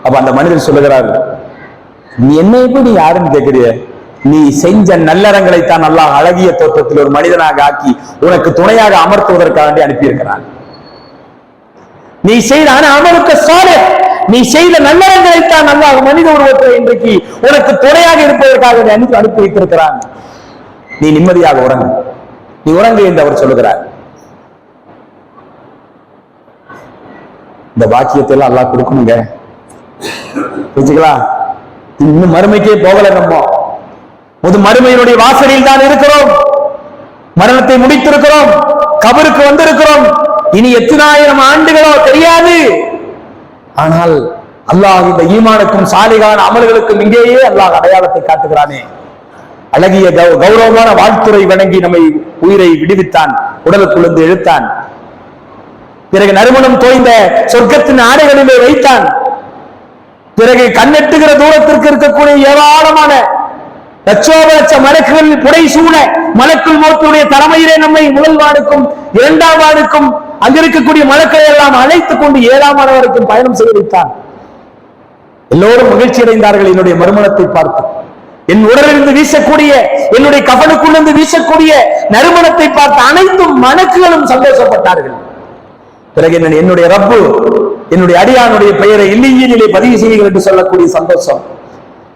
அப்ப அந்த மனிதர் சொல்லுகிறார், நீ என்ன எப்படி நீ யாருன்னு கேட்கிறிய? நீ செஞ்ச நல்லறங்களைத்தான் அல்லாஹ் அழகிய தோற்றத்தில் ஒரு மனிதனாக ஆக்கி உனக்கு துணையாக அமர்த்துவதற்காக அனுப்பியிருக்கிறான். நீ செய்த அமலுக்கு சாலிஹ், நீ செய்த நல்லறங்களைத்தான் அல்லாஹ் மனித உருவத்தை இன்றைக்கு உனக்கு துணையாக இருப்பதற்காக அனுப்பி வைத்திருக்கிறான். நீ நிம்மதியாக உறங்கு, நீ உறங்கு என்று அவர் சொல்லுகிறார். இந்த பாக்கியத்தை எல்லாம் அல்லாஹ் கொடுக்கணுங்க. புரிஞ்சுக்கலாம்? இன்னும் மறுமைக்கே போகல. நம்ம மறுமையினுடைய வாசலில் தான் இருக்கிறோம். மரணத்தை முடித்திருக்கிறோம், கபருக்கு வந்திருக்கிறோம். இனி எத்தனாயிரம் ஆண்டுகளோ தெரியாது. ஆனால் அல்லாஹ் இந்த ஈமானுக்கும் சாலிகான அமல்களுக்கும் இங்கேயே அல்லாஹ் அடையாளத்தை காட்டுகிறானே. அழகிய கௌரவமான வாழ்த்துறை வணங்கி நம்மை உயிரை விடுவித்தான், உடலுக்குள்ளது எழுத்தான். பிறகு நறுமணம் தோய்ந்த சொர்க்கத்தின் ஆடைகளிலே வைத்தான். பிறகு கண்ணெட்டுகிற தூரத்திற்கு இருக்கக்கூடிய ஏராளமான லட்சோபலட்ச மலக்குகள் புடை சூழ மலக்குள் மௌத்துடைய தலைமையிலே நம்மை முதல் வானுக்கும் இரண்டாம் வானுக்கும் அங்கிருக்கக்கூடிய மலக்களை எல்லாம் அழைத்துக் கொண்டு 7ஆம் வானம் வரைக்கும் பயணம் செய்து வைத்தான். எல்லோரும் மகிழ்ச்சி அடைந்தார்கள் என்னுடைய மறுமணத்தை பார்த்து. என் உடலிலிருந்து வீசக்கூடிய, என்னுடைய கபனுக்குள்ளிருந்து வீசக்கூடிய நறுமணத்தை பார்த்து அனைத்து மலக்குகளும் சந்தோஷப்பட்டார்கள். பிறகு என்னுடைய ரப்பு என்னுடைய அடியானுடைய பெயரை இல்லையிலே பதிவு செய்யுங்கள் என்று சொல்லக்கூடிய சந்தோஷம்.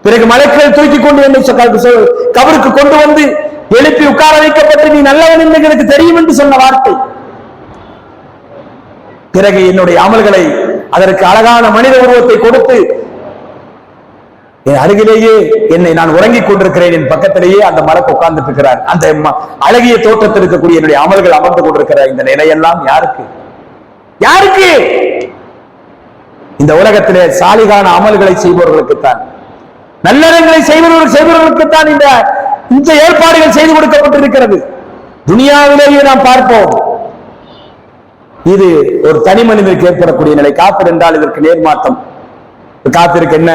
பிறகு மலக்குகள் தூக்கி கொண்டு என்னை கபருக்கு கொண்டு வந்து எழுப்பி உட்கார வைக்கப்பட்டு நீ நல்லவன் என்று எனக்கு தெரியும் என்று சொன்ன வார்த்தை. பிறகு என்னுடைய அமல்களை அதற்கு அழகான மனித உருவத்தை கொடுத்து என் அருகிலேயே என்னை நான் உறங்கிக் கொண்டிருக்கிறேன், என் பக்கத்திலேயே அந்த மலக்கு உட்கார்ந்துட்டு இருக்கிறார். அந்த அழகிய தோற்றத்தில் இருக்கக்கூடிய என்னுடைய அமல்கள் அமர்ந்து கொண்டிருக்கிற இந்த நிலையெல்லாம் யாருக்கு? யாருக்கு? இந்த உலகத்திலே சாலிகான அமல்களை செய்பவர்களுக்குத்தான், நல்லறங்களை செய்பவர்களுக்குத்தான் இந்த ஏற்பாடுகள் செய்து கொடுக்கப்பட்டிருக்கிறது. துனியாவிலேயே நாம் பார்ப்போம், இது ஒரு தனி மனிதனுக்கு ஏற்படக்கூடிய நிலை. காப்பீர் என்றால் இதற்கு நேர்மாற்றம். காப்பிற்கு என்ன?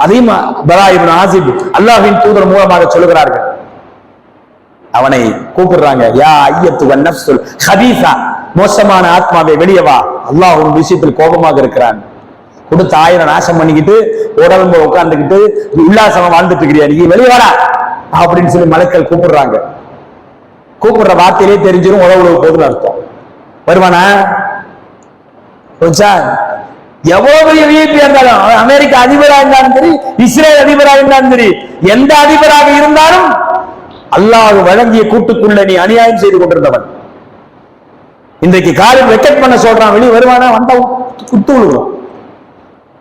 அதையும் பரா இப்னு ஆசிப் அல்லாஹ்வின் தூதர் மூலமாக சொல்லுகிறார்கள். அவனை கூப்பிடுறாங்க, யா ஐயத்துவன் நஃப்ஸுல் ஹபீஸா, மோசமான ஆத்மாவை வெளியே வா, அல்லாஹ் உன் விஷயத்தில் கோபமாக இருக்கிறான். கொடுத்த 1000 நாசம் பண்ணிக்கிட்டு உடம்பு உட்கார்ந்துக்கிட்டு உல்லாசமா வாழ்ந்துட்டு இருக்கிறியா, நீ வெளியே வாடா அப்படின்னு சொல்லி மலக்கள் கூப்பிடுறாங்க. கூப்பிடுற வார்த்தையிலே தெரிஞ்சிடும் உழவு போதுன்னு அர்த்தம். வருவானா? எவ்வளவு பெரிய விஐபியா இருந்தாலும், அமெரிக்க அதிபராக இருந்தாலும் சரி, இஸ்ரேல் அதிபராக இருந்தாலும் சரி, எந்த அதிபராக இருந்தாலும் அல்லாஹ் வழங்கிய கூட்டுக்குள்ள நீ அநியாயம் செய்து கொண்டிருந்தவன். இன்றைக்கு காலில் வெக்கெட் பண்ண சொல்றான், வெளியே வருவானா? வந்தா குத்து விழுவோம்,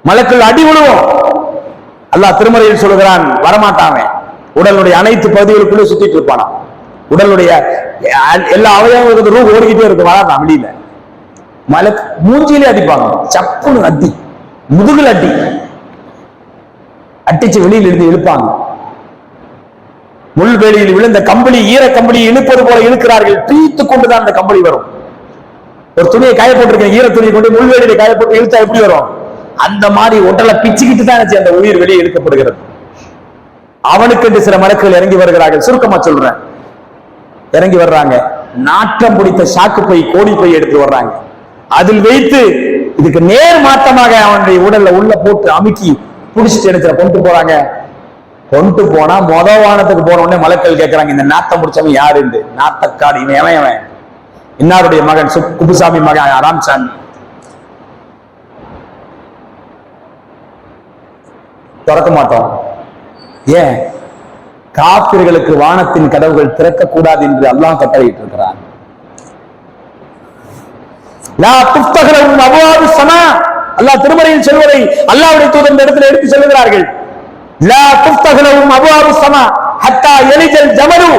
மலக்குள் அடி விழுவோம். அல்லாஹ் திருமறையில் சொல்லுகிறான், வரமாட்டான். உடலுடைய அனைத்து பகுதிகளுக்குள்ளே சுத்திட்டு இருப்பானா. உடலுடைய எல்லா அவயவங்களுக்கும் ரூ ஓடிக்கிட்டே இருக்கும், வராதான் வெளியில. மலக்கு மூஞ்சியிலே அடிப்பாங்க, சப்புன்னு அடி, முதுகுல அடி, அட்டிச்சு வெளியில் இருந்து இழுப்பாங்க. முள்வேலியில் விழுந்த கம்பளி, ஈர கம்பளி இழுப்பது போல இழுக்கிறார்கள். பீத்து கொண்டுதான் அந்த கம்பளி வரும். ஒரு துணியை காய போட்டிருக்கேன், ஈர துணியை கொண்டு முள்வேலியை காய போட்டு இழுத்தா எப்படி வரும்? அந்த மாதிரி ஒன்றலை பிச்சுக்கிட்டு தான் அந்த உயிர் வெளியே இழுக்கப்படுகிறது. அவனுக்கு என்று சில மலக்குகள் இறங்கி வருகிறார்கள். சுருக்கமா சொல்றேன், இறங்கி வர்றாங்க. நாற்றம் பிடித்த சாக்கு பை, கோடி பை எடுத்து வர்றாங்க. அதில் வைத்து இதுக்கு நேர் மாற்றமாக அவனுடைய உடல்ல உள்ள போட்டு அமுக்கி புடிச்சிட்டு எடுக்கிற கொண்டு போறாங்க. கொண்டு போனா வானத்துக்கு போன உடனே மலக்கள் கேட்கிறாங்க, இந்த நாத்தம் முடிச்சவன் யாரு? நாத்தக்காடு, இவன் எவன்? இன்னாருடைய மகன் குப்புசாமி மகன் ராம்சாமி. திறக்க மாட்டோம். ஏன்? காபிர்களுக்கு வானத்தின் கதவுகள் திறக்கக்கூடாது என்று அல்லாஹ் கட்டளையிட்டு இருக்கிறான். அல்லாஹ் திருமறையில் சொல்வதை அல்லாஹ்வுடைய தூதர் இந்த இடத்துல எடுத்து சொல்லுகிறார்கள். லா துஃப்தஹு லஹும் அப்வாபு ஸமா ஹத்தா யலிஜல் ஜமலு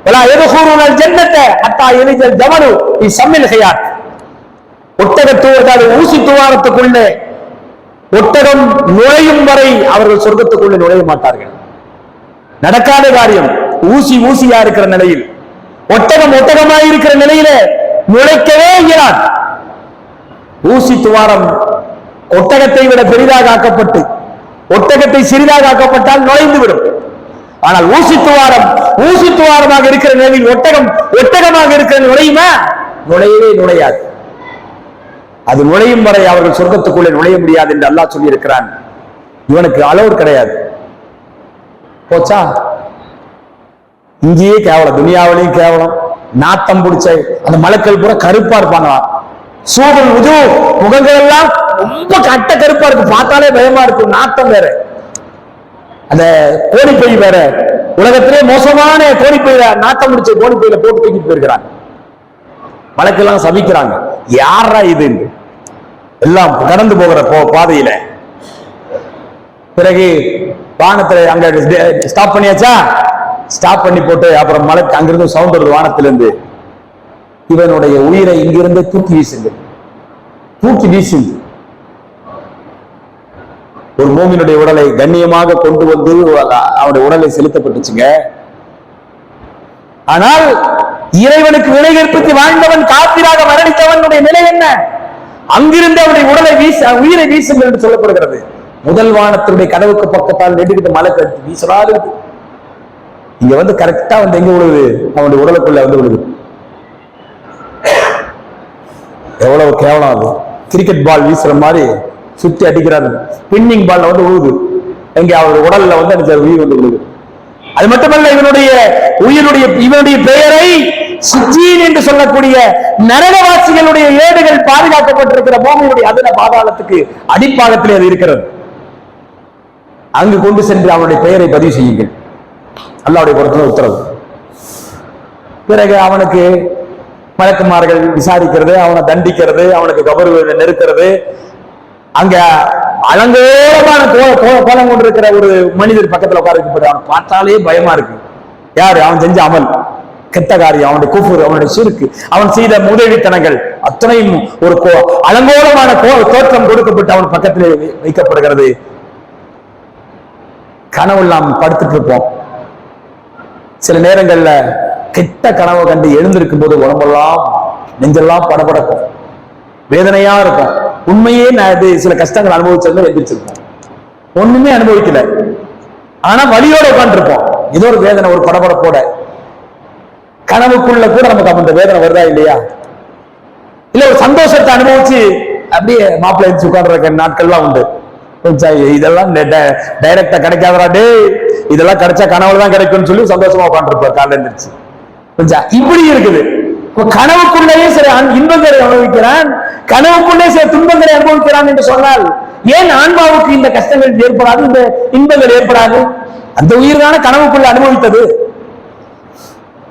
வலா யதுஹுலுனல் ஜன்னத ஹத்தா யலிஜல் ஜமலு ஃபீ ஸம்மில் ஹியாத். அதாவது ஊசி துவாரத்துக்குள்ளே ஒட்டகம் நுழையும் வரை அவர்கள் சொர்க்கத்துக்குள்ளே நுழைய மாட்டார்கள். நடக்காத காரியம். ஊசியா இருக்கிற நிலையில், ஒட்டகமாய் இருக்கிற நிலையில நுழைக்கவே இயலாது. ஊசி துவாரம் ஒட்டகத்தை விட பெரிதாக ஆக்கப்பட்டு ஒட்டகத்தை சிறிதாக ஆக்கப்பட்டால் நுழைந்து விடும். ஆனால் ஊசி துவாரமாக இருக்கிற நிலையில் ஒட்டகமாக இருக்கிற நுழையுமா? நுழையாது. அது நுழையும் வரை அவர்கள் சொர்க்கத்துக்குள்ளே நுழைய முடியாது என்று அல்லாஹ் சொல்லி இருக்கிறான். இவனுக்கு அளவு கிடையாது. போச்சா? இங்கேயே கேவலம், துனியாவிலையும் கேவலம். நாத்தம் பிடிச்ச அந்த மலக்கள் பூரா கருப்பா இருப்பாங்க. சூழல் உது முகங்கள் எல்லாம் ரொம்ப கட்ட கருப்பா இருக்கு, பார்த்தாலே பயமா இருக்கும். நாத்தம் வேற, அந்த கோணிப்பை வேற. உலகத்திலே மோசமான கோணிப்பையில, நாத்தம் முடிச்ச கோணிப்பையில போட்டு தூக்கிட்டு போயிருக்கிறாங்க. மலக்கெல்லாம் சபிக்கிறாங்க, யாரா இது எல்லாம் கடந்து போகிற பாதையில. பிறகு வானத்துல அங்க ஸ்டாப் பண்ணியாச்சா? ஸ்டாப் பண்ணி போட்டு அப்புறம் மலைக்கு அங்கிருந்து சவுண்ட் வருது வானத்திலிருந்து, இவனுடைய உயிரை இங்கிருந்து தூக்கி வீசுங்க. ஒரு மூமினுடைய உடலை கண்ணியமாக கொண்டு வந்து அவனுடைய உடலை செலுத்தப்பட்டுச்சுங்க. ஆனால் இறைவனுக்கு விலை கற்பித்து வாழ்ந்தவன், காப்பிராக மரணித்தவனுடைய நிலை என்ன? அங்கிருந்து அவனுடைய உயிரை வீசுங்கள் என்று சொல்லப்படுகிறது. முதல் வானத்தினுடைய கதவுக்கு பக்கத்தால் நெடுக்கிட்டு மலை கட்டி வீசுறாரு. இங்க வந்து கரெக்டா வந்து எங்க விழுது? அவனுடைய உடலுக்குள்ள வந்து விழுது. எவ்வளவு கேவலம் அது! கிரிக்கெட் பால் வீசுற மாதிரி சுத்தி அடிக்கிறாரு. ஸ்பின்னிங் பால் வந்து விழுது, எங்க அவருடைய உடல்ல வந்து உயிர் வந்து விழுது. அது மட்டுமல்ல, இவனுடைய பெயரை சிஜ்ஜீன் என்று சொல்லக்கூடிய நரகவாசிகளுடைய ஏடுகள் பாதுகாக்கப்பட்டிருக்கிற பூமியுடைய அதன பாதாளத்துக்கு அடிப்பாகத்திலே அது இருக்கிறது. அங்கு கொண்டு சென்று அவனுடைய பெயரை பதிவு செய்யுங்கள். அல்லாஹ்வுடைய பொறுத்த உத்தரவு. பிறகு அவனுக்கு மலக்குமார்கள் விசாரிக்கிறது, அவனை தண்டிக்கிறது, அவனுக்கு கபரு நெருக்கிறது. அங்க அலங்கோலமான கோலம் கொண்டிருக்கிற ஒரு மனிதர் பக்கத்துல உட்கார வைக்கப்பட்டு அவன் பார்த்தாலே பயமா இருக்கு. யாரு? அவன் செஞ்ச அமல், கெட்ட காரியம், அவனுடைய குஃபுர், அவனுடைய ஷிர்க், அவன் செய்த உதவித்தனங்கள் அத்தனையும் ஒரு அலங்கோலமான தோற்றம் கொடுக்கப்பட்டு அவன் பக்கத்திலே வைக்கப்படுகிறது. கனவு நாம் படுத்துட்டு இருப்போம். சில நேரங்கள்ல கெட்ட கனவை கண்டு எழுந்திருக்கும் போது உடம்பெல்லாம் நெஞ்செல்லாம் படபடக்கும், வேதனையா இருக்கும். உண்மையே நான் சில கஷ்டங்கள் அனுபவிச்சிருந்தா எந்திரிச்சிருப்போம், ஒண்ணுமே அனுபவிக்கல, ஆனா வலியோட உட்காந்துருப்போம். ஏதோ ஒரு வேதனை, ஒரு படபடப்போட. கனவுக்குள்ள கூட நமக்கு அந்த வேதனை வருதா இல்லையா? இல்ல ஒரு சந்தோஷத்தை அனுபவிச்சு அப்படியே மாப்பிள்ளை எழுந்து உட்கார்ற நாட்கள்லாம் உண்டு. இதெல்லாம் டைரக்டா கிடைக்காதரா டே, இதெல்லாம் கிடைச்சா கனவுல தான் கிடைக்கும்னு சொல்லி சந்தோஷமா உட்காந்துருப்பார் காலைல எழுந்திரிச்சு. இப்படி இருக்குது. கனவுக்குள்ளேயே சில இன்பங்களை அனுபவிக்கிறான், கனவுக்குள்ளே சில துன்பங்களை அனுபவிக்கிறான் என்று சொன்னால் ஏன் ஆன்மாவுக்கு இந்த கஷ்டங்கள் ஏற்படாது, இந்த இன்பங்கள் ஏற்படாது? அந்த உயிர் தானே கனவுக்குள்ள அனுபவித்தது,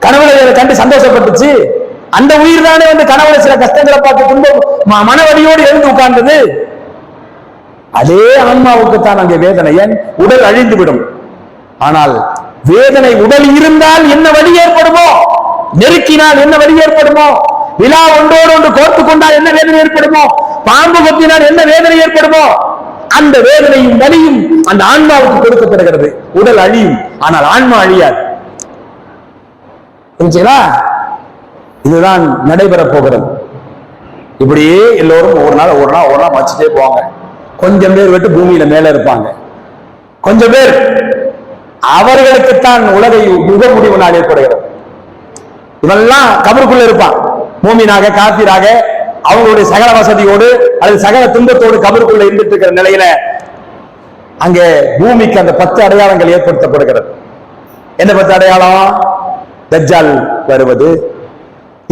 கனவுகளை கண்டு சந்தோஷப்பட்டுச்சு. அந்த உயிர் தானே வந்து கனவுல சில கஷ்டங்களை பார்த்து துன்பம் மனவழியோடு எழுந்து உட்கார்ந்தது. அதே ஆன்மாவுக்கு தான் அங்கே வேதனை. ஏன்? உடல் அழிந்து விடும். ஆனால் வேதனை உடல் இருந்தால் என்ன வலி ஏற்படுமோ, நெருக்கினால் என்ன வலி ஏற்படுமோ, விழா ஒன்றோடு ஒன்று கோர்த்து கொண்டால் என்ன வேதனை ஏற்படுமோ, பாம்பு கொத்தினால் என்ன வேதனை ஏற்படுமோ, அந்த வேதனையும் வலியும் அந்த ஆன்மாவுக்கு கொடுக்கப்படுகிறது. உடல் அழியும், ஆனால் ஆன்மா அழியாது. இதுதான் நடைபெற போகிறது. இப்படியே எல்லோரும் ஒவ்வொரு நாள் வச்சுட்டே போவாங்க. கொஞ்சம் பேர் விட்டு பூமியில மேல இருப்பாங்க, கொஞ்சம் பேர் அவர்களுக்குத்தான் உலகை யுக முடிவு நாள் ஏற்படுகிறது. இவெல்லாம் கபருக்குள்ள இருப்பான், மூமினாக காபிராக அவங்களுடைய சகல வசதியோடு அல்லது சகல துன்பத்தோடு கபருக்குள்ள இருந்துட்டு இருக்கிற நிலையில அங்கே பூமிக்கு அந்த 10 அடையாளங்கள் ஏற்படுத்தப்படுகிறது. என்ன 10 அடையாளம்? தஜ்ஜால் வருவது,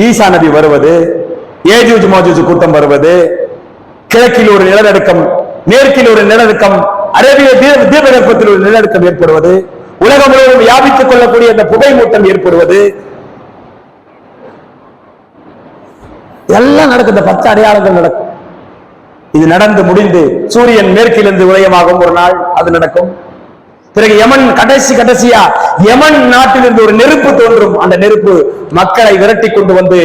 ஈசா நபி வருவது, ஏஜூஜ் மாஜூஜ் கூட்டம் வருவது, கிழக்கில் ஒரு நிலநடுக்கம், மேற்கில் ஒரு நிலநடுக்கம், அரேபிய தீபகற்பத்தில் ஒரு நிலநடுக்கம் ஏற்படுவது, உலகம் முழுவதும் வியாபித்துக் கொள்ளக்கூடிய அந்த புகை மூட்டம் ஏற்படுவது, எல்லாம் நடக்கும். இந்த 10 அடையாளங்கள் நடக்கும். இது நடந்து முடிந்து சூரியன் மேற்கிலிருந்து உதயமாகும் ஒரு நாள் அது நடக்கும். பிறகு யமன் கடைசியா யமன் நாட்டிலிருந்து ஒரு நெருப்பு தோன்றும். அந்த நெருப்பு மக்களை விரட்டி கொண்டு வந்து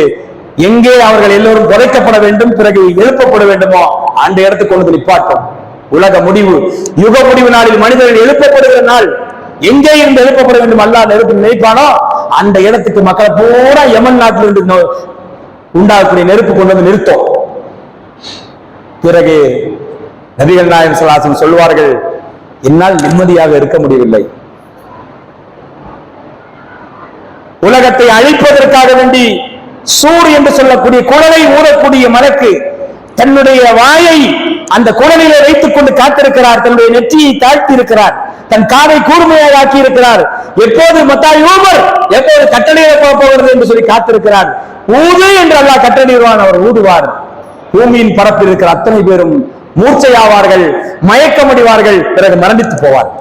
எங்கே அவர்கள் எல்லோரும் புதைக்கப்பட வேண்டும், பிறகு எழுப்பப்பட வேண்டுமோ அந்த இடத்துக்கு கொண்டு நிப்பாட்டும். உலக முடிவு, யுக முடிவு நாளில் மனிதர்கள் எழுப்பப்படுகிற நாள், எங்கே இருந்து எழுப்பப்பட வேண்டும் அல்லாஹ் நெருப்பு நினைப்பானோ அந்த இடத்துக்கு மக்கள் பூரா யமன் நாட்டிலிருந்து உண்டாகக்கூடிய நெருப்பு கொண்டு வந்து நிறுத்தும். பிறகு நபிகள் நாயகம் ஸல்லல்லாஹு அலைஹி வஸல்லம் சொல்வார்கள், என்னால் நிம்மதியாக இருக்க முடியவில்லை. உலகத்தை அழிப்பதற்காக வேண்டி சூர் என்று சொல்லக்கூடிய குழலை ஊறக்கூடிய மலக்கு தன்னுடைய வாயை அந்த குழலிலே வைத்துக் கொண்டு காத்திருக்கிறார், தன்னுடைய நெற்றியை தாழ்த்தி இருக்கிறார், தன் காதை கூர்மையாக ஆக்கி இருக்கிறார். எப்போது மத்தாய் ஊமர், எப்போது கட்டளையிட போகிறது என்று சொல்லி காத்திருக்கிறார். ஊது என்று அல்லாஹ் கட்டளையிடுவான், அவர் ஊதுவார். பூமியின் பரப்பில் இருக்கிற அத்தனை பேரும் மூர்ச்சையாவார்கள், மயக்கமடைவார்கள், பிறகு மரணித்து போவார்.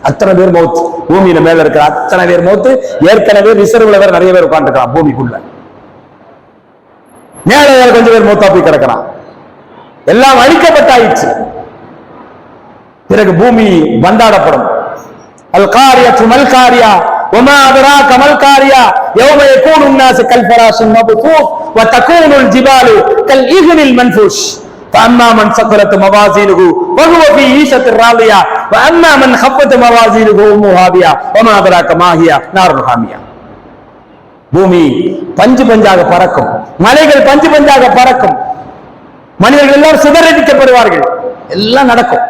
அத்தனை பேர் மௌத், பூமியில மேல இருக்கிற அத்தனை பேர் மௌத்து. ஏற்கனவே ரிசர்வ்ல வேற நிறைய பேர் உட்காந்துருக்கான் பூமிக்குள்ள, மேல வேற கொஞ்சம் பேர் மௌத்தா போய் கிடக்கிறான். எல்லாம் அழிக்கப்பட்டாயிடுச்சு. பிறகு பூமி பந்தாடப்படும். அல் காரியா துமல் காரியா وما أدراك ما القارية يوم يكون الناس كالفراش المبثوث وتكون الجبال كالعهن المنفوش فأما من ثقلت موازينه فهو في عيشة راضية وأما من خفت موازينه فأمه هاوية وما أدراك ما هي نار حامية. பூமி பஞ்சு பஞ்சாக பறக்கும், மலைகள் பஞ்சு பஞ்சாக பறக்கும், மனிதர்கள் எல்லாம் சிதறடிக்கப்படுவார்கள், எல்லாம் நடக்கும்.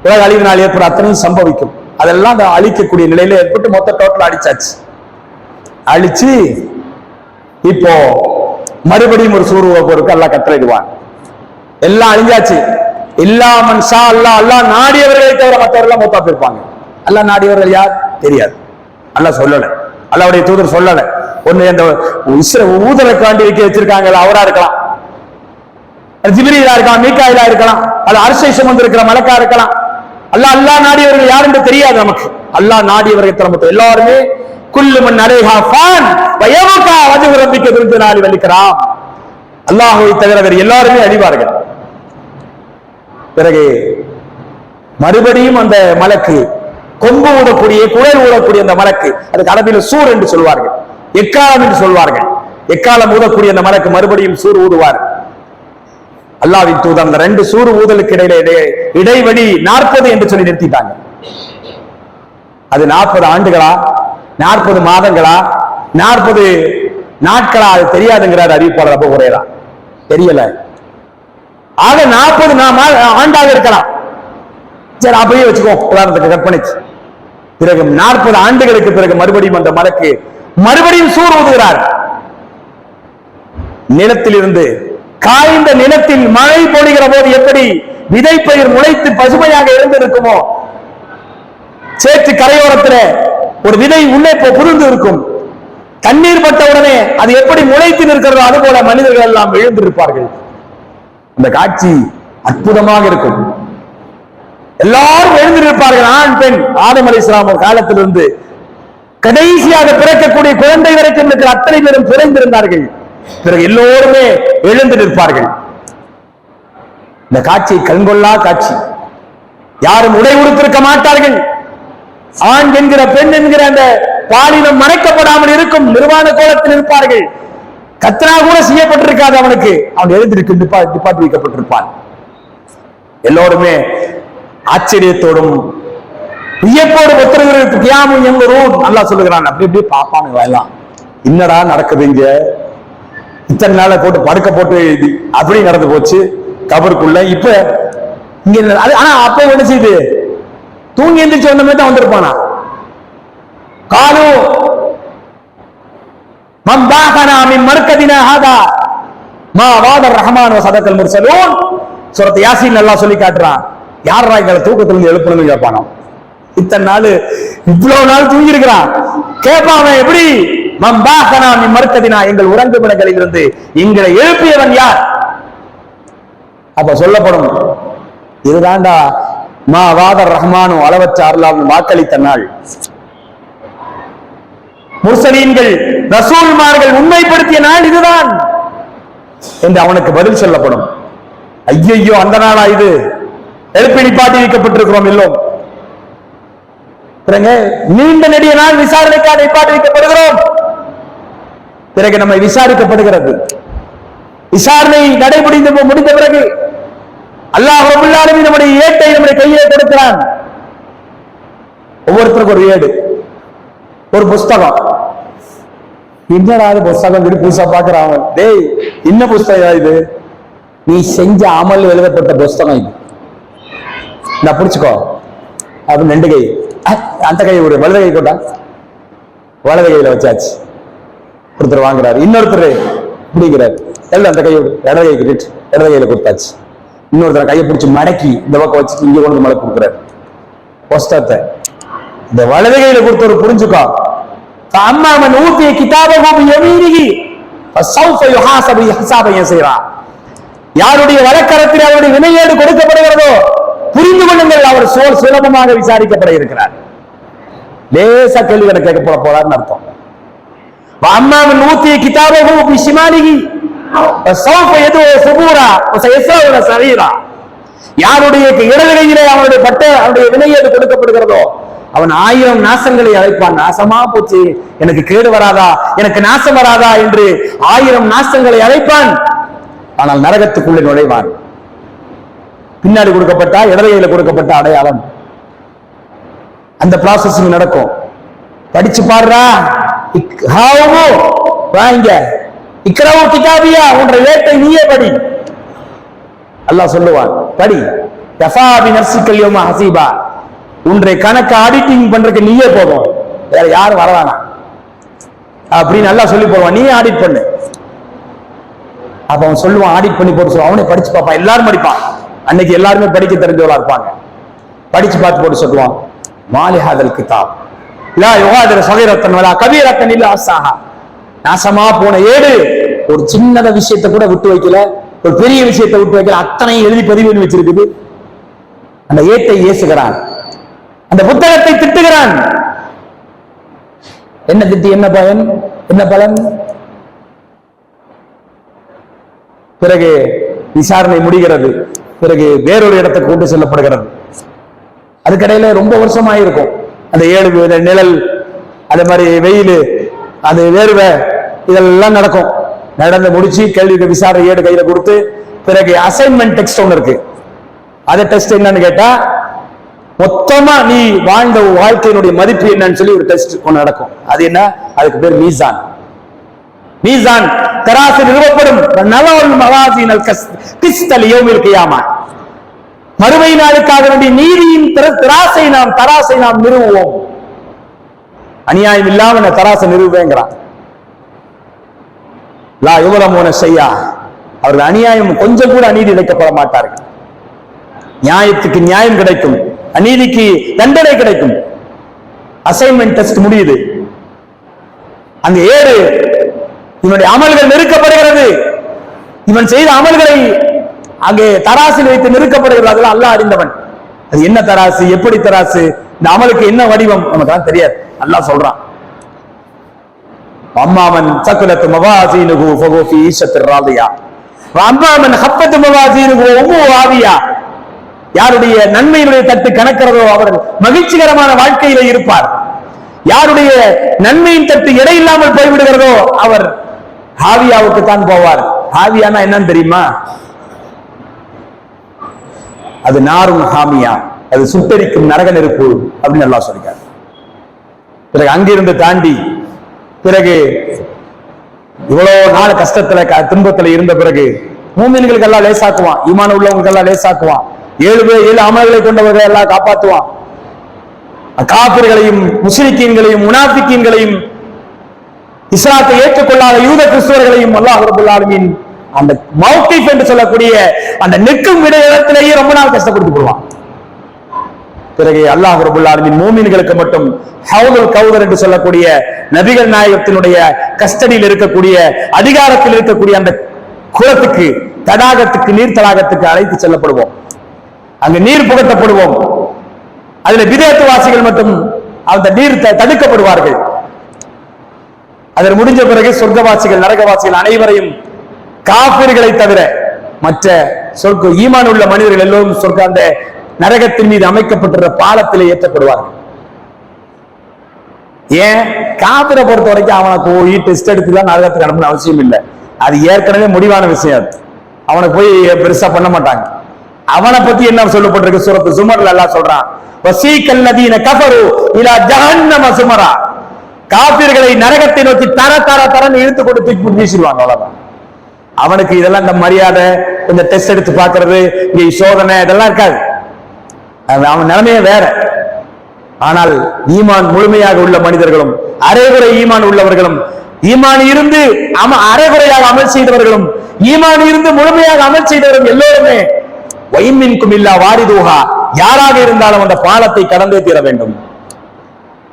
உலக அழிவினால் ஏற்பட அத்தனையும் சம்பவிக்கும். அதெல்லாம் அழிக்கக்கூடிய நிலையில ஏற்பட்டு மொத்த டோட்டல் அழிச்சாச்சு. அழிச்சு இப்போ மறுபடியும் ஒரு சூரிய போருக்கு எல்லாம் கட்டளையிடுவான். எல்லாம் அழிஞ்சாச்சு. இல்லாமன் ஷா அல்லாஹ், அல்லாஹ் நாடியவர்களை தவிர மற்றவர்கள் மொத்தா போயிருப்பாங்க. அல்லாஹ் நாடியவர்கள் யார் தெரியாது, அல்லாஹ் சொல்லல, அல்லாஹ்வுடைய தூதர் சொல்லல. ஒண்ணு அந்த ஊதலுக்காண்டி வைக்க வச்சிருக்காங்க, அவரா இருக்கலாம், ஜிப்ரீலா இருக்கலாம், மீகாயிலா இருக்கலாம், அது அரிசை சுமந்து இருக்கிற மலக்கா இருக்கலாம். அல்லாஹ் நாடியவர்கள் யார் என்று தெரியாது நமக்கு. அல்லாஹ் நாடியவர்கள் மொத்தம் எல்லாருமே குல்லு மன் அலைஹா ஃபான் வயபகா வஜ்ஹு ரப்பிக துல் ஜலாலி வல் இக்ராம், அல்லாஹ்வை தவிர வேறு எல்லாருமே அழிவார்கள். பிறகு மறுபடியும் அந்த மலக்கு, கொம்பு ஊடக்கூடிய குழல் ஊடக்கூடிய அந்த மலக்கு, அதுக்கு அரபில சூர் என்று சொல்வார்கள், எக்காலம் என்று சொல்வார்கள். எக்காலம் ஊதக்கூடிய அந்த மலக்கு மறுபடியும் சூர் ஊதுவார். அல்லாஹ்வின் தூதர் அந்த ரெண்டு சூர் ஊதலுக்கு இடைவெளி 40 என்று சொல்லி நிறுத்திட்டாங்க. அது 40 ஆண்டுகளா, 40 மாதங்களா, 40 நாட்களா, அது தெரியாதுங்கிறார் அறிவிப்பாளர் அபூ ஹுரைரா. தெரியல. ஆக 40 ஆண்டாக இருக்கலாம். சரி, அப்படியே வச்சுக்கோ, உதாரணத்துக்கு கற்பனைக்கு. பிறகு 40 ஆண்டுகளுக்கு பிறகு மறுபடியும் அந்த மலக்கு மறுபடியும் சூர் ஊதுகிறார். நிலத்திலிருந்து, காய்ந்த நிலத்தில் மழை பொழிகிற போது எப்படி விதைப்பயிர் முளைத்து பசுமையாக இருந்திருக்குமோ, சேற்று கரையோரத்தில் ஒரு விதை உள்ளே புரிந்து இருக்கும், தண்ணீர் பட்ட உடனே அது எப்படி முளைத்து நிற்கிறதோ அதுபோல மனிதர்கள் எல்லாம் எழுந்திருப்பார்கள். அந்த காட்சி அற்புதமாக இருக்கும். எல்லாரும் எழுந்திருப்பார்கள். ஆண் பெண் ஆதம் அலைஹிஸ்ஸலாம் காலத்திலிருந்து கடைசியாக பிறக்கக்கூடிய குழந்தை வரைக்கும் இருக்கிற அத்தனை பேரும் பிறந்திருந்தார்கள். பிறகு எல்லோருமே எழுந்து நிற்பார்கள். இந்த காட்சி கண்கொள்ளா காட்சி. யாரும் உடை உடுத்திருக்க மாட்டார்கள். ஆண் என்கிற பெண் என்கிற அந்த பாலினம் மறைக்கப்படாமல் இருக்கும். நிர்வாண கோலத்தில் இருப்பார்கள். கத்ரா கூட செய்யப்பட்டிருக்காது அவனுக்கு. அவன் எழுந்திருக்கு நிப்பாட்டி வைக்கப்பட்டிருப்பான். எல்லோருமே ஆச்சரியத்தோடும் வியப்போடு ஒத்துழைப்பு கியாமும் எங்கரும் அல்லாஹ் சொல்லுகிறான். அப்படி இப்படி பாப்பானுங்க எல்லாம், என்னடா நடக்குது இங்க, இத்தனை நாளை போட்டு படுக்க போட்டு அப்படி நடந்து போச்சு கபருக்குள்ள. இப்ப இங்க ஆனா அப்ப என்ன செய்யுது, தூங்கி எந்திரிச்சு வந்த மாதிரி தான் வந்திருப்பானா. காலு மம்பாகனா மின் மர்கதினா ஹாதா மா வாதர் ரஹ்மான் வ சதகல் முர்சலூன். சூரத் யாசீன் அல்லாஹ் சொல்லி காட்டுறான். யாரா எங்களை தூக்கத்திலிருந்து எழுப்பணும்னு கேட்பானோ. இத்தனை நாள் இவ்வளவு நாள் தூங்கி இருக்கிறான். கேட்பான் எப்படி, மம்பாகனா மின் மர்கதினா, எங்கள் உறங்குமிடங்களில் இருந்து எங்களை எழுப்பியவன் யார்? அப்ப சொல்லப்படும், இதுதான்டா மா வாதர் ரஹ்மானும் அளவற்ற அருளாலும் வாக்களித்த நாள். முர்சலீன்கள் ரசூல்மார்கள் உண்மைப்படுத்திய நாள் இதுதான் என்று அவனுக்கு பதில் சொல்லப்படும். ஐயோ, அந்த நாளா இது, எழுப்பி நிப்பாட்டி வைக்கப்பட்டிருக்கிறோம் எல்லோரும். நீண்ட நெடிய நாள் விசாரணைக்காக நிப்பாட்டி வைக்கப்படுகிறோம். பிறகு நம்மை விசாரிக்கப்படுகிறது. விசாரணை முடிந்த பிறகு அல்லாஹ் ரப்பல் ஆலமீன் நம்முடைய ஏட்டை நம்முடைய கையிலே கொடுக்கிறான். ஒவ்வொருத்தருக்கும் ஒரு ஏடு, ஒரு புஸ்தகம். என்னடா புஸ்தகம் புதுசா பாக்குறான். டேய், என்ன புஸ்தகம் இது? நீ செஞ்ச அமல் எழுதப்பட்ட புஸ்தகம் இது. நான் புடிச்சுக்கோ. அப்ப ரெண்டு கை, அந்த கை ஒரு வலது கை கொண்டா, வலது கையில வச்சாச்சு. ஒருத்தர் வாங்குறாரு, இன்னொருத்தர் பிடிக்கிறார். எல்லாம் அந்த கையோடு இடது கைக்கு இடது கையில கொடுத்தாச்சு. இன்னொருத்தர் கையை பிடிச்சி மடக்கி இந்த பக்கம் வச்சு இங்க கொண்டு மழை கொடுக்குறாரு புஸ்தகத்தை. இந்த வலது கையில கொடுத்தவர் புரிஞ்சுக்கோ. அம்மாமன் ஊத்திய கிதாபகம் யமீனிஹி ஃபஸௌஃப யுஹாஸபு ஹிஸாபன் யஸீரா. யாருடைய வலக்கரத்தில் அவருடைய வினையேடு கொடுக்கப்படுகிறதோ புரிந்து கொள்ளுங்கள், அவர் சுலபமாக விசாரிக்கப்பட இருக்கிறார். லேசா கேள்வி கேட்க போறாருன்னு அர்த்தம். அம்மாமன் ஊத்திய கிதாபகம் பிஷிமாலிஹி ஃபஸௌஃப யதுஉ சுபூரா வஸயஸ்ரவு ஸரீரா. யாருடைய இடது கையிலே அவருடைய வினையேடு கொடுக்கப்படுகிறதோ அவன் 1000 நாசங்களை அழைப்பான். நாசமா போச்சு, எனக்கு கேடு வராதா, எனக்கு நாசம் வராதா என்று 1000 நாசங்களை அழைப்பான். ஆனால் நரகத்துக்குள்ளே நுழைவான். பின்னாடி கொடுக்கப்பட்ட இடது கையில கொடுக்கப்பட்ட அடையாளம், அந்த ப்ராசஸிங் நடக்கும். படிச்சு பாடுறா, வாங்க இக்ரவு கிதாபியா, உன்ற ஏட்டை நீயே படி. அல்லாஹ் சொல்லுவான், படி. கஃபா பி நஃப்ஸிகல் யௌம ஹஸீபா, உன்றை கணக்கு ஆடிட்டிங் பண்றதுக்கு நீயே போதும், வேற யாரும் வரவானா அப்படின்னு நல்லா சொல்லி போடுவான். நீயே ஆடிட் பண்ணு. அப்ப அவன் சொல்லுவான், ஆடிட் பண்ணி போட்டு சொல்லுவான். அவனே படிச்சு பார்ப்பான். எல்லாரும் படிப்பான். அன்னைக்கு எல்லாருமே படிக்க தெரிஞ்சவளா இருப்பாங்க. படிச்சு பார்த்து போட்டு சொல்லுவான், மாலிஹாதல் கிதாப் லா யுகாதிரு ஸகீரத்தன் வலா கபீரத்தன் இல்லா அஹ்ஸாஹா. நாசமா போன ஏடு ஒரு சின்னத விஷயத்தை கூட விட்டு வைக்கல, ஒரு பெரிய விஷயத்தை விட்டு வைக்கல, அத்தனை எழுதி பதிவு பண்ணி வச்சிருக்குது. அந்த ஏட்டை ஏசுகிறான், அந்த புத்தகத்தை திட்டுகிறான். என்ன திட்டி என்ன பயன், என்ன பலன்? பிறகு விசாரணை முடிகிறது. பிறகு வேறொரு இடத்துக்கு கொண்டு செல்லப்படுகிறது. அதுக்கடையில ரொம்ப வருஷமாயிருக்கும். அந்த 7 நிழல், அதே மாதிரி வெயில், அது வேர்வை, இதெல்லாம் நடக்கும். நடந்து முடிச்சு கேள்விக்கு விசாரணை ஏடு கையில கொடுத்து பிறகு அசைன்மெண்ட் டெக்ஸ்ட் ஒன்று இருக்கு. அது டெஸ்ட் என்னன்னு கேட்டா, மொத்தமா நீ வாழ்ந்த வாழ்க்கையினுடைய மதிப்பு என்னன்னு சொல்லி ஒரு டெஸ்ட் ஒன்று நடக்கும். அது என்ன? அதுக்கு பேர் மீசான். மீசான் தராசு நிறுவப்படும். மறுமை நாளுக்காக வேண்டிய நீதியின் தராசை நாம் நிறுவுவோம். அநியாயம் இல்லாம தராசை நிறுவுவேங்கிறான். லா யுவலமோன செய்யா, அவர்கள் அநியாயம் கொஞ்சம் கூட அநீதி இழைக்கப்பட மாட்டார்கள். நியாயத்துக்கு நியாயம் கிடைக்கும், அநீதிக்கு தண்டனை கிடைக்கும். அசைன்மெண்ட் டெஸ்ட் முடியுது. அந்த ஏடு இவனுடைய அமல்கள் நெருக்கப்படுகிறது. இவன் செய்த அமல்களை அங்கே தராசில் வைத்து நெருக்கப்படுகிறது. அதெல்லாம் அல்லாஹ் அறிந்தவன். அது என்ன தராசு, எப்படி தராசு, இந்த அமலுக்கு என்ன வடிவம் நமக்கு தெரியாது. அல்லாஹ் சொல்றான், அம்மாமன் சக்கலத்து மவாசீனுகு ஃபஹு ஃபீ ஈஷத்திர் ராதியா வ அம்மாமன் ஹப்பத்து மவாசீனுகு உம்மு ஆவியா. யாருடைய நன்மையினுடைய தட்டு கணக்கிறதோ அவர் மகிழ்ச்சிகரமான வாழ்க்கையில இருப்பார். யாருடைய நன்மையின் தட்டு இடையில்லாமல் போய்விடுகிறதோ அவர் ஹாவியாவுக்கு தான் போவார். ஹாவியானா என்னன்னு தெரியுமா? அது நாரும் ஹாமியா, அது சுட்டரிக்கும் நரக நெருப்பு அப்படின்னு அல்லாஹ் சொல்றார். பிறகு அங்கிருந்து தாண்டி பிறகு இவ்வளவு நாள் கஷ்டத்துல துன்பத்துல இருந்த பிறகு மூமின்களுக்கு எல்லாம் லேசாக்குவான். ஈமான் உள்ளவங்களுக்கு எல்லாம் லேசாக்குவான். 7 அமல்களை கொண்டவர்களை எல்லாம் காப்பாற்றுவான். காபிர்களையும் முஸ்லிக்கீன்களையும் முனாஃபிக்கீன்களையும் இஸ்லாத்தை ஏற்றுக்கொள்ளாத யூத கிறிஸ்தவர்களையும் அல்லாஹ் ரப்பல் ஆலமீன் அந்த மௌகிஃப் என்று சொல்லக்கூடிய அந்த நிற்கும் இடத்திலேயே ரொம்ப நாள் கஷ்டப்படுத்தி போடுவான். பிறகு அல்லாஹ் ரப்பல் ஆலமீன் மூமின்களுக்கு மட்டும் ஹவுதுல் கௌதர் என்று சொல்லக்கூடிய நபிகள் நாயகத்தினுடைய கஸ்டடியில் இருக்கக்கூடிய அதிகாரத்தில் இருக்கக்கூடிய அந்த குளத்துக்கு, தடாகத்துக்கு, நீர் தடாகத்துக்கு அழைத்து செல்லப்படுவோம். அங்கு நீர் புகட்டப்படுவோம். அதுல விதேத்துவாசிகள் மட்டும் அந்த நீர் தடுக்கப்படுவார்கள். அதில் முடிஞ்ச பிறகு சொர்க்கவாசிகள் நரகவாசிகள் அனைவரையும் காபிர்களை தவிர மற்ற சொர்க்க ஈமான் உள்ள மனிதர்கள் எல்லோரும் சொர்க்க அந்த நரகத்தின் மீது அமைக்கப்பட்டிருந்த பாலத்திலே ஏற்றப்படுவார்கள். ஏன் காபிரை பொறுத்த வரைக்கும் அவனை போய் டெஸ்ட் எடுத்துதான் நரகத்துக்கு அனுப்பணும் அவசியம் இல்லை. அது ஏற்கனவே முடிவான விஷயம். அவனை போய் பெருசா பண்ண மாட்டாங்க. அவனை பத்தி என்ன சொல்லப்பட்டிருக்கு சூரத்து ஜுமர்ல அல்லாஹ் சொல்றான், வசீகல் லதீன கஃபரு இலா ஜஹன்னம சுமரா. காபிர்களை நரகத்தை நோக்கி தர தர தரன்னு இழுத்து கொண்டு தூக்கி வீசிடுவாங்க. அவ்வளவுதான். அவனுக்கு இதெல்லாம் இந்த மரியாதை, கொஞ்சம் டெஸ்ட் எடுத்து பார்க்கறது, இங்க சோதனை இதெல்லாம் இருக்காது. அவன் நிலைமையே வேற. ஆனால் ஈமான் முழுமையாக உள்ள மனிதர்களும் அரைகுறை ஈமான் உள்ளவர்களும், ஈமான் இருந்து அரைகுறையாக அமல் செய்தவர்களும், ஈமான் இருந்து முழுமையாக அமல் செய்தவர்களும் எல்லோருமே வைமின்கும் இல்லா வாரிதுஹா, யாராக இருந்தாலும் அந்த பாலத்தை கடந்தே தீர வேண்டும்.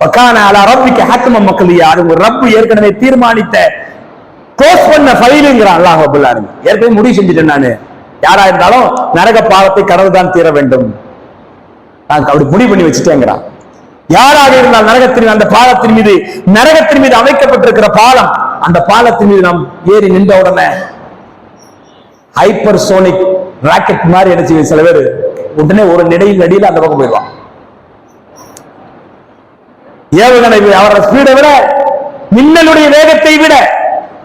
வகான அலா ரப்பிக ஹக்மம் மக்லியா, அது ஒரு ரப்பு ஏற்கனவே தீர்மானித்த க்ளோஸ் பண்ண ஃபைலுங்கிறான் அல்லாஹ் ரப்பல் ஆலமீன். ஏற்கனவே முடிவு செஞ்சுட்டேன் நானு, யாரா இருந்தாலும் நரக பாலத்தை கடந்துதான் தீர வேண்டும், நான் அப்படி முடிவு பண்ணி வச்சுட்டேங்கிறான். யாராக இருந்தால் நரகத்தின் அந்த பாலத்தின் மீது, நரகத்தின் மீது அமைக்கப்பட்டிருக்கிற பாலம், அந்த பாலத்தின் மீது நாம் ஏறி நின்ற உடனே ஹைப்பர்சோனிக் ராக்கெட் மாதிரி என்ன சில பேர் உடனே ஒரு நடியில் அந்த பக்கம் போயிடுவான். ஏவுகணை அவரோட ஸ்பீடை விட, மின்னலுடைய வேகத்தை விட,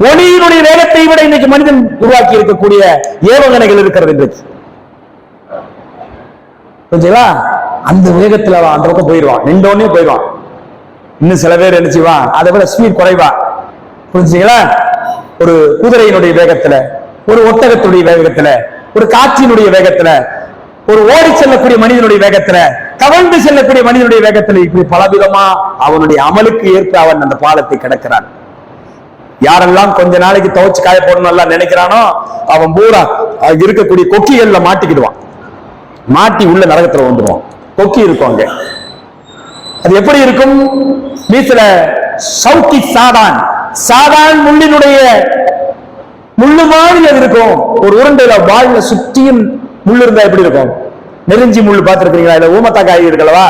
ஒளியினுடைய வேகத்தை விட இன்னைக்கு மனிதன் உருவாக்கி இருக்கக்கூடிய ஏவுகணைகள் இருக்கிறது இன்றைக்கு. புரிஞ்சுங்களா? அந்த வேகத்துல அந்த பக்கம் போயிடுவான், நின்றோடனே போயிடுவான். இன்னும் சில பேர் என்ன செய்வான், அதை விட ஸ்பீட் குறைவா. புரிஞ்சுங்களா? ஒரு குதிரையினுடைய வேகத்துல, ஒரு ஒட்டகத்துடைய வேகத்துல, ஒரு காற்றினுடைய வேகத்துல, ஒரு ஓடி செல்லக்கூடிய மனிதனுடைய வேகத்துல, கவர்ந்து செல்லக்கூடிய மனிதனுடைய வேகத்துல, இப்படி பலவிதமா அவனுடைய அமலுக்கு ஏற்ப அவன் அந்த பாலத்தை கடக்கிறான். யாரெல்லாம் கொஞ்ச நாளைக்கு துவைச்சு காய போடணும் எல்லாம் நினைக்கிறானோ அவன் பூரா இருக்கக்கூடிய கொக்கிகள்ல மாட்டிக்கிடுவான். மாட்டி உள்ள நரகத்துல வந்துடுவான். கொக்கி இருக்கும் அங்க. அது எப்படி இருக்கும்? மீசல சவுக்கி சாதான், சாதான் முள்ளினுடைய முள்ளு மாதிரி அது இருக்கும். ஒரு உருண்டையில வாழ்ல சுற்றியும் முள்ளு இருந்தா எப்படி இருக்கும்? நெருஞ்சி முள்ளு பார்த்திருக்கீங்களா? இல்ல ஊமத்தாக்காய் இருக்கலவா,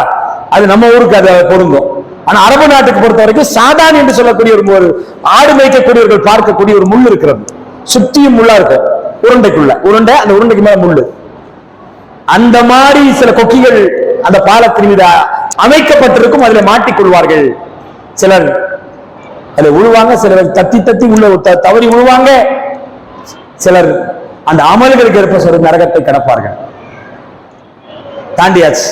அது நம்ம ஊருக்கு அது பொருந்தும். ஆனா அரபு நாட்டுக்கு பொறுத்த வரைக்கும் சாதான் என்று சொல்லக்கூடிய ஒரு ஆடு மேய்க்கக்கூடியவர்கள் பார்க்கக்கூடிய ஒரு முள் இருக்கிறது. சுற்றியும் முள்ளா இருக்கும் உருண்டைக்குள்ள. உருண்டை, அந்த உருண்டைக்கு மேல முள்ளு. அந்த மாதிரி சில கொக்கிகள் அந்த பாலத்தின் மீது அமைக்கப்பட்டிருக்கும். அதுல மாட்டிக்கொள்வார்கள். சிலர் அதுல உழுவாங்க, சிலர் தத்தி தத்தி உள்ள தவறி உழுவாங்க. சிலர் அந்த அமல்களுக்கு ஏற்ப சொல்ற நரகத்தை கடப்பார்கள். தாண்டியாச்சு.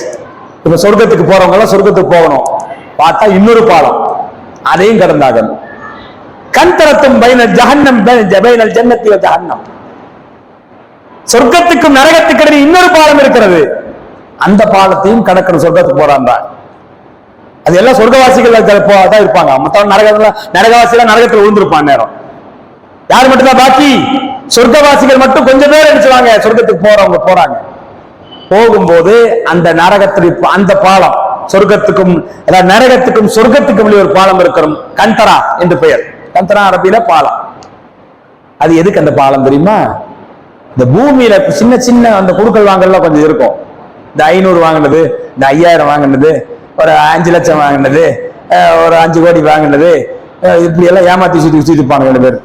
இப்ப சொர்க்கத்துக்கு போறவங்க எல்லாம் சொர்க்கத்துக்கு போகணும். பார்த்தா இன்னொரு பாலம், அதையும் கடந்தார்கள். கந்தரத்தும் பைனல் ஜஹன்னம் பைனல் ஜன்னத்தி வ ஜஹன்னம். சொர்க்கத்துக்கும் நரகத்துக்கு இடையே இன்னொரு பாலம் இருக்கிறது. அந்த பாலத்தையும் கடக்கணும். சொர்க்கத்துக்கு போறாங்க. அது எல்லாம் சொர்க்கவாசிகள் தான் இருப்பாங்க. மொத்தம் நரகவாசிகள் நரகத்தில் விழுந்திருப்பான் நேரம். யார் மட்டும்தான் பாக்கி? சொர்க்கவாசிகள் மட்டும் கொஞ்சம் பேர் அடிச்சுவாங்க. சொர்க்கத்துக்கு போறவங்க போறாங்க. போகும்போது அந்த நரகத்துக்கு அந்த பாலம், சொர்க்கத்துக்கும் நரகத்துக்கும் சொர்க்கத்துக்கும் ஒரு பாலம் இருக்கிறோம். கந்தரா என்று பெயர். கந்தரா அரபியில பாலம். அது எதுக்கு அந்த பாலம் தெரியுமா? இந்த பூமியில சின்ன சின்ன அந்த குடுக்கல் வாங்கலாம் கொஞ்சம் இருக்கும். இந்த 500 வாங்கினது, இந்த 5000 வாங்கினது, ஒரு 5 லட்சம் வாங்கினது, ஒரு 5 கோடி வாங்கினது, இப்படி எல்லாம் ஏமாத்தி சுத்தி இருப்பாங்க 2 பேர்.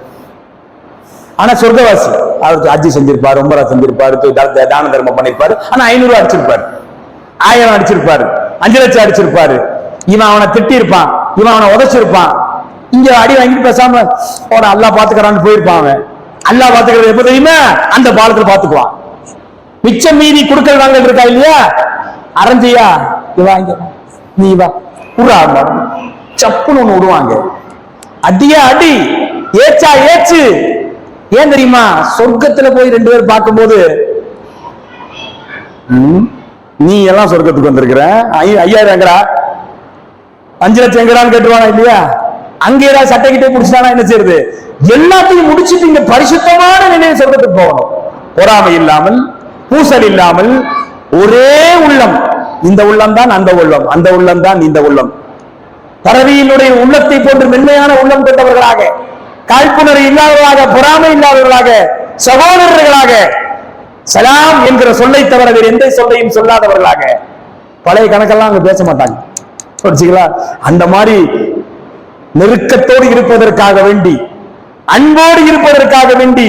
ஆனா சொர்க்கவாசி அவருக்கு அஜி செஞ்சிருப்பாரு, உம்பரா செஞ்சிருப்பாரு, தான தர்மம் பண்ணிருப்பாரு. ஆனா 500 அடிச்சிருப்பாரு, 1000 அடிச்சிருப்பாரு, 5 லட்சம் அடிச்சிருப்பாரு. இவன் அவனை திட்டி இருப்பான், இவன் அவனை உதைச்சிருப்பான். இங்க அடி வாங்கிட்டு பேசாம அல்லாஹ் பாத்துக்கிறான்னு போயிருப்பான். அவன் அல்லாஹ் பாத்துக்கிறது எப்ப தெரியுமா? அந்த பாலத்துல பாத்துக்குவான். மிச்சம் மீதி குடுக்கல் வாங்கல் இருக்கா இல்லையா? அரைஞ்சியா இவாங்க, நீ வா உடா, சப்புன்னு ஒண்ணு விடுவாங்க. அடியா அடி, ஏச்சா ஏச்சு. ஏன் தெரியுமா? சொர்க்கத்துல போய் 2 பேர் பார்க்கும்போது, நீ எல்லாம் சொர்க்கத்துக்கு வந்திருக்கிற, 5000 எங்கடா, 5 லட்சம் எங்கடான்னு கேட்டுவானா இல்லையா? அங்க ஏதாவது சட்டைக்கிட்டே முடிச்சுட்டானா என்ன செய்யறது? எல்லாத்தையும் முடிச்சுட்டு இங்க பரிசுத்தமான நிலையில் சொர்க்கத்துக்கு போகணும். பொறாமை இல்லாமல், பூசல் இல்லாமல், ஒரே உள்ளம். இந்த உள்ளம் தான் அந்த உள்ளம், அந்த உள்ளம் தான் இந்த உள்ளம். பறவையினுடைய உள்ளத்தை போன்று மென்மையான உள்ளம் கொண்டவர்களாக, காழ்ப்புணர்வு இல்லாதவர்களாக, பொறாமை இல்லாதவர்களாக, சகோதரர்களாக, சலாம் என்கிற சொல்லை தவிர வேறு எந்த சொல்லையும் சொல்லாதவர்களாக. பழைய கணக்கெல்லாம் அங்க பேச மாட்டாங்க. அந்த மாதிரி நெருக்கத்தோடு இருப்பதற்காக வேண்டி, அன்போடு இருப்பதற்காக வேண்டி,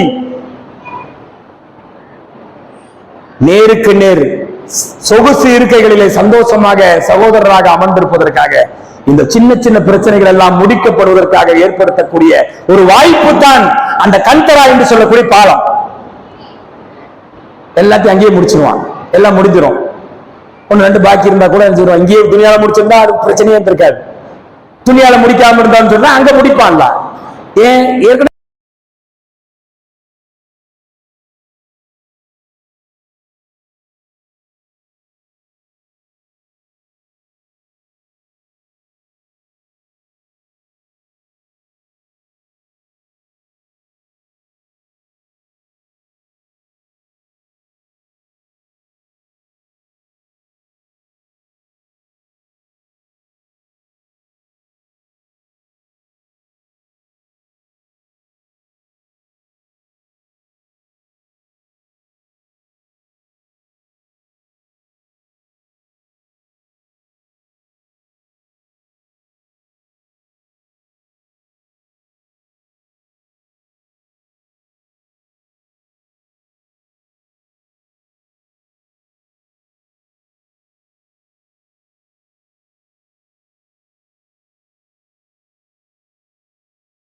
நேருக்கு நேர் சொகுசு இருக்கைகளிலே சந்தோஷமாக சகோதரராக அமர்ந்திருப்பதற்காக இந்த சின்ன சின்ன பிரச்சனைகள் எல்லாம் முடிக்கப்படுவதற்காக ஏற்படுத்தக்கூடிய ஒரு வாய்ப்பு தான் அந்த கந்தரா என்று சொல்லக்கூடிய பாலம். எல்லாத்தையும் அங்கேயே முடிச்சிருவான், எல்லாம் முடிஞ்சிடும். ஒன்னு ரெண்டு பாக்கி இருந்தா கூட இங்கேயே துணியால முடிச்சிருந்தா அது பிரச்சனையே இருக்காது. துணியால முடிக்காம இருந்தான்னு சொன்னா அங்க முடிப்பான்ல. ஏன் ஏற்கனவே